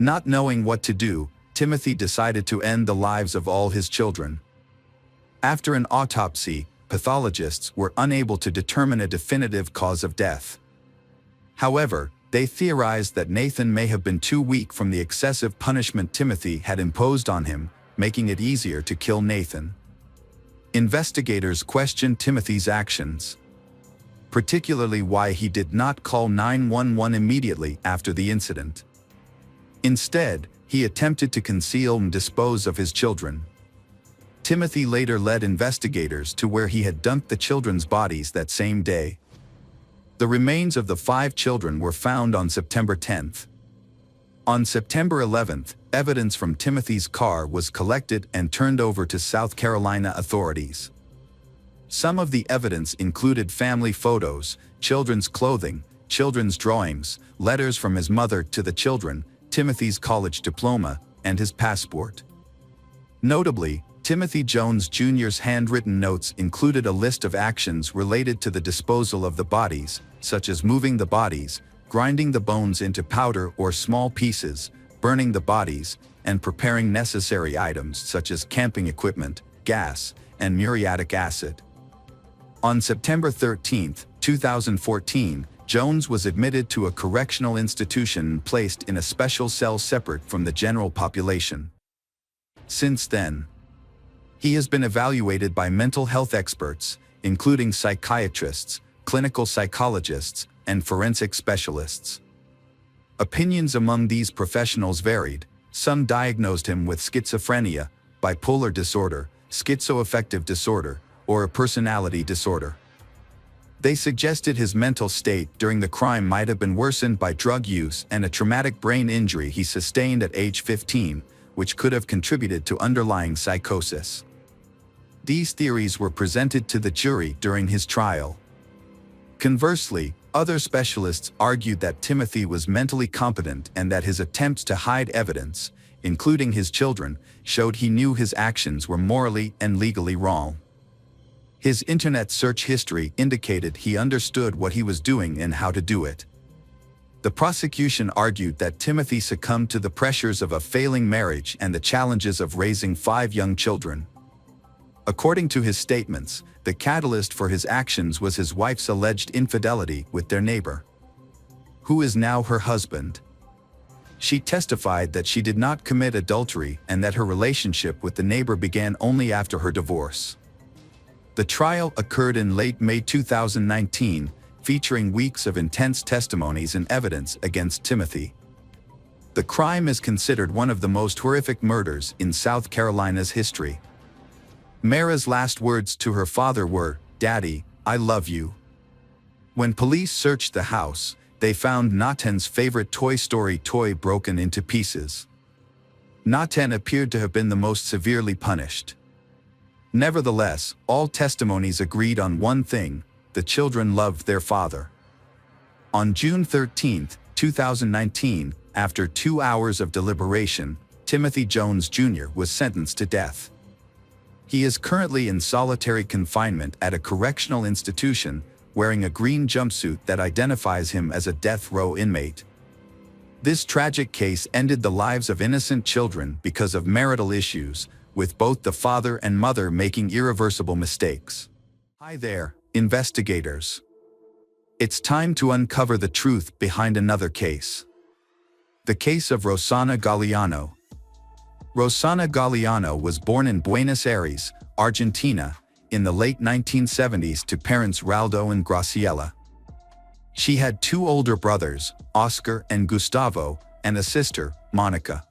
Not knowing what to do, Timothy decided to end the lives of all his children. After an autopsy, pathologists were unable to determine a definitive cause of death. However, they theorized that Nathan may have been too weak from the excessive punishment Timothy had imposed on him, making it easier to kill Nathan. Investigators questioned Timothy's actions, particularly why he did not call 911 immediately after the incident. Instead, he attempted to conceal and dispose of his children. Timothy later led investigators to where he had dumped the children's bodies that same day. The remains of the 5 children were found on September 10th. On September 11th, evidence from Timothy's car was collected and turned over to South Carolina authorities. Some of the evidence included family photos, children's clothing, children's drawings, letters from his mother to the children, Timothy's college diploma, and his passport. Notably, Timothy Jones Jr.'s handwritten notes included a list of actions related to the disposal of the bodies, such as moving the bodies, grinding the bones into powder or small pieces, burning the bodies, and preparing necessary items such as camping equipment, gas, and muriatic acid. On September 13, 2014, Jones was admitted to a correctional institution and placed in a special cell separate from the general population. Since then, he has been evaluated by mental health experts, including psychiatrists, clinical psychologists, and forensic specialists. Opinions among these professionals varied. Some diagnosed him with schizophrenia, bipolar disorder, schizoaffective disorder, or a personality disorder. They suggested his mental state during the crime might have been worsened by drug use and a traumatic brain injury he sustained at age 15, which could have contributed to underlying psychosis. These theories were presented to the jury during his trial. Conversely, other specialists argued that Timothy was mentally competent and that his attempts to hide evidence, including his children, showed he knew his actions were morally and legally wrong. His internet search history indicated he understood what he was doing and how to do it. The prosecution argued that Timothy succumbed to the pressures of a failing marriage and the challenges of raising 5 young children. According to his statements, the catalyst for his actions was his wife's alleged infidelity with their neighbor, who is now her husband. She testified that she did not commit adultery and that her relationship with the neighbor began only after her divorce. The trial occurred in late May 2019, featuring weeks of intense testimonies and evidence against Timothy. The crime is considered one of the most horrific murders in South Carolina's history. Mara's last words to her father were, "Daddy, I love you." When police searched the house, they found Nathan's favorite Toy Story toy broken into pieces. Nathan appeared to have been the most severely punished. Nevertheless, all testimonies agreed on one thing: the children loved their father. On June 13, 2019, after 2 hours of deliberation, Timothy Jones Jr. was sentenced to death. He is currently in solitary confinement at a correctional institution, wearing a green jumpsuit that identifies him as a death row inmate. This tragic case ended the lives of innocent children because of marital issues, with both the father and mother making irreversible mistakes. Hi there, investigators. It's time to uncover the truth behind another case. The case of Rossana Galliano. Rossana Galliano was born in Buenos Aires, Argentina, in the late 1970s to parents Raldo and Graciela. She had 2 older brothers, Oscar and Gustavo, and a sister, Monica.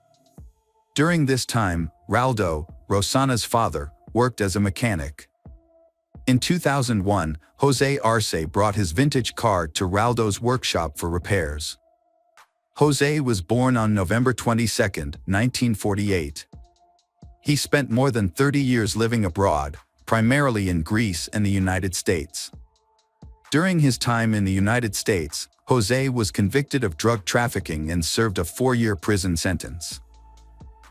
During this time, Raldo, Rossana's father, worked as a mechanic. In 2001, Jose Arce brought his vintage car to Raldo's workshop for repairs. Jose was born on November 22, 1948. He spent more than 30 years living abroad, primarily in Greece and the United States. During his time in the United States, Jose was convicted of drug trafficking and served a 4-year prison sentence.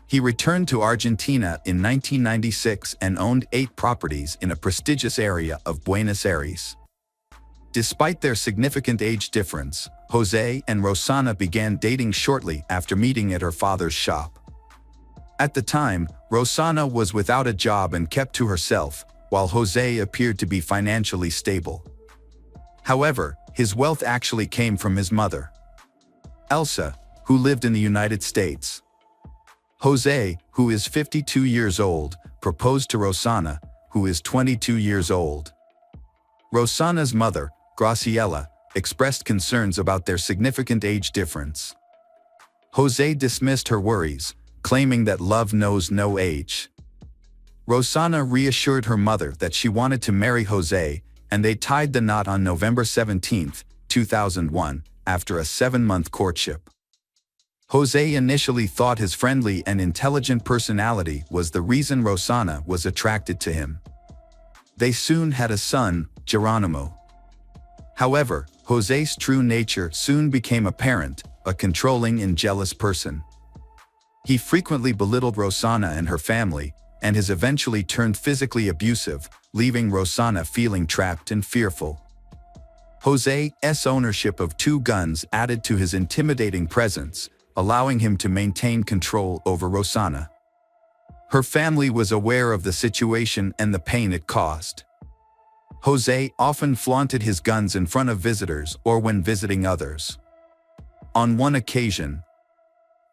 He returned to Argentina in 1996 and owned 8 properties in a prestigious area of Buenos Aires. Despite their significant age difference, Jose and Rossana began dating shortly after meeting at her father's shop. At the time, Rossana was without a job and kept to herself, while Jose appeared to be financially stable. However, his wealth actually came from his mother, Elsa, who lived in the United States. Jose, who is 52 years old, proposed to Rossana, who is 22 years old. Rossana's mother, Graciela, expressed concerns about their significant age difference. Jose dismissed her worries, claiming that love knows no age. Rossana reassured her mother that she wanted to marry Jose, and they tied the knot on November 17, 2001, after a 7-month courtship. Jose initially thought his friendly and intelligent personality was the reason Rossana was attracted to him. They soon had a son, Geronimo. However, Jose's true nature soon became apparent, a controlling and jealous person. He frequently belittled Rossana and her family, and has eventually turned physically abusive, leaving Rossana feeling trapped and fearful. Jose's ownership of 2 guns added to his intimidating presence, allowing him to maintain control over Rossana. Her family was aware of the situation and the pain it caused. Jose often flaunted his guns in front of visitors or when visiting others. On one occasion,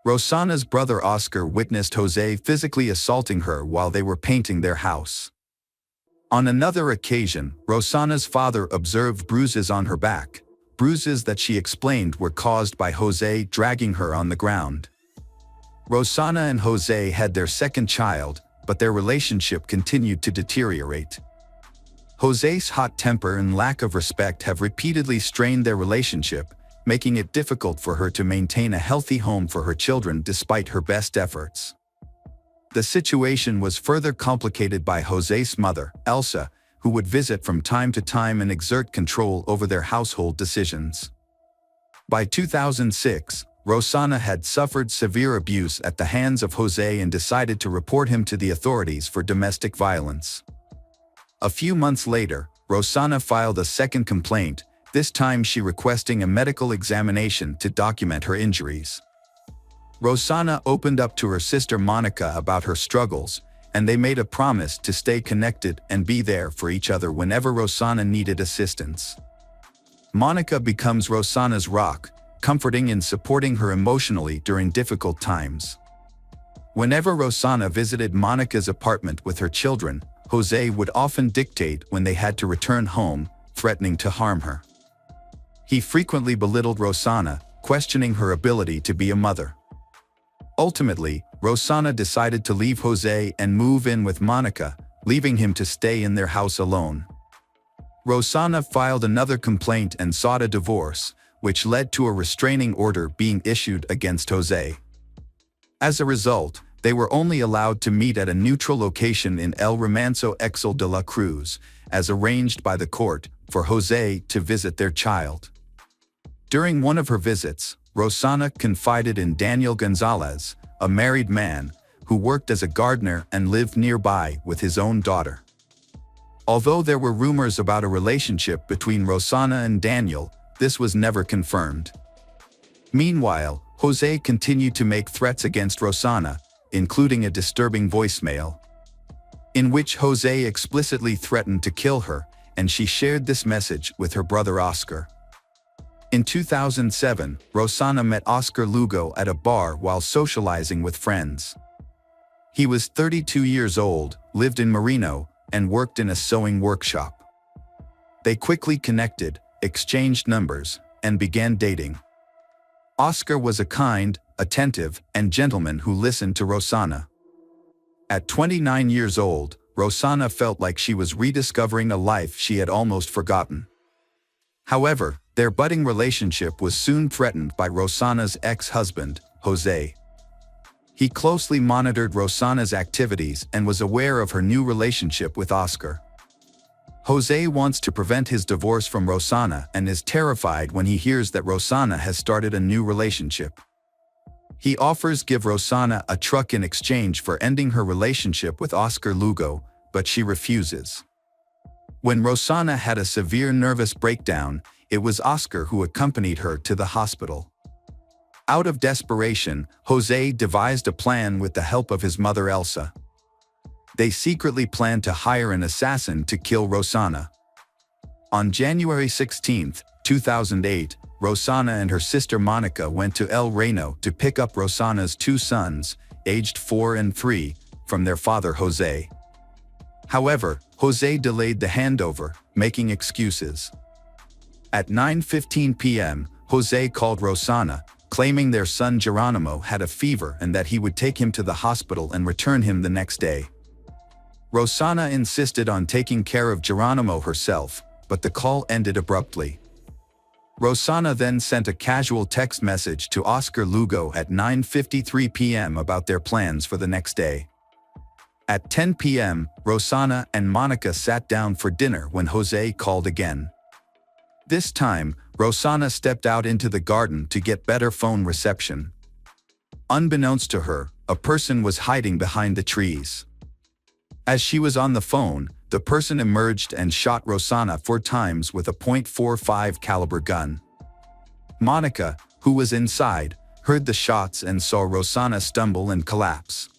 Rossana's brother Oscar witnessed Jose physically assaulting her while they were painting their house. On another occasion, Rosanna's father observed bruises on her back, bruises that she explained were caused by Jose dragging her on the ground. Rosanna and Jose had their second child, but their relationship continued to deteriorate. Jose's hot temper and lack of respect have repeatedly strained their relationship, making it difficult for her to maintain a healthy home for her children despite her best efforts. The situation was further complicated by Jose's mother, Elsa, who would visit from time to time and exert control over their household decisions. By 2006, Rosanna had suffered severe abuse at the hands of Jose and decided to report him to the authorities for domestic violence. A few months later, Rosanna filed a second complaint, this time she requesting a medical examination to document her injuries. Rosanna opened up to her sister Monica about her struggles, and they made a promise to stay connected and be there for each other whenever Rosanna needed assistance. Monica becomes Rosanna's rock, comforting and supporting her emotionally during difficult times. Whenever Rosanna visited Monica's apartment with her children, Jose would often dictate when they had to return home, threatening to harm her. He frequently belittled Rosanna, questioning her ability to be a mother. Ultimately, Rosanna decided to leave Jose and move in with Monica, leaving him to stay in their house alone. Rosanna filed another complaint and sought a divorce, which led to a restraining order being issued against Jose. As a result, they were only allowed to meet at a neutral location in El Remanso Exel de la Cruz, as arranged by the court, for Jose to visit their child. During one of her visits, Rosanna confided in Daniel Gonzalez, a married man, who worked as a gardener and lived nearby with his own daughter. Although there were rumors about a relationship between Rosanna and Daniel, this was never confirmed. Meanwhile, Jose continued to make threats against Rosanna, including a disturbing voicemail, in which Jose explicitly threatened to kill her, and she shared this message with her brother Oscar. In 2007, Rosanna met Oscar Lugo at a bar while socializing with friends. He was 32 years old, lived in Marino, and worked in a sewing workshop. They quickly connected, exchanged numbers, and began dating. Oscar was a kind, attentive, and gentleman who listened to Rosanna. At 29 years old, Rosanna felt like she was rediscovering a life she had almost forgotten. However, their budding relationship was soon threatened by Rosanna's ex-husband, Jose. He closely monitored Rosanna's activities and was aware of her new relationship with Oscar. Jose wants to prevent his divorce from Rosanna and is terrified when he hears that Rosanna has started a new relationship. He offers give Rosanna a truck in exchange for ending her relationship with Oscar Lugo, but she refuses. When Rosanna had a severe nervous breakdown, it was Oscar who accompanied her to the hospital. Out of desperation, Jose devised a plan with the help of his mother Elsa. They secretly planned to hire an assassin to kill Rosanna. On January 16, 2008, Rosanna and her sister Monica went to El Reno to pick up Rosanna's two sons, aged 4 and 3, from their father Jose. However, Jose delayed the handover, making excuses. At 9:15 p.m., Jose called Rosanna, claiming their son Geronimo had a fever and that he would take him to the hospital and return him the next day. Rosanna insisted on taking care of Geronimo herself, but the call ended abruptly. Rosanna then sent a casual text message to Oscar Lugo at 9:53 p.m. about their plans for the next day. At 10 p.m., Rosanna and Monica sat down for dinner when Jose called again. This time, Rosanna stepped out into the garden to get better phone reception. Unbeknownst to her, a person was hiding behind the trees. As she was on the phone, the person emerged and shot Rosanna 4 times with a .45 caliber gun. Monica, who was inside, heard the shots and saw Rosanna stumble and collapse.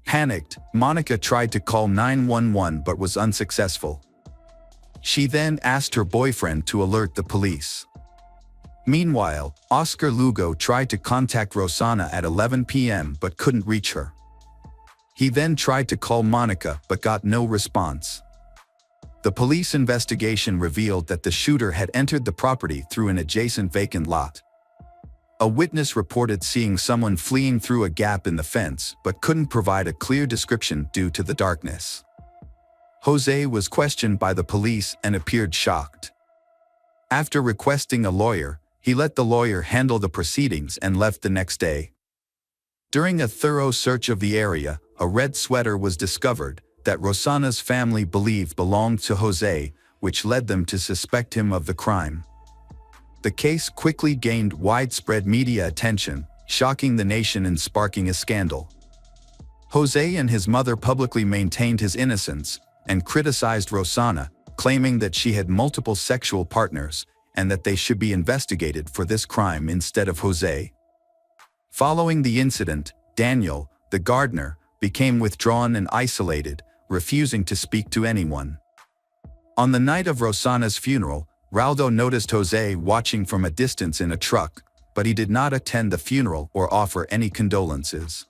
Panicked, Monica tried to call 911 but was unsuccessful. She then asked her boyfriend to alert the police. Meanwhile, Oscar Lugo tried to contact Rosanna at 11 p.m. but couldn't reach her. He then tried to call Monica but got no response. The police investigation revealed that the shooter had entered the property through an adjacent vacant lot. A witness reported seeing someone fleeing through a gap in the fence but couldn't provide a clear description due to the darkness. Jose was questioned by the police and appeared shocked. After requesting a lawyer, he let the lawyer handle the proceedings and left the next day. During a thorough search of the area, a red sweater was discovered that Roxana's family believed belonged to Jose, which led them to suspect him of the crime. The case quickly gained widespread media attention, shocking the nation and sparking a scandal. Jose and his mother publicly maintained his innocence and criticized Roxana, claiming that she had multiple sexual partners and that they should be investigated for this crime instead of Jose. Following the incident, Daniel, the gardener, became withdrawn and isolated, refusing to speak to anyone. On the night of Roxana's funeral, Raldo noticed Jose watching from a distance in a truck, but he did not attend the funeral or offer any condolences.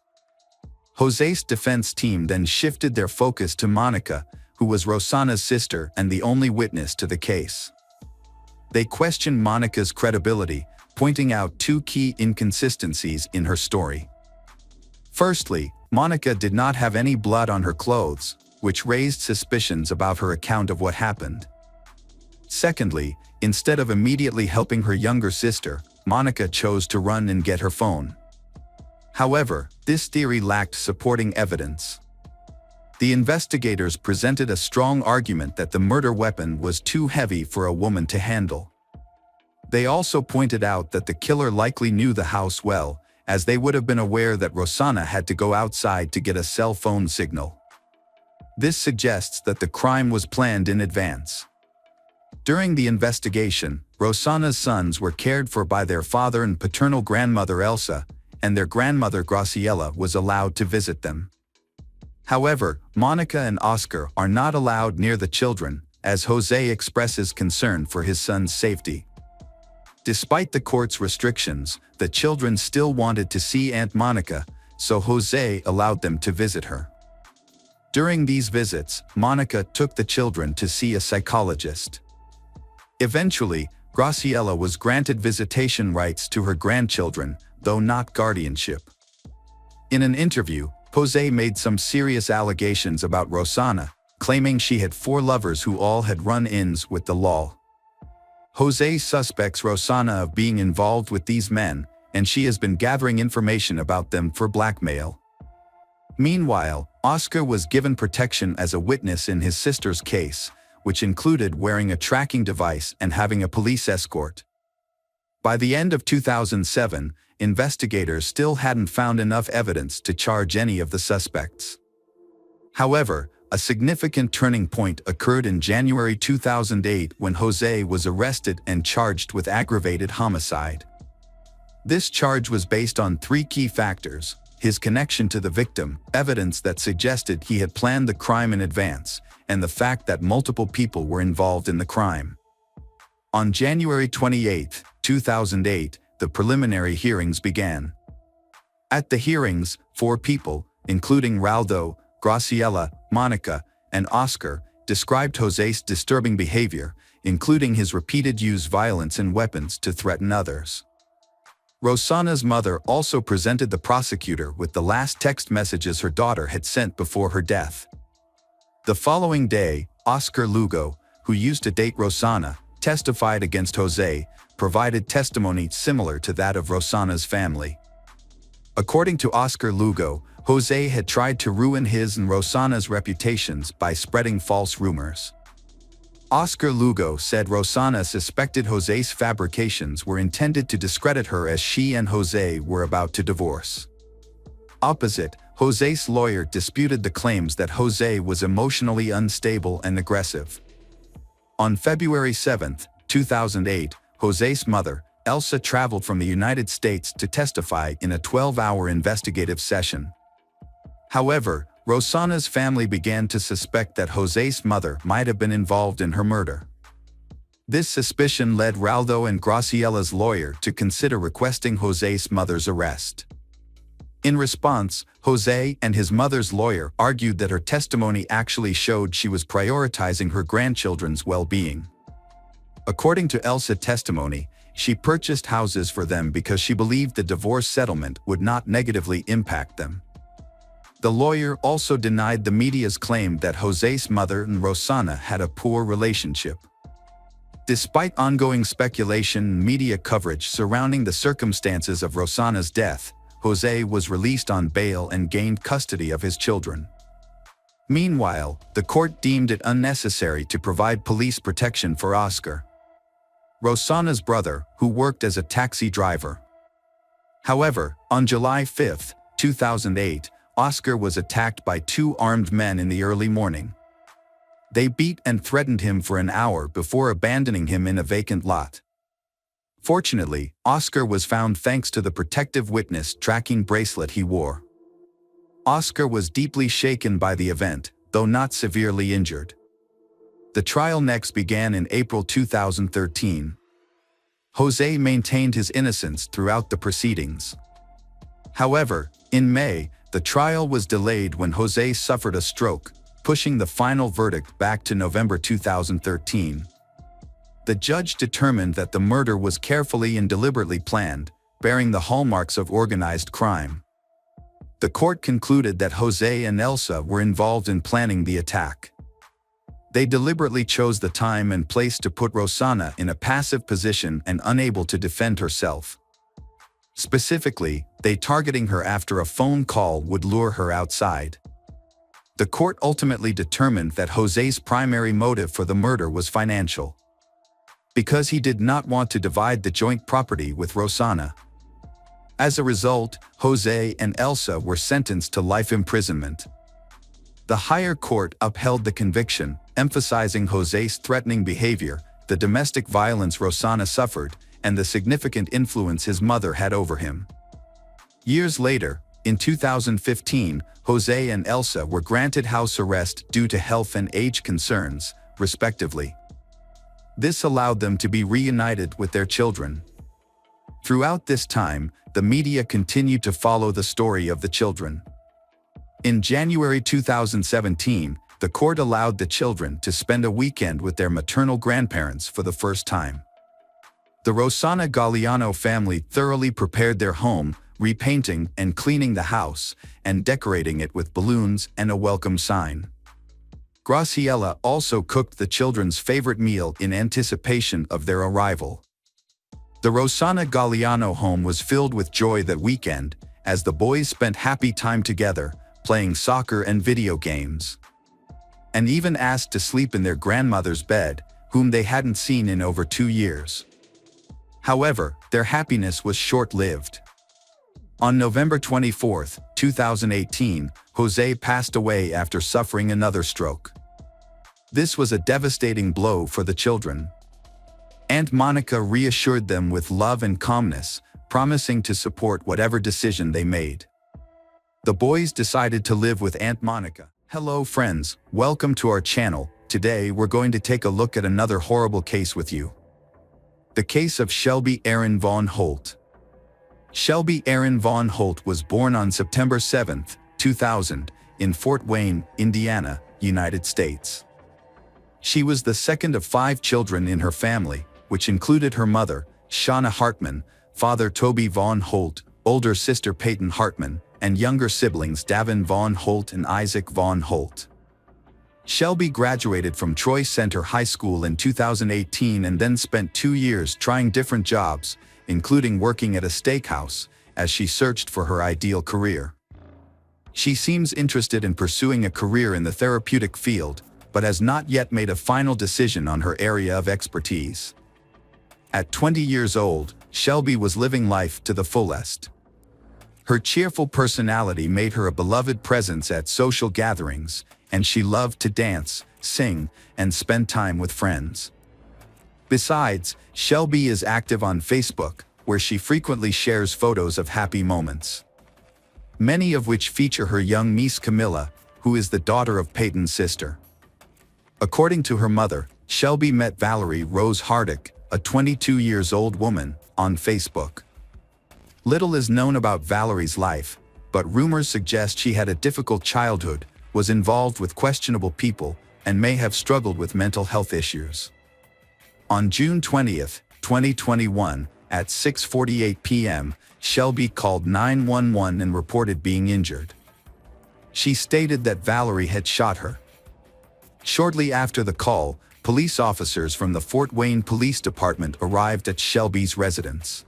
Jose's defense team then shifted their focus to Monica, who was Roxana's sister and the only witness to the case. They questioned Monica's credibility, pointing out two key inconsistencies in her story. Firstly, Monica did not have any blood on her clothes, which raised suspicions about her account of what happened. Secondly, instead of immediately helping her younger sister, Monica chose to run and get her phone. However, this theory lacked supporting evidence. The investigators presented a strong argument that the murder weapon was too heavy for a woman to handle. They also pointed out that the killer likely knew the house well, as they would have been aware that Roxana had to go outside to get a cell phone signal. This suggests that the crime was planned in advance. During the investigation, Roxana's sons were cared for by their father and paternal grandmother Elsa, and their grandmother Graciela was allowed to visit them. However, Monica and Oscar are not allowed near the children, as Jose expresses concern for his son's safety. Despite the court's restrictions, the children still wanted to see Aunt Monica, so Jose allowed them to visit her. During these visits, Monica took the children to see a psychologist. Eventually, Graciela was granted visitation rights to her grandchildren, though not guardianship. In an interview, Jose made some serious allegations about Roxana, claiming she had 4 lovers who all had run-ins with the law. Jose suspects Roxana of being involved with these men, and she has been gathering information about them for blackmail. Meanwhile, Oscar was given protection as a witness in his sister's case, which included wearing a tracking device and having a police escort. By the end of 2007, investigators still hadn't found enough evidence to charge any of the suspects. However, a significant turning point occurred in January 2008 when Jose was arrested and charged with aggravated homicide. This charge was based on 3 key factors: his connection to the victim, evidence that suggested he had planned the crime in advance, and the fact that multiple people were involved in the crime. On January 28, 2008, the preliminary hearings began. At the hearings, 4 people, including Raldo, Graciela, Monica, and Oscar, described Jose's disturbing behavior, including his repeated use of violence and weapons to threaten others. Roxana's mother also presented the prosecutor with the last text messages her daughter had sent before her death. The following day, Oscar Lugo, who used to date Roxana, testified against Jose, provided testimony similar to that of Roxana's family. According to Oscar Lugo, Jose had tried to ruin his and Roxana's reputations by spreading false rumors. Oscar Lugo said Roxana suspected Jose's fabrications were intended to discredit her as she and Jose were about to divorce. Opposite, Jose's lawyer disputed the claims that Jose was emotionally unstable and aggressive. On February 7, 2008, Jose's mother, Elsa, traveled from the United States to testify in a 12-hour investigative session. However, Roxana's family began to suspect that Jose's mother might have been involved in her murder. This suspicion led Raldo and Graciela's lawyer to consider requesting Jose's mother's arrest. In response, Jose and his mother's lawyer argued that her testimony actually showed she was prioritizing her grandchildren's well-being. According to Elsa's testimony, she purchased houses for them because she believed the divorce settlement would not negatively impact them. The lawyer also denied the media's claim that Jose's mother and Roxana had a poor relationship. Despite ongoing speculation and media coverage surrounding the circumstances of Roxana's death, Jose was released on bail and gained custody of his children. Meanwhile, the court deemed it unnecessary to provide police protection for Oscar, Roxana's brother, who worked as a taxi driver. However, on July 5, 2008, Oscar was attacked by two armed men in the early morning. They beat and threatened him for an hour before abandoning him in a vacant lot. Fortunately, Oscar was found thanks to the protective witness tracking bracelet he wore. Oscar was deeply shaken by the event, though not severely injured. The trial next began in April 2013. Jose maintained his innocence throughout the proceedings. However, in May, the trial was delayed when Jose suffered a stroke, pushing the final verdict back to November 2013. The judge determined that the murder was carefully and deliberately planned, bearing the hallmarks of organized crime. The court concluded that Jose and Elsa were involved in planning the attack. They deliberately chose the time and place to put Roxana in a passive position and unable to defend herself. Specifically, they targeting her after a phone call would lure her outside. The court ultimately determined that Jose's primary motive for the murder was financial, because he did not want to divide the joint property with Roxana. As a result, Jose and Elsa were sentenced to life imprisonment. The higher court upheld the conviction, emphasizing Jose's threatening behavior, the domestic violence Roxana suffered, and the significant influence his mother had over him. Years later, in 2015, Jose and Elsa were granted house arrest due to health and age concerns, respectively. This allowed them to be reunited with their children. Throughout this time, the media continued to follow the story of the children. In January 2017, the court allowed the children to spend a weekend with their maternal grandparents for the first time. The Roxana Galliano family thoroughly prepared their home, repainting and cleaning the house, and decorating it with balloons and a welcome sign. Graciela also cooked the children's favorite meal in anticipation of their arrival. The Roxana Galliano home was filled with joy that weekend, as the boys spent happy time together, playing soccer and video games, and even asked to sleep in their grandmother's bed, whom they hadn't seen in over 2 years. However, their happiness was short-lived. On November 24, 2018, Jose passed away after suffering another stroke. This was a devastating blow for the children. Aunt Monica reassured them with love and calmness, promising to support whatever decision they made. The boys decided to live with Aunt Monica. Hello friends, welcome to our channel. Today we're going to take a look at another horrible case with you. The case of Shelby Erin Vaughn Holt. Shelby Erin Vaughn Holt was born on September 7, 2000, in Fort Wayne, Indiana, United States. She was the second of 5 children in her family, which included her mother, Shauna Hartman, father Toby Vaughn Holt, older sister Peyton Hartman, and younger siblings Davin Vaughn Holt and Isaac Vaughn Holt. Shelby graduated from Troy Center High School in 2018 and then spent 2 years trying different jobs, including working at a steakhouse, as she searched for her ideal career. She seems interested in pursuing a career in the therapeutic field, but has not yet made a final decision on her area of expertise. At 20 years old, Shelby was living life to the fullest. Her cheerful personality made her a beloved presence at social gatherings, and she loved to dance, sing, and spend time with friends. Besides, Shelby is active on Facebook, where she frequently shares photos of happy moments, many of which feature her young niece Camilla, who is the daughter of Peyton's sister. According to her mother, Shelby met Valerie Rose Hardick, a 22-year-old woman, on Facebook. Little is known about Valerie's life, but rumors suggest she had a difficult childhood, was involved with questionable people, and may have struggled with mental health issues. On June 20th, 2021, at 6:48 p.m., Shelby called 911 and reported being injured. She stated that Valerie had shot her. Shortly after the call, police officers from the Fort Wayne Police Department arrived at Shelby's residence.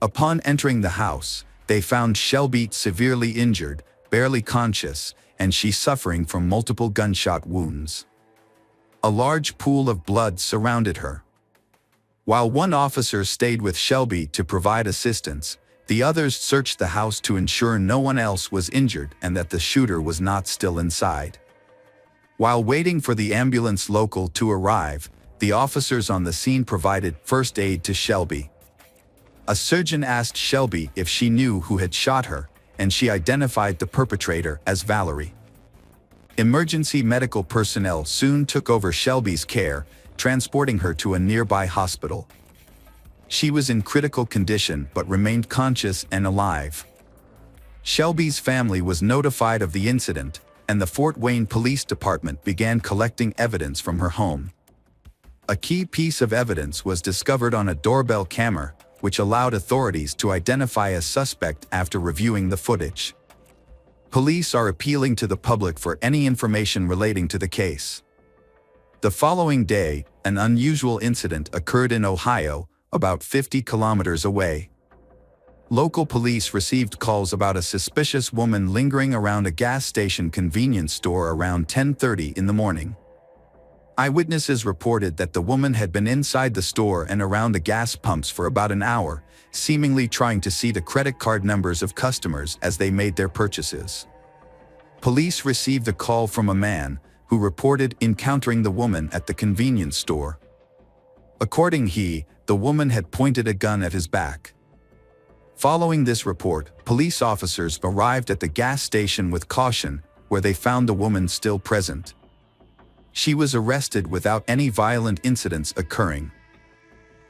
Upon entering the house, they found Shelby severely injured, barely conscious, and she suffering from multiple gunshot wounds. A large pool of blood surrounded her. While one officer stayed with Shelby to provide assistance, the others searched the house to ensure no one else was injured and that the shooter was not still inside. While waiting for the ambulance local to arrive, the officers on the scene provided first aid to Shelby. A surgeon asked Shelby if she knew who had shot her, and she identified the perpetrator as Valerie. Emergency medical personnel soon took over Shelby's care, transporting her to a nearby hospital. She was in critical condition but remained conscious and alive. Shelby's family was notified of the incident, and the Fort Wayne Police Department began collecting evidence from her home. A key piece of evidence was discovered on a doorbell camera, which allowed authorities to identify a suspect after reviewing the footage. Police are appealing to the public for any information relating to the case. The following day, an unusual incident occurred in Ohio, about 50 kilometers away. Local police received calls about a suspicious woman lingering around a gas station convenience store around 10:30 in the morning. Eyewitnesses reported that the woman had been inside the store and around the gas pumps for about an hour, seemingly trying to see the credit card numbers of customers as they made their purchases. Police received a call from a man who reported encountering the woman at the convenience store. According the woman had pointed a gun at his back. Following this report, police officers arrived at the gas station with caution, where they found the woman still present. She was arrested without any violent incidents occurring.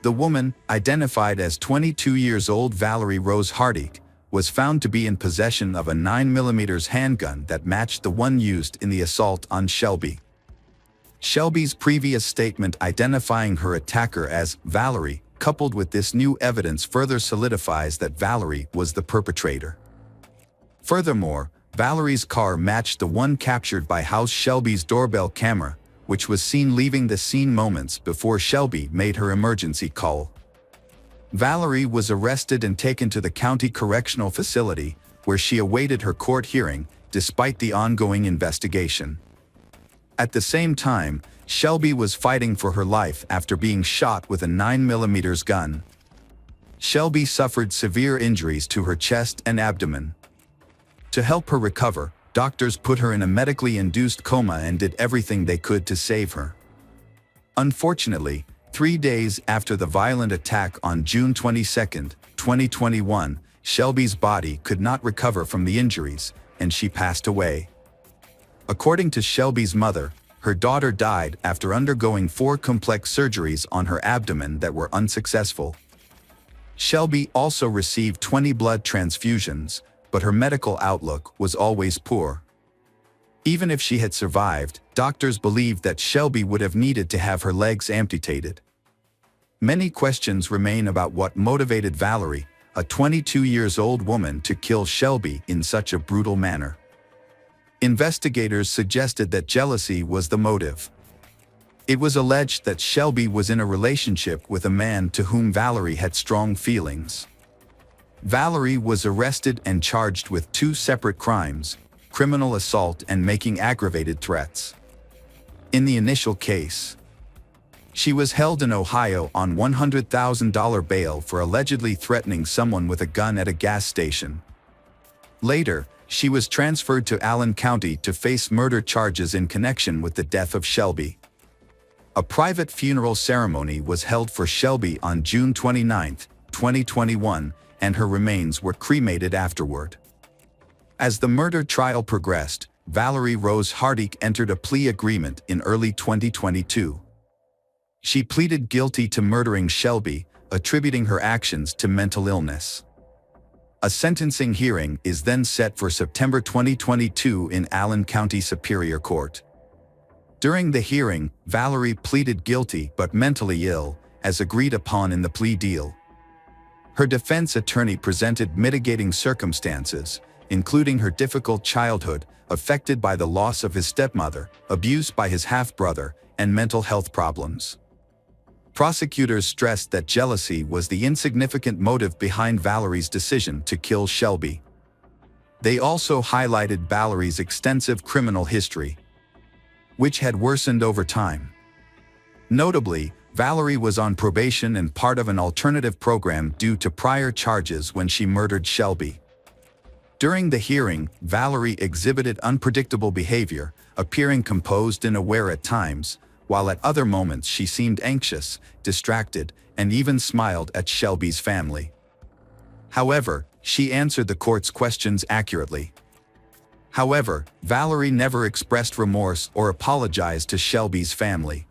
The woman, identified as 22 years old Valerie Rose Hardick, was found to be in possession of a 9mm handgun that matched the one used in the assault on Shelby. Shelby's previous statement identifying her attacker as Valerie, coupled with this new evidence, further solidifies that Valerie was the perpetrator. Furthermore, Valerie's car matched the one captured by House Shelby's doorbell camera, which was seen leaving the scene moments before Shelby made her emergency call. Valerie was arrested and taken to the county correctional facility, where she awaited her court hearing, despite the ongoing investigation. At the same time, Shelby was fighting for her life after being shot with a 9mm gun. Shelby suffered severe injuries to her chest and abdomen. To help her recover, doctors put her in a medically induced coma and did everything they could to save her. Unfortunately, 3 days after the violent attack on June 22, 2021, Shelby's body could not recover from the injuries, and she passed away. According to Shelby's mother, her daughter died after undergoing 4 complex surgeries on her abdomen that were unsuccessful. Shelby also received 20 blood transfusions, but her medical outlook was always poor. Even if she had survived, doctors believed that Shelby would have needed to have her legs amputated. Many questions remain about what motivated Valerie, a 22-year-old woman, to kill Shelby in such a brutal manner. Investigators suggested that jealousy was the motive. It was alleged that Shelby was in a relationship with a man to whom Valerie had strong feelings. Valerie was arrested and charged with 2 separate crimes: criminal assault and making aggravated threats. In the initial case, she was held in Ohio on $100,000 bail for allegedly threatening someone with a gun at a gas station. Later, she was transferred to Allen County to face murder charges in connection with the death of Shelby. A private funeral ceremony was held for Shelby on June 29, 2021, and her remains were cremated afterward. As the murder trial progressed, Valerie Rose Hardick entered a plea agreement in early 2022. She pleaded guilty to murdering Shelby, attributing her actions to mental illness. A sentencing hearing is then set for September 2022 in Allen County Superior Court. During the hearing, Valerie pleaded guilty but mentally ill, as agreed upon in the plea deal. Her defense attorney presented mitigating circumstances, including her difficult childhood, affected by the loss of his stepmother, abuse by his half-brother, and mental health problems. Prosecutors stressed that jealousy was the insignificant motive behind Valerie's decision to kill Shelby. They also highlighted Valerie's extensive criminal history, which had worsened over time. Notably, Valerie was on probation and part of an alternative program due to prior charges when she murdered Shelby. During the hearing, Valerie exhibited unpredictable behavior, appearing composed and aware at times, while at other moments she seemed anxious, distracted, and even smiled at Shelby's family. However, she answered the court's questions accurately. However, Valerie never expressed remorse or apologized to Shelby's family.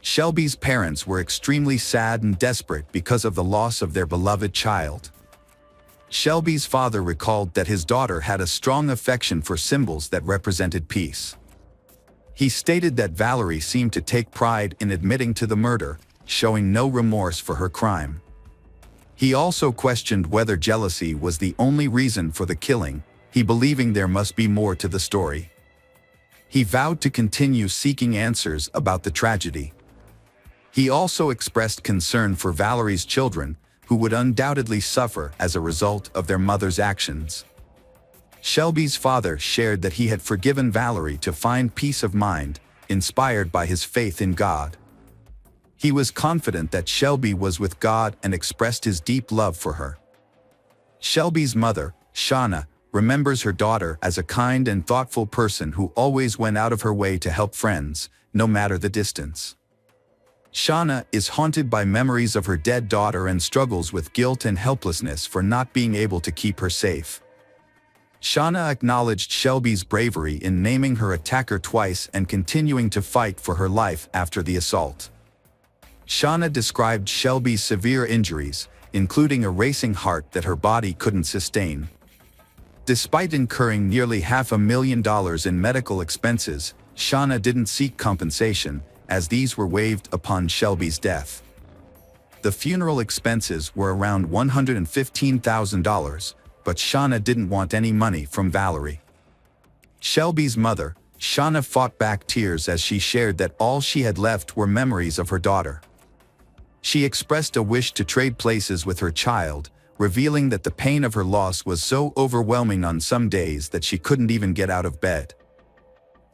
Shelby's parents were extremely sad and desperate because of the loss of their beloved child. Shelby's father recalled that his daughter had a strong affection for symbols that represented peace. He stated that Valerie seemed to take pride in admitting to the murder, showing no remorse for her crime. He also questioned whether jealousy was the only reason for the killing, he believing there must be more to the story. He vowed to continue seeking answers about the tragedy. He also expressed concern for Valerie's children, who would undoubtedly suffer as a result of their mother's actions. Shelby's father shared that he had forgiven Valerie to find peace of mind, inspired by his faith in God. He was confident that Shelby was with God and expressed his deep love for her. Shelby's mother, Shauna, remembers her daughter as a kind and thoughtful person who always went out of her way to help friends, no matter the distance. Shauna is haunted by memories of her dead daughter and struggles with guilt and helplessness for not being able to keep her safe. Shauna acknowledged Shelby's bravery in naming her attacker twice and continuing to fight for her life after the assault. Shauna described Shelby's severe injuries, including a racing heart that her body couldn't sustain. Despite incurring nearly $500,000 in medical expenses, Shauna didn't seek compensation, as these were waived upon Shelby's death. The funeral expenses were around $115,000, but Shauna didn't want any money from Valerie. Shelby's mother, Shauna, fought back tears as she shared that all she had left were memories of her daughter. She expressed a wish to trade places with her child, revealing that the pain of her loss was so overwhelming on some days that she couldn't even get out of bed.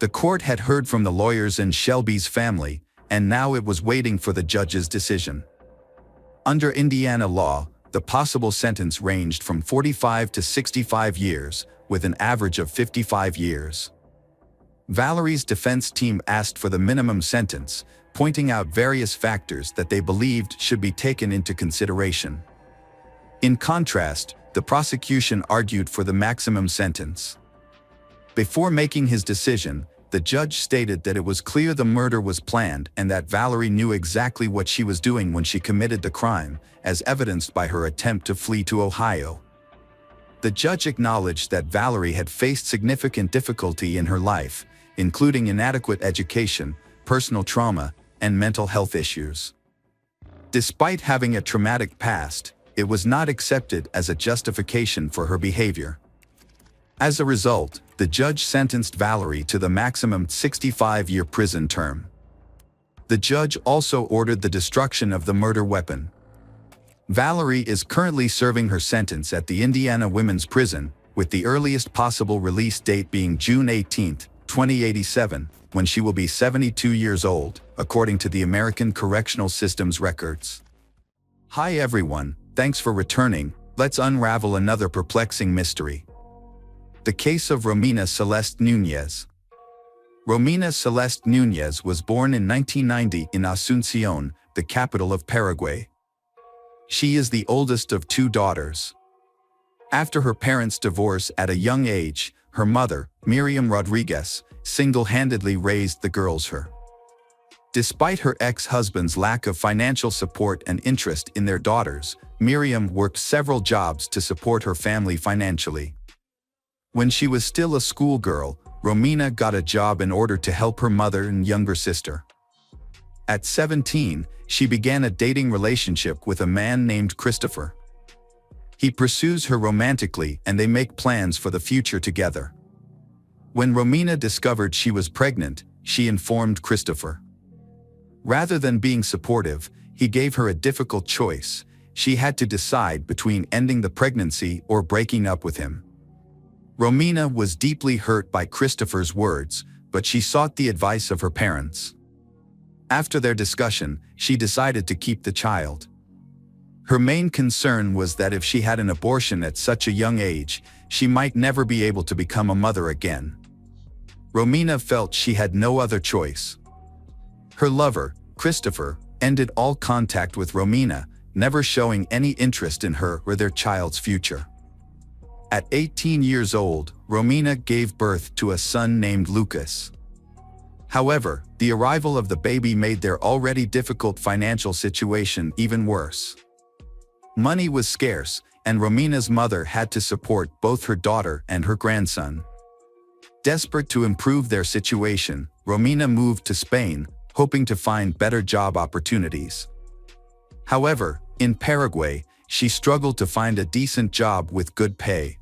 The court had heard from the lawyers and Shelby's family, and now it was waiting for the judge's decision. Under Indiana law, the possible sentence ranged from 45 to 65 years, with an average of 55 years. Valerie's defense team asked for the minimum sentence, pointing out various factors that they believed should be taken into consideration. In contrast, the prosecution argued for the maximum sentence. Before making his decision, the judge stated that it was clear the murder was planned and that Valerie knew exactly what she was doing when she committed the crime, as evidenced by her attempt to flee to Ohio. The judge acknowledged that Valerie had faced significant difficulty in her life, including inadequate education, personal trauma, and mental health issues. Despite having a traumatic past, it was not accepted as a justification for her behavior. As a result, the judge sentenced Valerie to the maximum 65-year prison term. The judge also ordered the destruction of the murder weapon. Valerie is currently serving her sentence at the Indiana Women's Prison, with the earliest possible release date being June 18, 2087, when she will be 72 years old, according to the American Correctional System's records. Hi everyone, thanks for returning. Let's unravel another perplexing mystery. The case of Romina Celeste Núñez. Romina Celeste Núñez was born in 1990 in Asunción, the capital of Paraguay. She is the oldest of two daughters. After her parents' divorce at a young age, her mother, Miriam Rodriguez, single-handedly raised the girls. Her Despite her ex-husband's lack of financial support and interest in their daughters, Miriam worked several jobs to support her family financially. When she was still a schoolgirl, Romina got a job in order to help her mother and younger sister. At 17, she began a dating relationship with a man named Christopher. He pursues her romantically and they make plans for the future together. When Romina discovered she was pregnant, she informed Christopher. Rather than being supportive, he gave her a difficult choice. She had to decide between ending the pregnancy or breaking up with him. Romina was deeply hurt by Christopher's words, but she sought the advice of her parents. After their discussion, she decided to keep the child. Her main concern was that if she had an abortion at such a young age, she might never be able to become a mother again. Romina felt she had no other choice. Her lover, Christopher, ended all contact with Romina, never showing any interest in her or their child's future. At 18 years old, Romina gave birth to a son named Lucas. However, the arrival of the baby made their already difficult financial situation even worse. Money was scarce, and Romina's mother had to support both her daughter and her grandson. Desperate to improve their situation, Romina moved to Spain, hoping to find better job opportunities. However, in Paraguay, she struggled to find a decent job with good pay.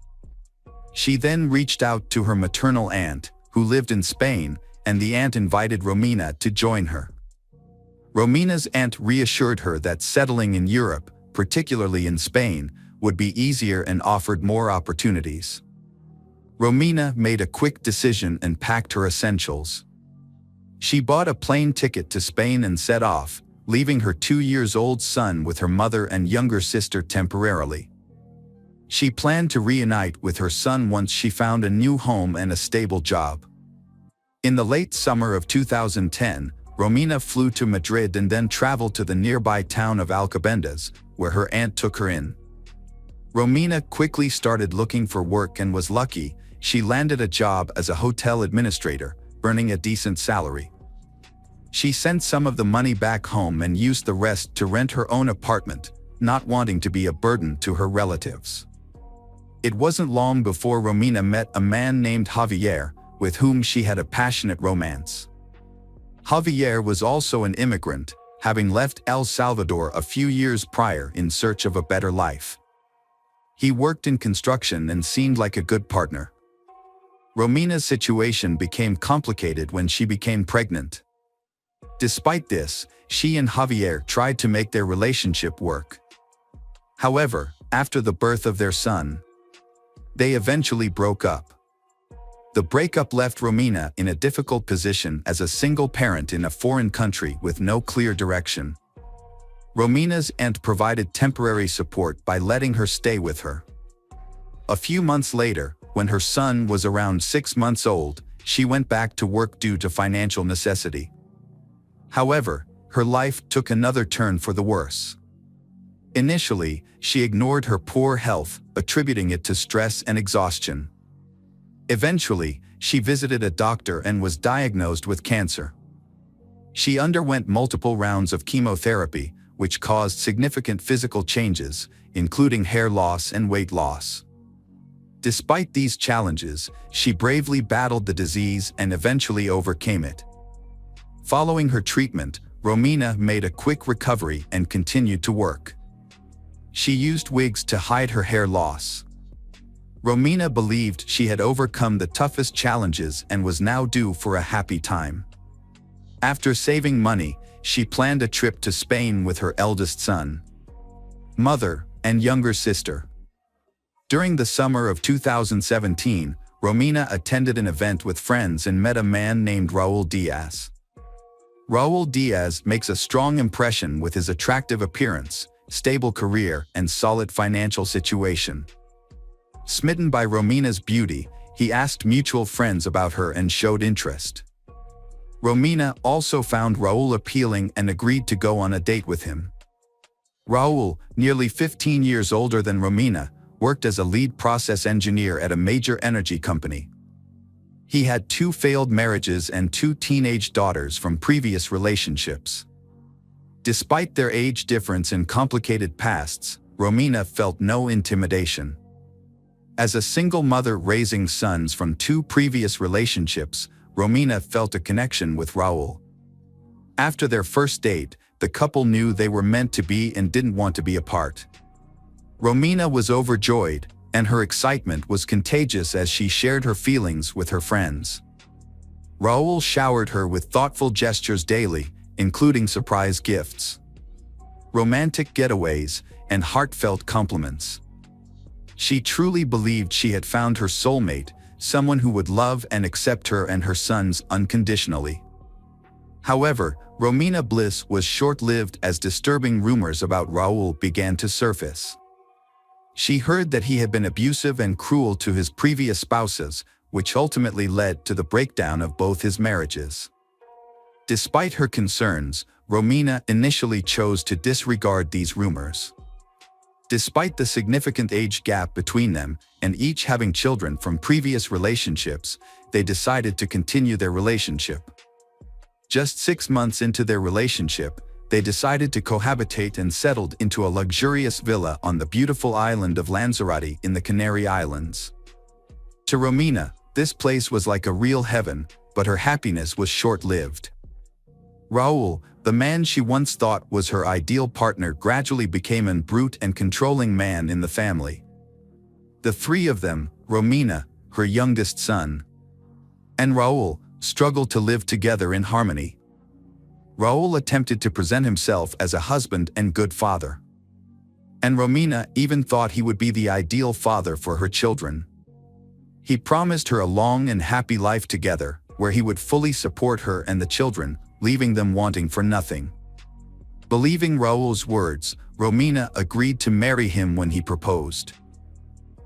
She then reached out to her maternal aunt, who lived in Spain, and the aunt invited Romina to join her. Romina's aunt reassured her that settling in Europe, particularly in Spain, would be easier and offered more opportunities. Romina made a quick decision and packed her essentials. She bought a plane ticket to Spain and set off, leaving her 2-year-old son with her mother and younger sister temporarily. She planned to reunite with her son once she found a new home and a stable job. In the late summer of 2010, Romina flew to Madrid and then traveled to the nearby town of Alcobendas, where her aunt took her in. Romina quickly started looking for work and was lucky. She landed a job as a hotel administrator, earning a decent salary. She sent some of the money back home and used the rest to rent her own apartment, not wanting to be a burden to her relatives. It wasn't long before Romina met a man named Javier, with whom she had a passionate romance. Javier was also an immigrant, having left El Salvador a few years prior in search of a better life. He worked in construction and seemed like a good partner. Romina's situation became complicated when she became pregnant. Despite this, she and Javier tried to make their relationship work. However, after the birth of their son, they eventually broke up. The breakup left Romina in a difficult position as a single parent in a foreign country with no clear direction. Romina's aunt provided temporary support by letting her stay with her. A few months later, when her son was around 6 months old, she went back to work due to financial necessity. However, her life took another turn for the worse. Initially, she ignored her poor health, attributing it to stress and exhaustion. Eventually, she visited a doctor and was diagnosed with cancer. She underwent multiple rounds of chemotherapy, which caused significant physical changes, including hair loss and weight loss. Despite these challenges, she bravely battled the disease and eventually overcame it. Following her treatment, Romina made a quick recovery and continued to work. She used wigs to hide her hair loss. Romina believed she had overcome the toughest challenges and was now due for a happy time. After saving money, she planned a trip to Spain with her eldest son, mother, and younger sister. During the summer of 2017, Romina attended an event with friends and met a man named Raúl Diaz. Raúl Diaz makes a strong impression with his attractive appearance, stable career, and solid financial situation. Smitten by Romina's beauty, he asked mutual friends about her and showed interest. Romina also found Raúl appealing and agreed to go on a date with him. Raúl, nearly 15 years older than Romina, worked as a lead process engineer at a major energy company. He had 2 failed marriages and 2 teenage daughters from previous relationships. Despite their age difference and complicated pasts, Romina felt no intimidation. As a single mother raising sons from 2 previous relationships, Romina felt a connection with Raul. After their first date, the couple knew they were meant to be and didn't want to be apart. Romina was overjoyed, and her excitement was contagious as she shared her feelings with her friends. Raul showered her with thoughtful gestures daily, including surprise gifts, romantic getaways, and heartfelt compliments. She truly believed she had found her soulmate, someone who would love and accept her and her sons unconditionally. However, Romina bliss was short-lived as disturbing rumors about Raul began to surface. She heard that he had been abusive and cruel to his previous spouses, which ultimately led to the breakdown of both his marriages. Despite her concerns, Romina initially chose to disregard these rumors. Despite the significant age gap between them, and each having children from previous relationships, they decided to continue their relationship. Just 6 months into their relationship, they decided to cohabitate and settled into a luxurious villa on the beautiful island of Lanzarote in the Canary Islands. To Romina, this place was like a real heaven, but her happiness was short-lived. Raul, the man she once thought was her ideal partner, gradually became a brute and controlling man in the family. The 3 of them, Romina, her youngest son, and Raul, struggled to live together in harmony. Raul attempted to present himself as a husband and good father. And Romina even thought he would be the ideal father for her children. He promised her a long and happy life together, where he would fully support her and the children, leaving them wanting for nothing. Believing Raul's words, Romina agreed to marry him when he proposed.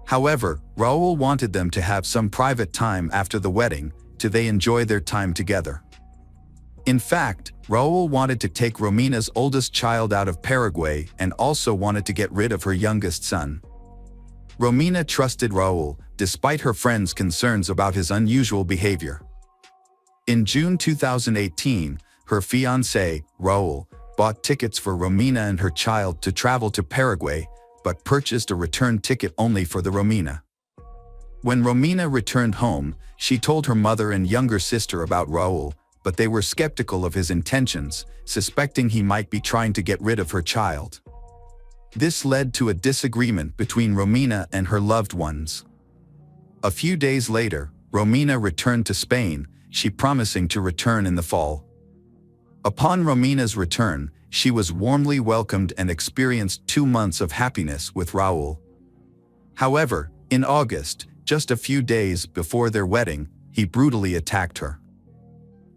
However, Raul wanted them to have some private time after the wedding, to they enjoy their time together. In fact, Raul wanted to take Romina's oldest child out of Paraguay and also wanted to get rid of her youngest son. Romina trusted Raul, despite her friends' concerns about his unusual behavior. In June 2018, her fiancé, Raul, bought tickets for Romina and her child to travel to Paraguay, but purchased a return ticket only for the Romina. When Romina returned home, she told her mother and younger sister about Raul, but they were skeptical of his intentions, suspecting he might be trying to get rid of her child. This led to a disagreement between Romina and her loved ones. A few days later, Romina returned to Spain, she promising to return in the fall. Upon Romina's return, she was warmly welcomed and experienced 2 months of happiness with Raul. However, in August, just a few days before their wedding, he brutally attacked her.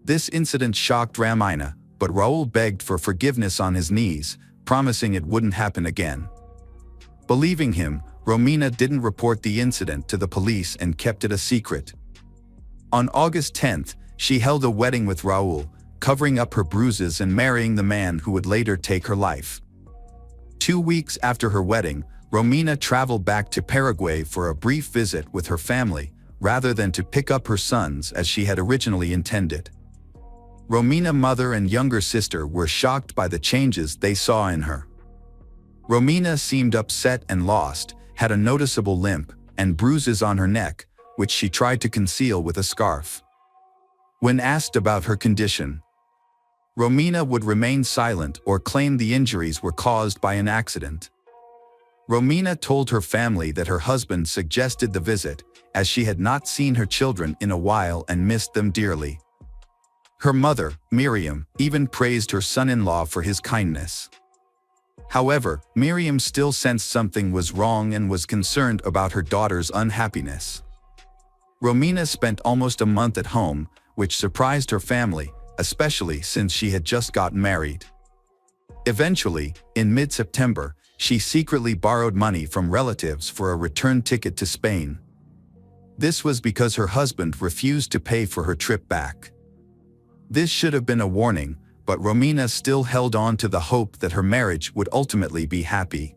This incident shocked Romina, but Raul begged for forgiveness on his knees, promising it wouldn't happen again. Believing him, Romina didn't report the incident to the police and kept it a secret. On August 10th, she held a wedding with Raul, covering up her bruises and marrying the man who would later take her life. 2 weeks after her wedding, Romina traveled back to Paraguay for a brief visit with her family, rather than to pick up her sons as she had originally intended. Romina's mother and younger sister were shocked by the changes they saw in her. Romina seemed upset and lost, had a noticeable limp, and bruises on her neck, which she tried to conceal with a scarf. When asked about her condition, Romina would remain silent or claim the injuries were caused by an accident. Romina told her family that her husband suggested the visit, as she had not seen her children in a while and missed them dearly. Her mother, Miriam, even praised her son-in-law for his kindness. However, Miriam still sensed something was wrong and was concerned about her daughter's unhappiness. Romina spent almost a month at home, which surprised her family, especially since she had just gotten married. Eventually, in mid-September, she secretly borrowed money from relatives for a return ticket to Spain. This was because her husband refused to pay for her trip back. This should have been a warning, but Romina still held on to the hope that her marriage would ultimately be happy.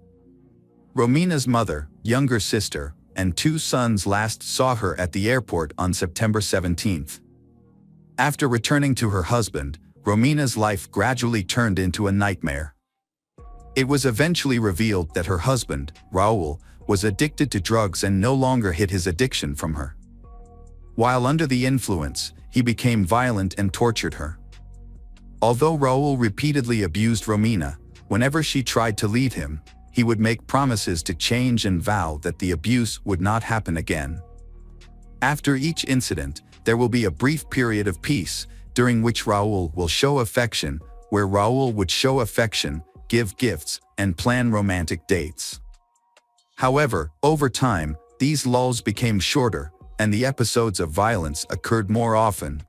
Romina's mother, younger sister, and 2 sons last saw her at the airport on September 17th. After returning to her husband, Romina's life gradually turned into a nightmare. It was eventually revealed that her husband, Raul, was addicted to drugs and no longer hid his addiction from her. While under the influence, he became violent and tortured her. Although Raul repeatedly abused Romina, whenever she tried to leave him, he would make promises to change and vow that the abuse would not happen again. After each incident, there will be a brief period of peace, during which Raul will show affection, where Raul would show affection, give gifts, and plan romantic dates. However, over time, these lulls became shorter, and the episodes of violence occurred more often.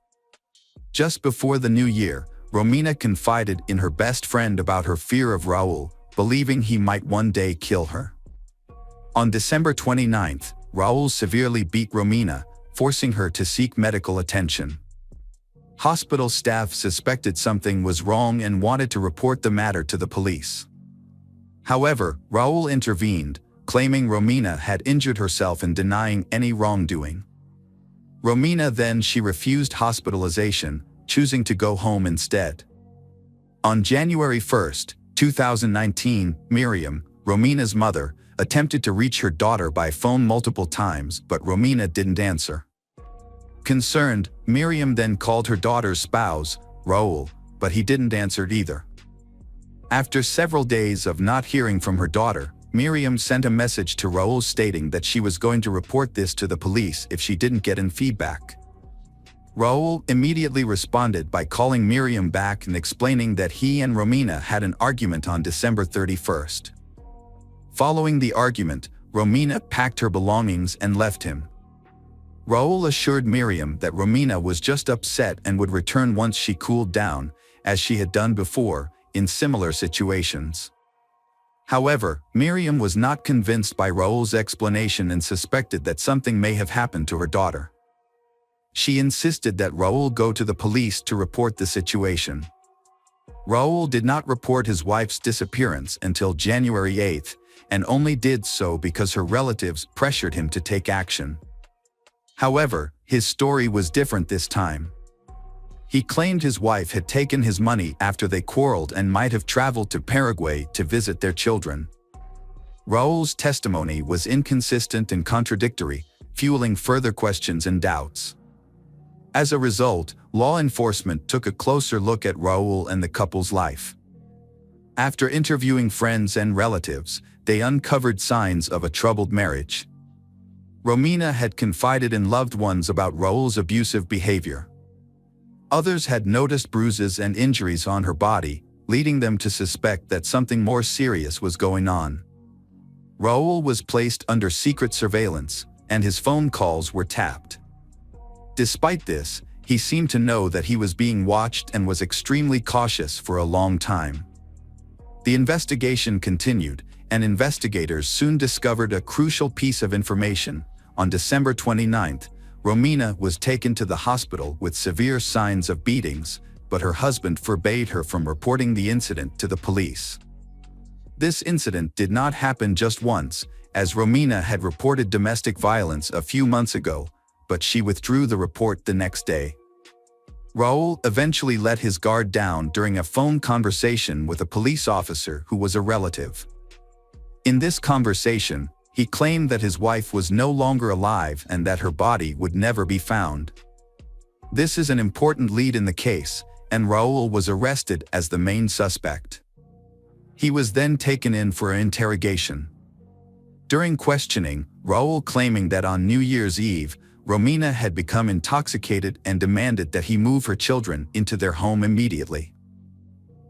Just before the new year, Romina confided in her best friend about her fear of Raul, believing he might one day kill her. On December 29th, Raul severely beat Romina, forcing her to seek medical attention. Hospital staff suspected something was wrong and wanted to report the matter to the police. However, Raul intervened, claiming Romina had injured herself and denying any wrongdoing. Romina then refused hospitalization, choosing to go home instead. On January 1st, 2019, Miriam, Romina's mother, attempted to reach her daughter by phone multiple times, but Romina didn't answer. Concerned, Miriam then called her daughter's spouse, Raul, but he didn't answer either. After several days of not hearing from her daughter, Miriam sent a message to Raul stating that she was going to report this to the police if she didn't get any feedback. Raul immediately responded by calling Miriam back and explaining that he and Romina had an argument on December 31st. Following the argument, Romina packed her belongings and left him. Raul assured Miriam that Romina was just upset and would return once she cooled down, as she had done before, in similar situations. However, Miriam was not convinced by Raul's explanation and suspected that something may have happened to her daughter. She insisted that Raul go to the police to report the situation. Raul did not report his wife's disappearance until January 8th, and only did so because her relatives pressured him to take action. However, his story was different this time. He claimed his wife had taken his money after they quarreled and might have traveled to Paraguay to visit their children. Raul's testimony was inconsistent and contradictory, fueling further questions and doubts. As a result, law enforcement took a closer look at Raul and the couple's life. After interviewing friends and relatives, they uncovered signs of a troubled marriage. Romina had confided in loved ones about Raul's abusive behavior. Others had noticed bruises and injuries on her body, leading them to suspect that something more serious was going on. Raul was placed under secret surveillance, and his phone calls were tapped. Despite this, he seemed to know that he was being watched and was extremely cautious for a long time. The investigation continued, and investigators soon discovered a crucial piece of information. On December 29th, Romina was taken to the hospital with severe signs of beatings, but her husband forbade her from reporting the incident to the police. This incident did not happen just once, as Romina had reported domestic violence a few months ago, but she withdrew the report the next day. Raul eventually let his guard down during a phone conversation with a police officer who was a relative. In this conversation, he claimed that his wife was no longer alive and that her body would never be found. This is an important lead in the case, and Raul was arrested as the main suspect. He was then taken in for interrogation. During questioning, Raul claiming that on New Year's Eve, Romina had become intoxicated and demanded that he move her children into their home immediately.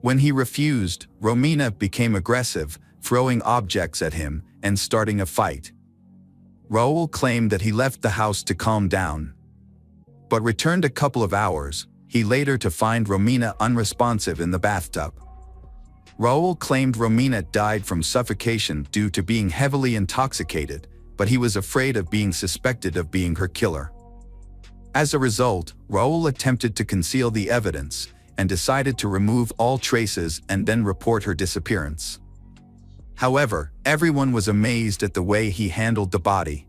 When he refused, Romina became aggressive, throwing objects at him and starting a fight. Raul claimed that he left the house to calm down, but returned a couple of hours, later to find Romina unresponsive in the bathtub. Raul claimed Romina died from suffocation due to being heavily intoxicated, but he was afraid of being suspected of being her killer. As a result, Raul attempted to conceal the evidence and decided to remove all traces and then report her disappearance. However, everyone was amazed at the way he handled the body.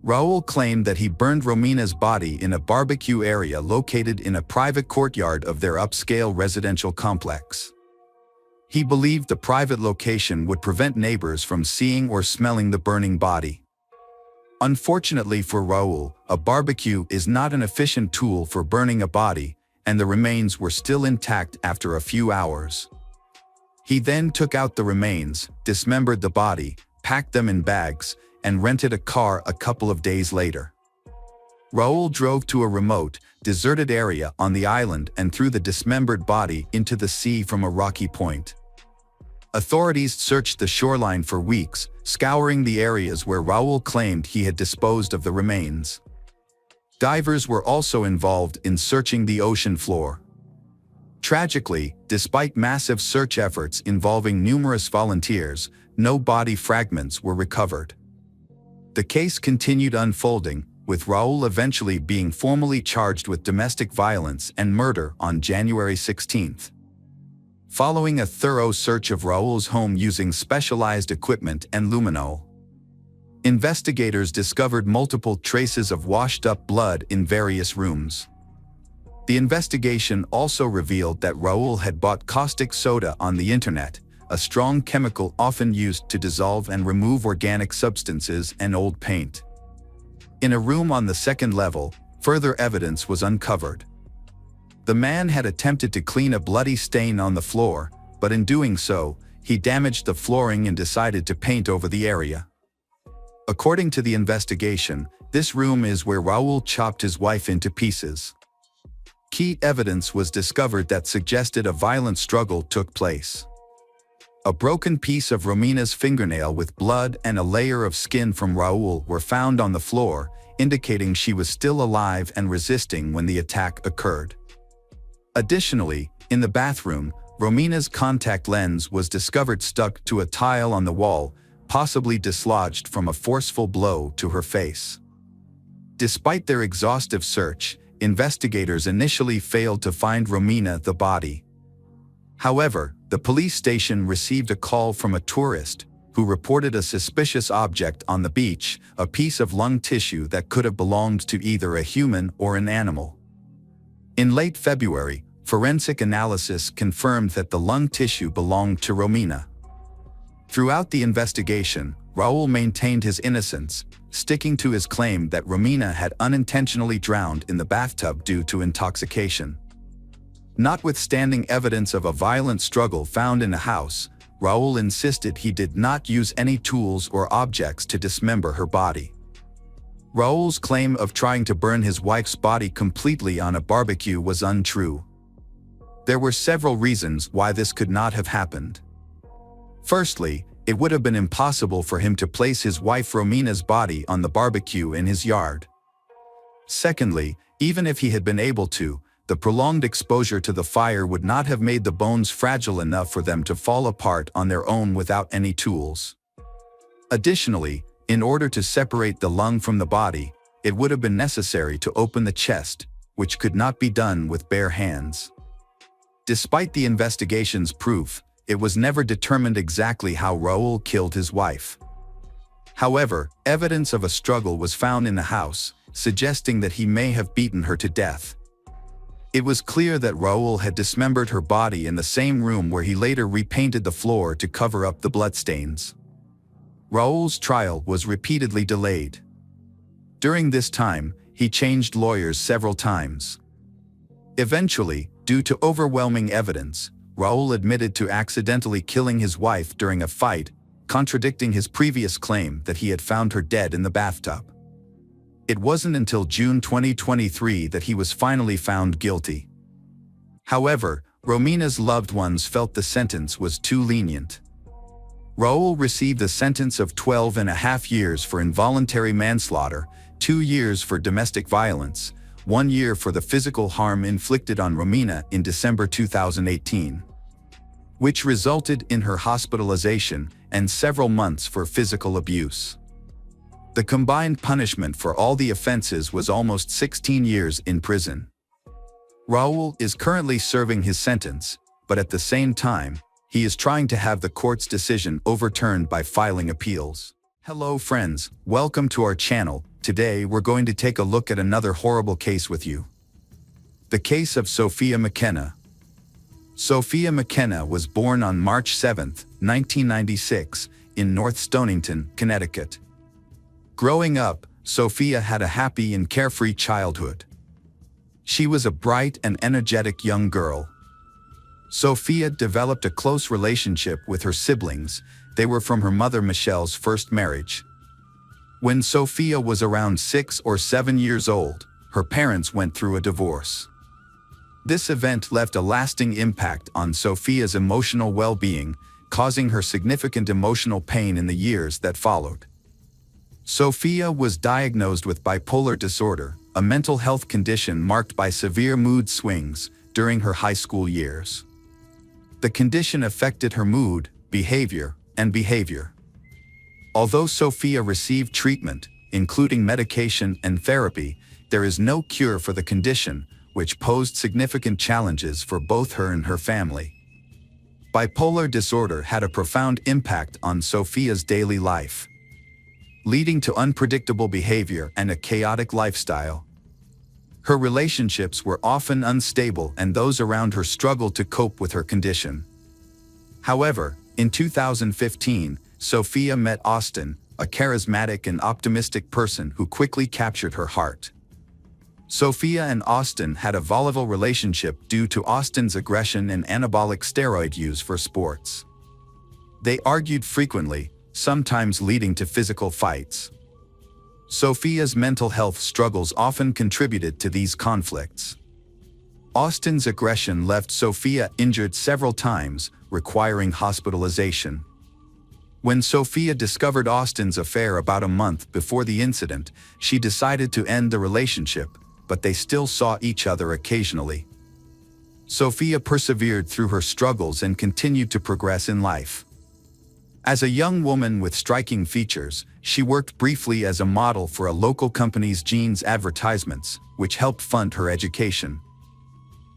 Raul claimed that he burned Romina's body in a barbecue area located in a private courtyard of their upscale residential complex. He believed the private location would prevent neighbors from seeing or smelling the burning body. Unfortunately for Raul, a barbecue is not an efficient tool for burning a body, and the remains were still intact after a few hours. He then took out the remains, dismembered the body, packed them in bags, and rented a car a couple of days later. Raul drove to a remote, deserted area on the island and threw the dismembered body into the sea from a rocky point. Authorities searched the shoreline for weeks, scouring the areas where Raul claimed he had disposed of the remains. Divers were also involved in searching the ocean floor. Tragically, despite massive search efforts involving numerous volunteers, no body fragments were recovered. The case continued unfolding, with Raul eventually being formally charged with domestic violence and murder on January 16. Following a thorough search of Raul's home using specialized equipment and luminol, investigators discovered multiple traces of washed-up blood in various rooms. The investigation also revealed that Raul had bought caustic soda on the internet, a strong chemical often used to dissolve and remove organic substances and old paint. In a room on the second level, further evidence was uncovered. The man had attempted to clean a bloody stain on the floor, but in doing so, he damaged the flooring and decided to paint over the area. According to the investigation, this room is where Raul chopped his wife into pieces. Key evidence was discovered that suggested a violent struggle took place. A broken piece of Romina's fingernail with blood and a layer of skin from Raul were found on the floor, indicating she was still alive and resisting when the attack occurred. Additionally, in the bathroom, Romina's contact lens was discovered stuck to a tile on the wall, possibly dislodged from a forceful blow to her face. Despite their exhaustive search, investigators initially failed to find Romina the body. However, the police station received a call from a tourist who reported a suspicious object on the beach, a piece of lung tissue that could have belonged to either a human or an animal. In late February, forensic analysis confirmed that the lung tissue belonged to Romina. Throughout the investigation, Raul maintained his innocence, sticking to his claim that Romina had unintentionally drowned in the bathtub due to intoxication. Notwithstanding evidence of a violent struggle found in the house, Raul insisted he did not use any tools or objects to dismember her body. Raul's claim of trying to burn his wife's body completely on a barbecue was untrue. There were several reasons why this could not have happened. Firstly, it would have been impossible for him to place his wife Romina's body on the barbecue in his yard. Secondly, even if he had been able to, the prolonged exposure to the fire would not have made the bones fragile enough for them to fall apart on their own without any tools. Additionally, in order to separate the lung from the body, it would have been necessary to open the chest, which could not be done with bare hands. Despite the investigation's proof, it was never determined exactly how Raul killed his wife. However, evidence of a struggle was found in the house, suggesting that he may have beaten her to death. It was clear that Raul had dismembered her body in the same room where he later repainted the floor to cover up the bloodstains. Raul's trial was repeatedly delayed. During this time, he changed lawyers several times. Eventually, due to overwhelming evidence, Raul admitted to accidentally killing his wife during a fight, contradicting his previous claim that he had found her dead in the bathtub. It wasn't until June 2023 that he was finally found guilty. However, Romina's loved ones felt the sentence was too lenient. Raul received a sentence of 12.5 years for involuntary manslaughter, 2 years for domestic violence, 1 year for the physical harm inflicted on Romina in December 2018, which resulted in her hospitalization, and several months for physical abuse. The combined punishment for all the offenses was almost 16 years in prison. Raul is currently serving his sentence, but at the same time, he is trying to have the court's decision overturned by filing appeals. Hello friends, welcome to our channel. today we're going to take a look at another horrible case with you. The case of Sophia McKenna. Sophia McKenna was born on March 7, 1996, in North Stonington, Connecticut. Growing up, Sophia had a happy and carefree childhood. She was a bright and energetic young girl. Sophia developed a close relationship with her siblings. They were from her mother Michelle's first marriage. When Sophia was around 6 or 7 years old, her parents went through a divorce. This event left a lasting impact on Sophia's emotional well-being, causing her significant emotional pain in the years that followed. Sophia was diagnosed with bipolar disorder, a mental health condition marked by severe mood swings during her high school years. The condition affected her mood, behavior. Although Sophia received treatment, including medication and therapy, there is no cure for the condition, which posed significant challenges for both her and her family. Bipolar disorder had a profound impact on Sophia's daily life, leading to unpredictable behavior and a chaotic lifestyle. Her relationships were often unstable and those around her struggled to cope with her condition. However, in 2015, Sophia met Austin, a charismatic and optimistic person who quickly captured her heart. Sophia and Austin had a volatile relationship due to Austin's aggression and anabolic steroid use for sports. They argued frequently, sometimes leading to physical fights. Sophia's mental health struggles often contributed to these conflicts. Austin's aggression left Sophia injured several times, requiring hospitalization. When Sophia discovered Austin's affair about a month before the incident, she decided to end the relationship, but they still saw each other occasionally. Sophia persevered through her struggles and continued to progress in life. As a young woman with striking features, she worked briefly as a model for a local company's jeans advertisements, which helped fund her education.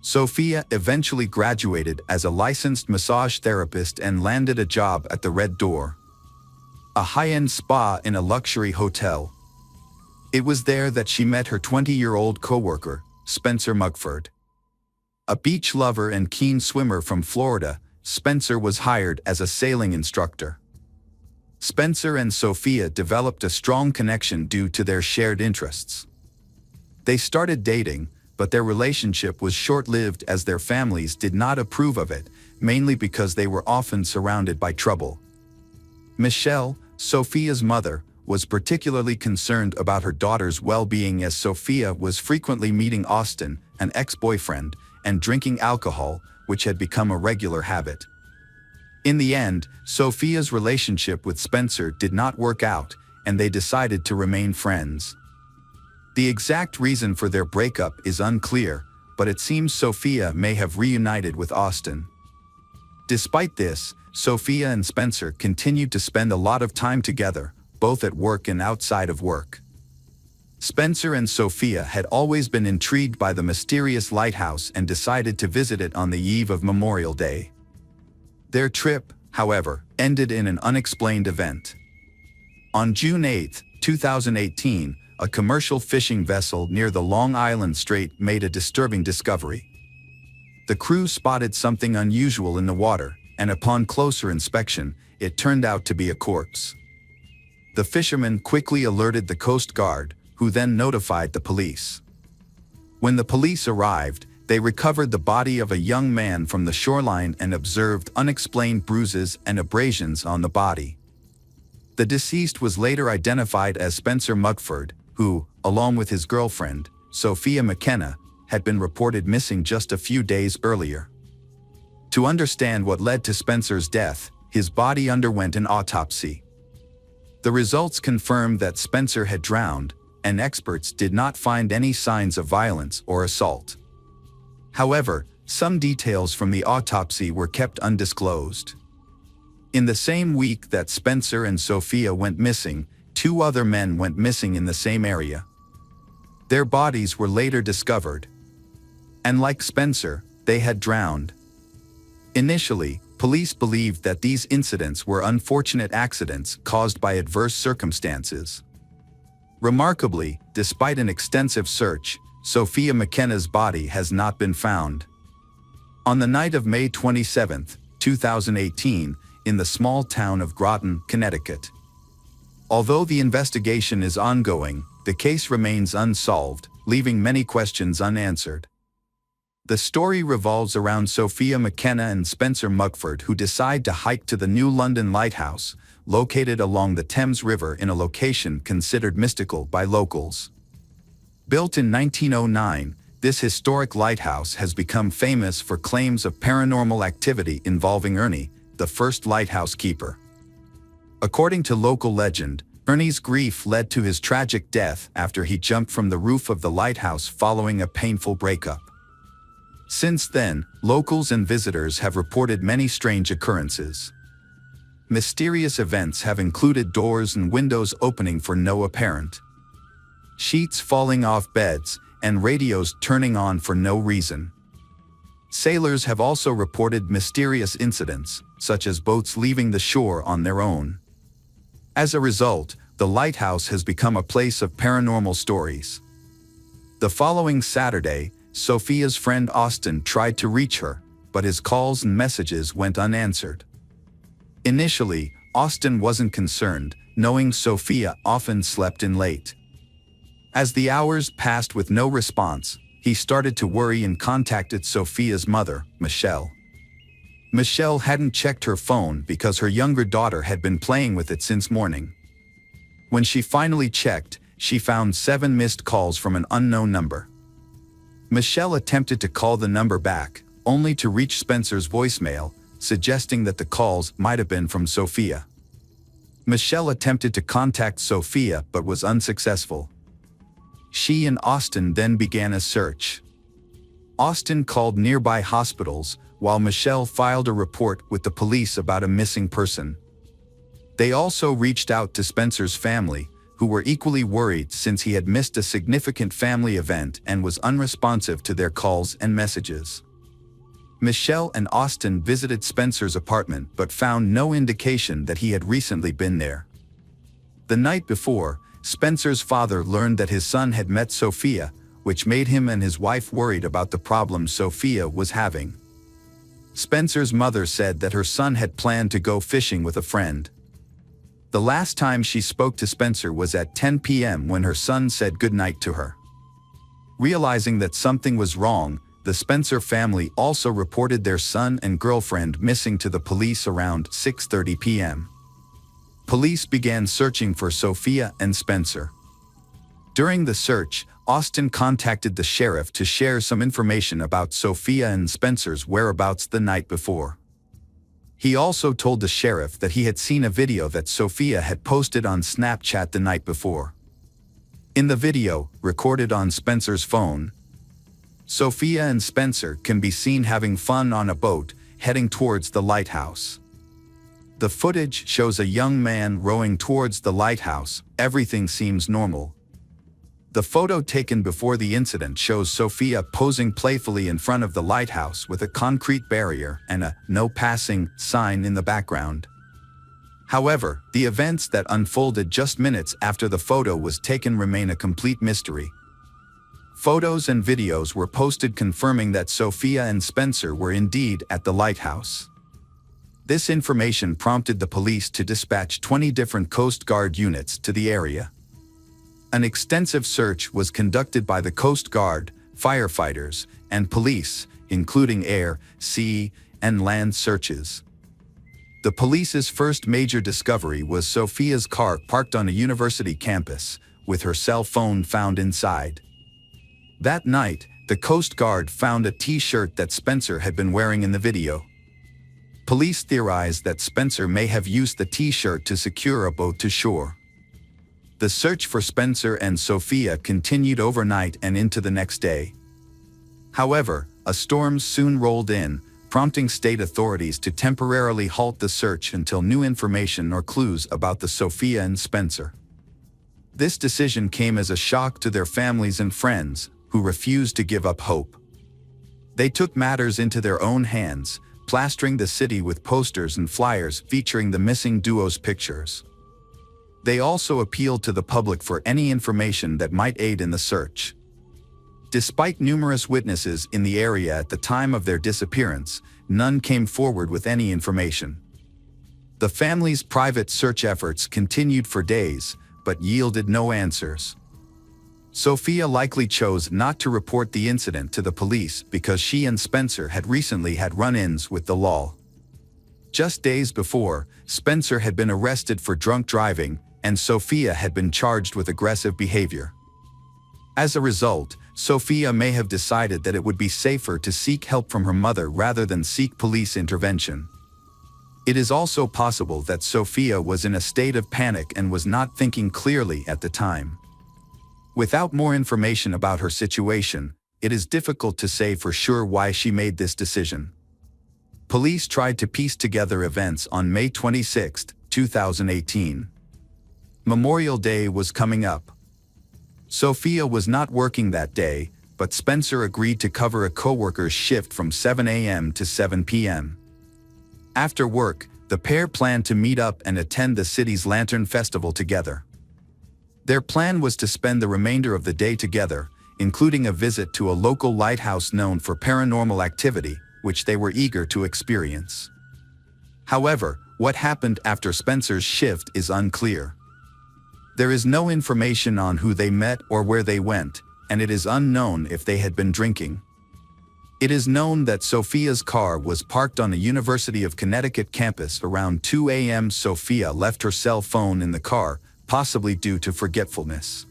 Sophia eventually graduated as a licensed massage therapist and landed a job at the Red Door, a high-end spa in a luxury hotel. It was there that she met her 20-year-old coworker, Spencer Mugford. A beach lover and keen swimmer from Florida, Spencer was hired as a sailing instructor. Spencer and Sophia developed a strong connection due to their shared interests. They started dating, but their relationship was short-lived as their families did not approve of it, mainly because they were often surrounded by trouble. Michelle, Sophia's mother, was particularly concerned about her daughter's well-being as Sophia was frequently meeting Austin, an ex-boyfriend, and drinking alcohol, which had become a regular habit. In the end, Sophia's relationship with Spencer did not work out, and they decided to remain friends. The exact reason for their breakup is unclear, but it seems Sophia may have reunited with Austin. Despite this, Sophia and Spencer continued to spend a lot of time together, both at work and outside of work. Spencer and Sophia had always been intrigued by the mysterious lighthouse and decided to visit it on the eve of Memorial Day. Their trip, however, ended in an unexplained event. On June 8, 2018, a commercial fishing vessel near the Long Island Strait made a disturbing discovery. The crew spotted something unusual in the water, and upon closer inspection, it turned out to be a corpse. The fishermen quickly alerted the Coast Guard, who then notified the police. When the police arrived, they recovered the body of a young man from the shoreline and observed unexplained bruises and abrasions on the body. The deceased was later identified as Spencer Mugford, who, along with his girlfriend, Sophia McKenna, had been reported missing just a few days earlier. To understand what led to Spencer's death, his body underwent an autopsy. The results confirmed that Spencer had drowned, and experts did not find any signs of violence or assault. However, some details from the autopsy were kept undisclosed. In the same week that Spencer and Sophia went missing, 2 other men went missing in the same area. Their bodies were later discovered, and like Spencer, they had drowned. Initially, police believed that these incidents were unfortunate accidents caused by adverse circumstances. Remarkably, despite an extensive search, Sophia McKenna's body has not been found. On the night of May 27, 2018, in the small town of Groton, Connecticut. Although the investigation is ongoing, the case remains unsolved, leaving many questions unanswered. The story revolves around Sophia McKenna and Spencer Mugford, who decide to hike to the New London Lighthouse, located along the Thames River in a location considered mystical by locals. Built in 1909, this historic lighthouse has become famous for claims of paranormal activity involving Ernie, the first lighthouse keeper. According to local legend, Ernie's grief led to his tragic death after he jumped from the roof of the lighthouse following a painful breakup. Since then, locals and visitors have reported many strange occurrences. Mysterious events have included doors and windows opening for no apparent, sheets falling off beds, and radios turning on for no reason. Sailors have also reported mysterious incidents, such as boats leaving the shore on their own. As a result, the lighthouse has become a place of paranormal stories. The following Saturday, Sophia's friend Austin tried to reach her, but his calls and messages went unanswered. Initially, Austin wasn't concerned, knowing Sophia often slept in late. As the hours passed with no response, he started to worry and contacted Sophia's mother, Michelle. Michelle hadn't checked her phone because her younger daughter had been playing with it since morning. When she finally checked, she found 7 missed calls from an unknown number. Michelle attempted to call the number back, only to reach Spencer's voicemail, suggesting that the calls might have been from Sophia. Michelle attempted to contact Sophia but was unsuccessful. She and Austin then began a search. Austin called nearby hospitals, while Michelle filed a report with the police about a missing person. They also reached out to Spencer's family, who were equally worried since he had missed a significant family event and was unresponsive to their calls and messages. Michelle and Austin visited Spencer's apartment but found no indication that he had recently been there. The night before, Spencer's father learned that his son had met Sophia, which made him and his wife worried about the problems Sophia was having. Spencer's mother said that her son had planned to go fishing with a friend. The last time she spoke to Spencer was at 10 p.m. when her son said goodnight to her. Realizing that something was wrong, the Spencer family also reported their son and girlfriend missing to the police around 6:30 p.m. Police began searching for Sophia and Spencer. During the search, Austin contacted the sheriff to share some information about Sophia and Spencer's whereabouts the night before. He also told the sheriff that he had seen a video that Sophia had posted on Snapchat the night before. In the video, recorded on Spencer's phone, Sophia and Spencer can be seen having fun on a boat, heading towards the lighthouse. The footage shows a young man rowing towards the lighthouse. Everything seems normal. The photo taken before the incident shows Sophia posing playfully in front of the lighthouse with a concrete barrier and a "no passing" sign in the background. However, the events that unfolded just minutes after the photo was taken remain a complete mystery. Photos and videos were posted confirming that Sophia and Spencer were indeed at the lighthouse. This information prompted the police to dispatch 20 different Coast Guard units to the area. An extensive search was conducted by the Coast Guard, firefighters, and police, including air, sea, and land searches. The police's first major discovery was Sophia's car parked on a university campus, with her cell phone found inside. That night, the Coast Guard found a T-shirt that Spencer had been wearing in the video. Police theorized that Spencer may have used the T-shirt to secure a boat to shore. The search for Spencer and Sophia continued overnight and into the next day. However, a storm soon rolled in, prompting state authorities to temporarily halt the search until new information or clues about the Sophia and Spencer. This decision came as a shock to their families and friends, who refused to give up hope. They took matters into their own hands, plastering the city with posters and flyers featuring the missing duo's pictures. They also appealed to the public for any information that might aid in the search. Despite numerous witnesses in the area at the time of their disappearance, none came forward with any information. The family's private search efforts continued for days, but yielded no answers. Sophia likely chose not to report the incident to the police because she and Spencer had recently had run-ins with the law. Just days before, Spencer had been arrested for drunk driving, and Sophia had been charged with aggressive behavior. As a result, Sophia may have decided that it would be safer to seek help from her mother rather than seek police intervention. It is also possible that Sophia was in a state of panic and was not thinking clearly at the time. Without more information about her situation, it is difficult to say for sure why she made this decision. Police tried to piece together events on May 26, 2018. Memorial Day was coming up. Sophia was not working that day, but Spencer agreed to cover a coworker's shift from 7 a.m. to 7 p.m. After work, the pair planned to meet up and attend the city's Lantern Festival together. Their plan was to spend the remainder of the day together, including a visit to a local lighthouse known for paranormal activity, which they were eager to experience. However, what happened after Spencer's shift is unclear. There is no information on who they met or where they went, and it is unknown if they had been drinking. It is known that Sophia's car was parked on the University of Connecticut campus around 2 a.m. Sophia left her cell phone in the car, possibly due to forgetfulness.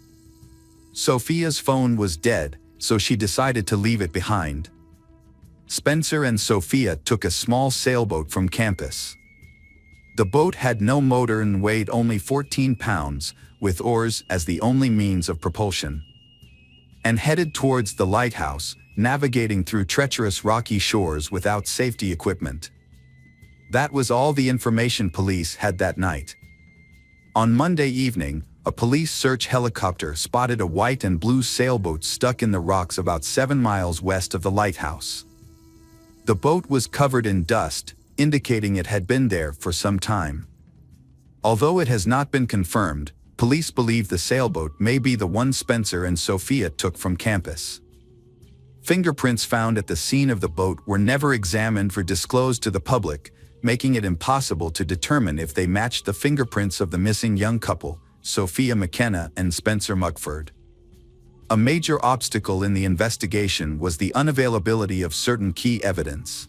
Sophia's phone was dead, so she decided to leave it behind. Spencer and Sophia took a small sailboat from campus. The boat had no motor and weighed only 14 pounds, with oars as the only means of propulsion, and headed towards the lighthouse, navigating through treacherous rocky shores without safety equipment. That was all the information police had that night. On Monday evening, a police search helicopter spotted a white and blue sailboat stuck in the rocks about 7 miles west of the lighthouse. The boat was covered in dust, indicating it had been there for some time. Although it has not been confirmed, police believe the sailboat may be the one Spencer and Sophia took from campus. Fingerprints found at the scene of the boat were never examined or disclosed to the public, making it impossible to determine if they matched the fingerprints of the missing young couple, Sophia McKenna and Spencer Mugford. A major obstacle in the investigation was the unavailability of certain key evidence.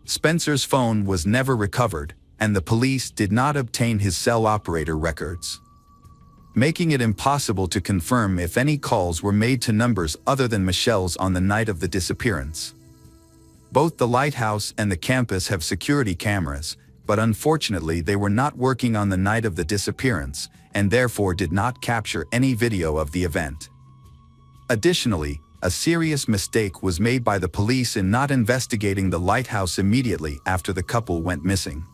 Spencer's phone was never recovered, and the police did not obtain his cell operator records, making it impossible to confirm if any calls were made to numbers other than Michelle's on the night of the disappearance. Both the lighthouse and the campus have security cameras, but unfortunately they were not working on the night of the disappearance, and therefore did not capture any video of the event. Additionally, a serious mistake was made by the police in not investigating the lighthouse immediately after the couple went missing.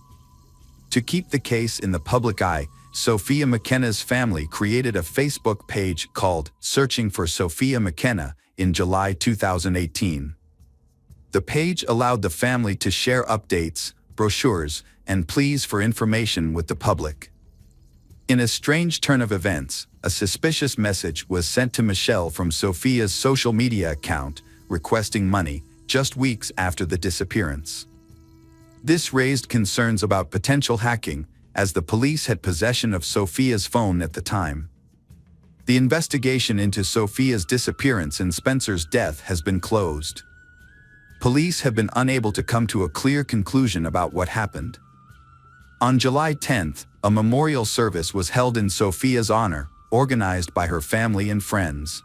To keep the case in the public eye, Sophia McKenna's family created a Facebook page called Searching for Sophia McKenna in July 2018. The page allowed the family to share updates, brochures, and pleas for information with the public. In a strange turn of events, a suspicious message was sent to Michelle from Sophia's social media account, requesting money, just weeks after the disappearance. This raised concerns about potential hacking, as the police had possession of Sophia's phone at the time. The investigation into Sophia's disappearance and Spencer's death has been closed. Police have been unable to come to a clear conclusion about what happened. On July 10th, a memorial service was held in Sophia's honor, organized by her family and friends.